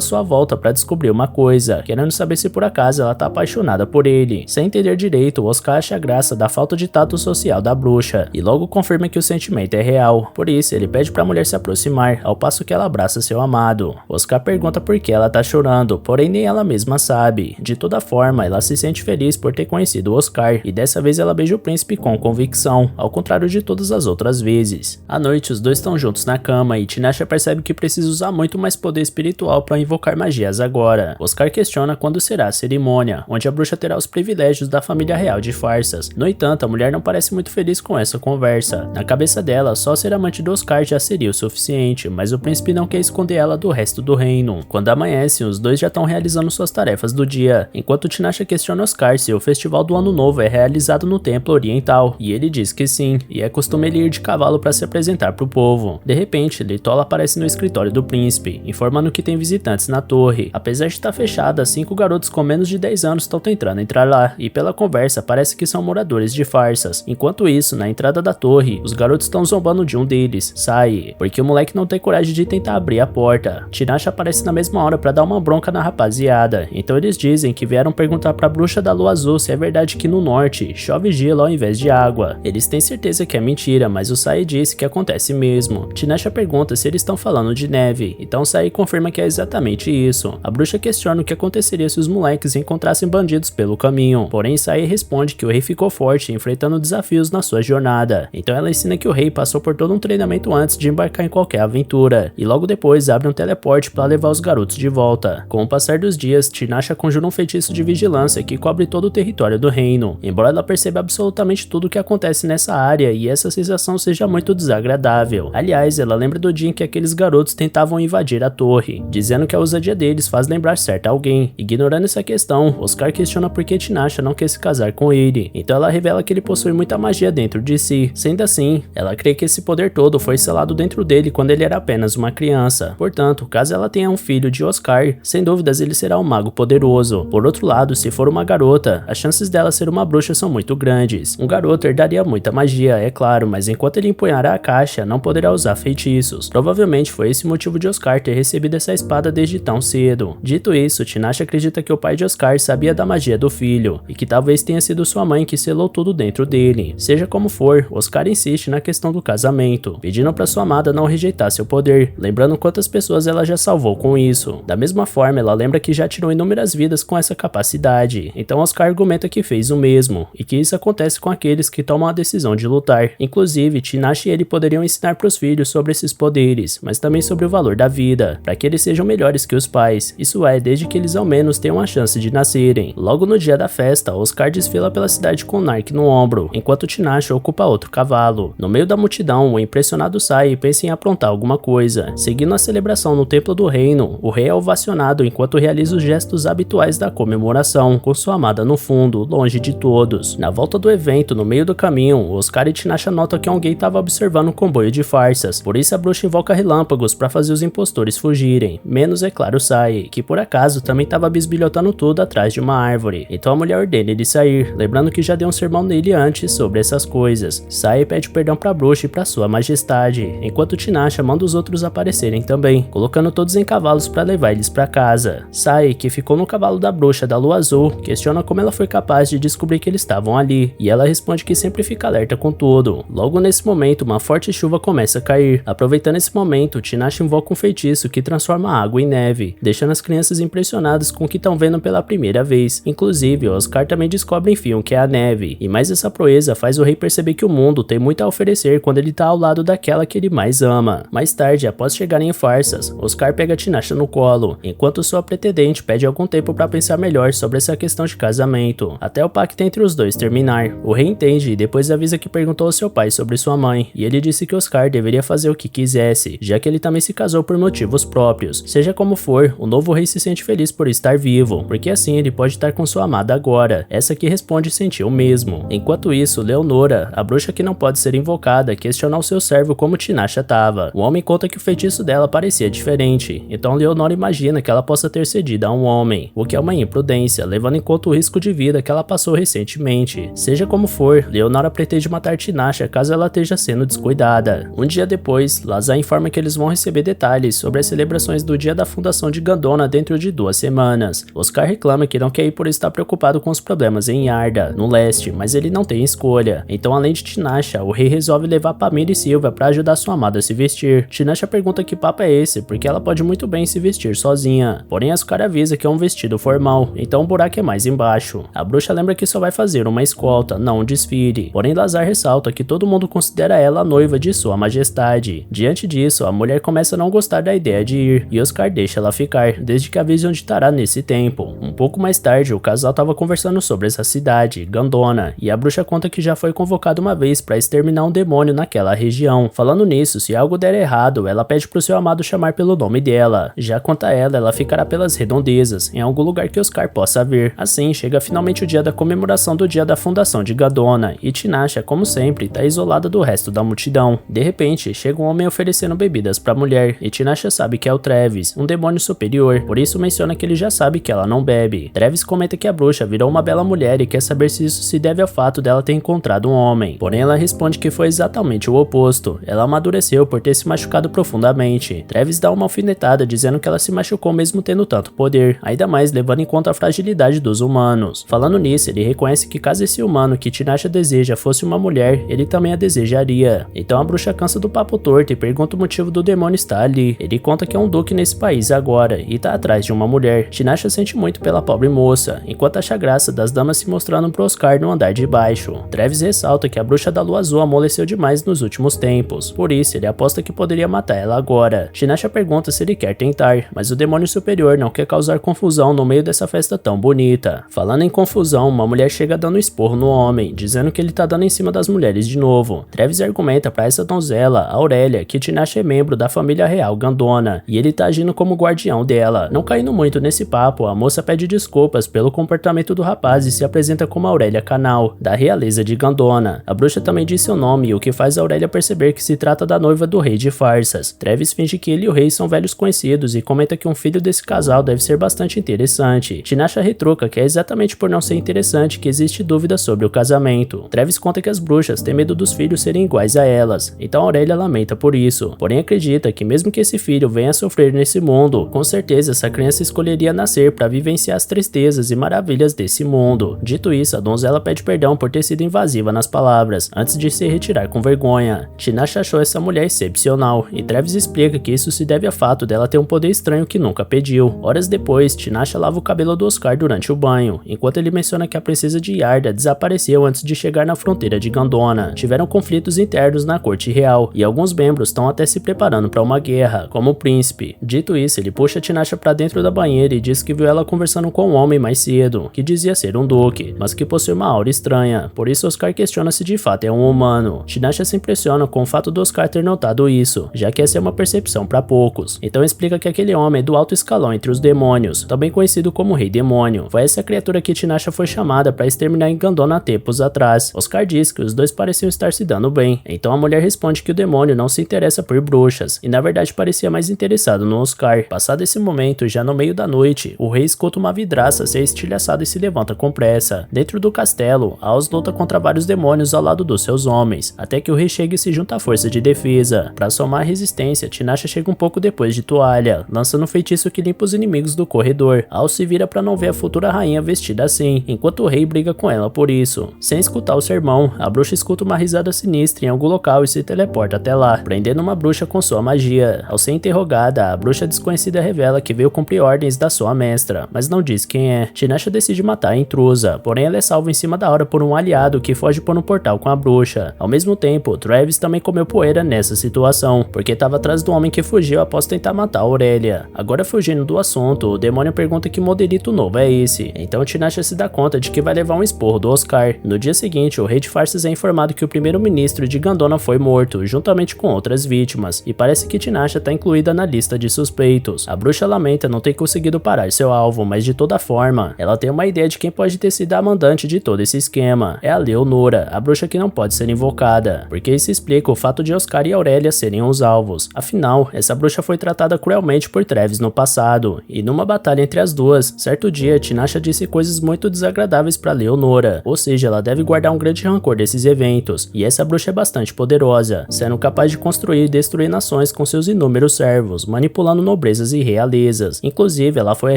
sua volta pra descobrir uma coisa, querendo saber se por acaso ela tá apaixonada por ele. Sem entender direito, o Oscar acha graça da falta de tato social da bruxa, e logo confirma que o sentimento é real. Por isso, ele pede pra mulher se aproximar, ao passo que ela abraça seu amado. Oscar pergunta por que ela tá chorando, porém nem ela mesma sabe. De toda forma, ela se sente feliz por ter conhecido o Oscar, e dessa vez ela beija o príncipe com convicção, ao contrário de todas as outras vezes. À noite, os dois estão juntos na cama e Tinashe percebe que precisa usar muito mais poder espiritual para invocar magias agora. Oscar questiona quando será a cerimônia, onde a bruxa terá os privilégios da família real de Farsas. No entanto, a mulher não parece muito feliz com essa conversa. Na cabeça dela, só ser amante do Oscar já seria o suficiente, mas o príncipe não quer esconder ela do resto do reino. Quando amanhece, os dois já estão realizando suas tarefas do dia, enquanto Tinashe questiona Oscar se o festival do Ano Novo é realizado no templo oriental, e ele diz que sim, e é costume ele ir de cavalo para se apresentar pro povo. De repente, Litola aparece no escritório do príncipe, informando que tem visitantes na torre. Apesar de estar fechada, 5 garotos com menos de 10 anos estão tentando entrar lá, e pela conversa parece que são moradores de Farsas. Enquanto isso, na entrada da torre, os garotos estão zombando de um deles, Sai, porque o moleque não tem coragem de tentar abrir a porta. Tinashe aparece na mesma hora para dar uma bronca na rapaziada, então eles dizem que vieram perguntar pra bruxa da lua azul se é verdade que no norte chove gelo ao invés de água. Eles têm certeza que é mentira, mas o Sai disse que acontece mesmo. Tinashe pergunta se eles estão falando de neve, então Sai confirma que é exatamente isso. A bruxa questiona o que aconteceria se os moleques encontrassem bandidos pelo caminho, porém Sai responde que o rei ficou forte enfrentando desafios na sua jornada, então ela ensina que o rei passou por todo um treinamento antes de embarcar em qualquer aventura, e logo depois abre um teleporte para levar os garotos de volta. Com o passar dos dias, Tinashe conjura um feitiço de vigilância que cobre todo o território do reino, embora ela perceba absolutamente tudo o que acontece nessa área e essa sensação seja muito desagradável. Aliás, ela lembra do dia em que aqueles garotos tentavam invadir a torre, dizendo que a ousadia deles faz lembrar certa alguém. Ignorando essa questão, Oscar questiona por que Tinashe não quer se casar com ele, então ela revela que ele possui muita magia dentro de si. Sendo assim, ela crê que esse poder todo foi selado dentro dele quando ele era apenas uma criança. Portanto, caso ela tenha um filho de Oscar, sem dúvidas ele será um mago poderoso. Por outro lado, se for uma garota, as chances dela ser uma bruxa são muito grandes. Um garoto herdaria muita magia, é claro, mas enquanto ele empunhará a caixa, não poderá usar feitiços. Provavelmente foi esse o motivo de Oscar ter recebido essa espada desde tão cedo. Dito isso, Tinashe acredita que o pai de Oscar sabia da magia do filho, e que talvez tenha sido sua mãe que selou tudo dentro dele. Seja como for, Oscar insiste na questão do casamento, pedindo para sua amada não rejeitar seu poder, lembrando quantas pessoas ela já salvou com isso. Da mesma forma, ela lembra que já tirou inúmeras vidas com essa capacidade, então Oscar argumenta que fez o mesmo, e que isso acontece com aqueles que tomam a decisão de lutar. Inclusive, Tinashe e ele poderiam ensinar para os filhos sobre esses poderes, mas também sobre o valor da vida, para que eles sejam melhores que os pais, isso é, desde que eles ao menos tenham a chance de nascerem. Logo no dia da festa, Oscar desfila pela cidade com Nark no ombro, enquanto Tinashe ocupa outro cavalo. No meio da multidão, o impressionado Sai e pensa em aprontar alguma coisa. Seguindo a celebração no templo do reino, o rei é ovacionado enquanto realiza os gestos habituais da comemoração, com sua amada no fundo, longe de todos. Na volta do evento, no meio do caminho, Oscar e Tinashe notam que alguém estava observando um comboio de farsas, por isso a bruxa invoca relâmpagos para fazer os impostores fugirem, menos é claro Sai, que por acaso também estava bisbilhotando tudo atrás de uma árvore. Então a mulher ordena ele sair, lembrando que já deu um sermão nele antes sobre essas coisas. Sai pede perdão pra bruxa e pra sua majestade, enquanto Tinashe manda os outros aparecerem também, colocando todos em cavalos para levar eles pra casa. Sai, que ficou no cavalo da bruxa da lua azul, questiona como ela foi capaz de descobrir que eles estavam ali, e ela responde que sempre fica alerta com tudo. Logo nesse momento, uma forte chuva começa a cair, Aproveitando esse momento, Tinashe invoca um feitiço que transforma a água em neve, deixando as crianças impressionadas com o que estão vendo pela primeira vez. Inclusive, Oscar também descobre enfim o que é a neve, e mais essa proeza faz o rei perceber que o mundo tem muito a oferecer quando ele tá ao lado daquela que ele mais ama. Mais tarde, após chegarem em Farsas, Oscar pega Tinashe no colo, enquanto sua pretendente pede algum tempo para pensar melhor sobre essa questão de casamento, até o pacto entre os dois terminar. O rei entende e depois avisa que perguntou ao seu pai sobre sua mãe, e ele disse que Oscar deveria fazer o que quisesse, já que ele também se casou por motivos próprios. Seja como for, o novo rei se sente feliz por estar vivo, porque assim ele pode estar com sua amada agora, essa que responde sentir o mesmo. Enquanto isso, Leonora, a bruxa que não pode ser invocada, questiona ao seu servo como Tinashe estava. O homem conta que o feitiço dela parecia diferente, então Leonora imagina que ela possa ter cedido a um homem, o que é uma imprudência, levando em conta o risco de vida que ela passou recentemente. Seja como for, Leonora pretende matar Tinashe caso ela esteja sendo descuidada. Um dia depois, Lazar informa que eles vão receber detalhes sobre as celebrações do dia da fundação de Gandona dentro de 2 semanas. Oscar reclama que não quer ir por estar preocupado com os problemas em Yarda, no leste, mas ele não tem escolha. Então, além de Tinashe, o rei resolve levar Pamira e Silva para ajudar sua amada a se vestir. Tinashe pergunta que papo é esse, porque ela pode muito bem se vestir sozinha. Porém, Oscar avisa que é um vestido formal, então o buraco é mais embaixo. A bruxa lembra que só vai fazer uma escolta, não um desfile. Porém, Lazar ressalta que todo mundo considera ela a noiva de sua majestade. Diante disso, a mulher começa a não gostar da ideia de ir, e Oscar deixa ela ficar, desde que avise onde estará nesse tempo. Um pouco mais tarde, o casal estava conversando sobre essa cidade, Gandona, e a bruxa conta que já foi convocada uma vez para exterminar um demônio naquela região. Falando nisso, se algo der errado, ela pede pro seu amado chamar pelo nome dela. Já quanto a ela ficará pelas redondezas, em algum lugar que Oscar possa ver. Assim, chega finalmente o dia da comemoração do dia da fundação de Gandona, e Tinashe, como sempre, tá isolada do resto da multidão. De repente, chega um homem oferecendo bebidas pra mulher, e Tinashe sabe que é o Travis, um demônio superior, por isso menciona que ele já sabe que ela não bebe. Travis comenta que a bruxa virou uma bela mulher e quer saber se isso se deve ao fato dela ter encontrado um homem. Porém, ela responde que foi exatamente o oposto. Ela amadureceu por ter se machucado profundamente. Travis dá uma alfinetada dizendo que ela se machucou mesmo tendo tanto poder, ainda mais levando em conta a fragilidade dos humanos. Falando nisso, ele reconhece que caso esse humano que Tinashe deseja fosse uma mulher, ele também a desejaria. Então a bruxa cansa do papo torto e pergunta o motivo do demônio estar ali. Ele conta que é um duque nesse país agora e tá atrás de uma mulher. Tinashe sente muito pela pobre moça, enquanto acha graça das damas se mostrando pro Oscar no andar de baixo. Travis ressalta que a bruxa da lua azul amoleceu demais nos últimos tempos, por isso ele aposta que poderia matar ela agora. Tinashe pergunta se ele quer tentar, mas o demônio superior não quer causar confusão no meio dessa festa tão bonita. Falando em confusão, uma mulher chega dando esporro no homem, dizendo que ele tá dando em cima das mulheres de novo. Travis argumenta pra essa donzela, Aurélia, que Tinashe é membro da família real Gandona, e ele tá agindo como guardião dela. Não caindo muito nesse papo, a moça pede desculpas pelo comportamento do rapaz e se apresenta como Aurélia Canal, da realeza de Gandona. A bruxa também diz seu nome, o que faz Aurélia perceber que se trata da noiva do rei de Farsas. Travis finge que ele e o rei são velhos conhecidos e comenta que um filho desse casal deve ser bastante interessante. Tinashe retruca que é exatamente por não ser interessante que existe dúvida sobre o casamento. Travis conta que as bruxas têm medo dos filhos serem iguais a elas, então Aurélia lamenta por isso. Porém acredita que mesmo que esse filho venha a sofrer nesse mundo, com certeza essa criança escolheria nascer para vivenciar as tristezas e maravilhas desse mundo. Dito isso, a donzela pede perdão por ter sido invasiva nas palavras, antes de se retirar com vergonha. Tinashe achou essa mulher excepcional, e Travis explica que isso se deve ao fato dela ter um poder estranho que nunca pediu. Horas depois, Tinashe lava o cabelo do Oscar durante o banho, enquanto ele menciona que a princesa de Yarda desapareceu antes de chegar na fronteira de Gandona. Tiveram conflitos internos na corte real, e alguns membros estão até se preparando para uma guerra, como o príncipe. Dito isso, ele puxa Tinashe para dentro da banheira e diz que viu ela conversando com um homem mais cedo, que dizia ser um duque, mas que possui uma aura estranha. Por isso Oscar questiona se de fato é um humano. Tinashe se impressiona com o fato do Oscar ter notado isso, já que essa é uma percepção para poucos. Então explica que aquele homem é do alto escalão entre os demônios, também conhecido como Rei Demônio. Foi essa criatura que Tinashe foi chamada para exterminar em Gandona tempos atrás. Oscar diz que os dois pareciam estar se dando bem, então a mulher responde que o demônio não se interessa por bruxas, e na verdade parecia mais interessado no Oscar. Passado esse momento, já no meio da noite, o rei escuta uma vidraça ser estilhaçada e se levanta com pressa. Dentro do castelo, Aos luta contra vários demônios ao lado dos seus homens, até que o rei chega e se junta à força de defesa. Para somar resistência, Tinashe chega um pouco depois de toalha, lançando um feitiço que limpa os inimigos do corredor. Aos se vira para não ver a futura rainha vestida assim, enquanto o rei briga com ela por isso. Sem escutar o sermão, a bruxa escuta uma risada sinistra em algum local e se teleporta até lá, matar, prendendo uma bruxa com sua magia. Ao ser interrogada, a bruxa desconhecida revela que veio cumprir ordens da sua mestra, mas não diz quem é. Tinasha decide matar a intrusa, porém ela é salva em cima da hora por um aliado que foge por um portal com a bruxa. Ao mesmo tempo, Travis também comeu poeira nessa situação, porque estava atrás do homem que fugiu após tentar matar a Aurélia. Agora fugindo do assunto, o demônio pergunta que modelito novo é esse, então Tinasha se dá conta de que vai levar um esporro do Oscar. No dia seguinte, o rei de Farsas é informado que o primeiro-ministro de Gandona foi morto, juntamente com outras vítimas, e parece que Tinasha está incluída na lista de suspeitos. A bruxa lamenta não ter conseguido parar seu alvo, mas de toda forma, ela tem uma ideia de quem pode ter sido a mandante de todo esse esquema. É a Leonora, a bruxa que não pode ser invocada, porque isso explica o fato de Oscar e Aurélia serem os alvos. Afinal, essa bruxa foi tratada cruelmente por Travis no passado, e numa batalha entre as duas, certo dia Tinasha disse coisas muito desagradáveis para Leonora, ou seja, ela deve guardar um grande rancor desses eventos, e essa bruxa é bastante poderosa, sendo capaz de construir e destruir nações com seus inúmeros servos, manipulando nobrezas e realezas. Inclusive, ela foi a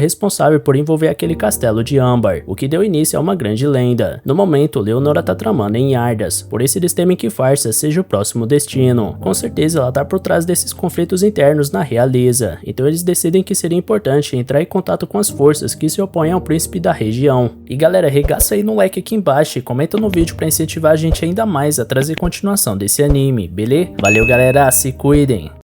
responsável por envolver aquele castelo de âmbar, o que deu início a uma grande lenda. No momento, Leonora tá tramando em Ardas, por isso eles temem que Farsas seja o próximo destino. Com certeza ela tá por trás desses conflitos internos na realeza, então eles decidem que seria importante entrar em contato com as forças que se opõem ao príncipe da região. E galera, regaça aí no like aqui embaixo e comenta no vídeo pra incentivar a gente ainda mais a trazer continuação desse anime, beleza? Valeu galera, se cuidem!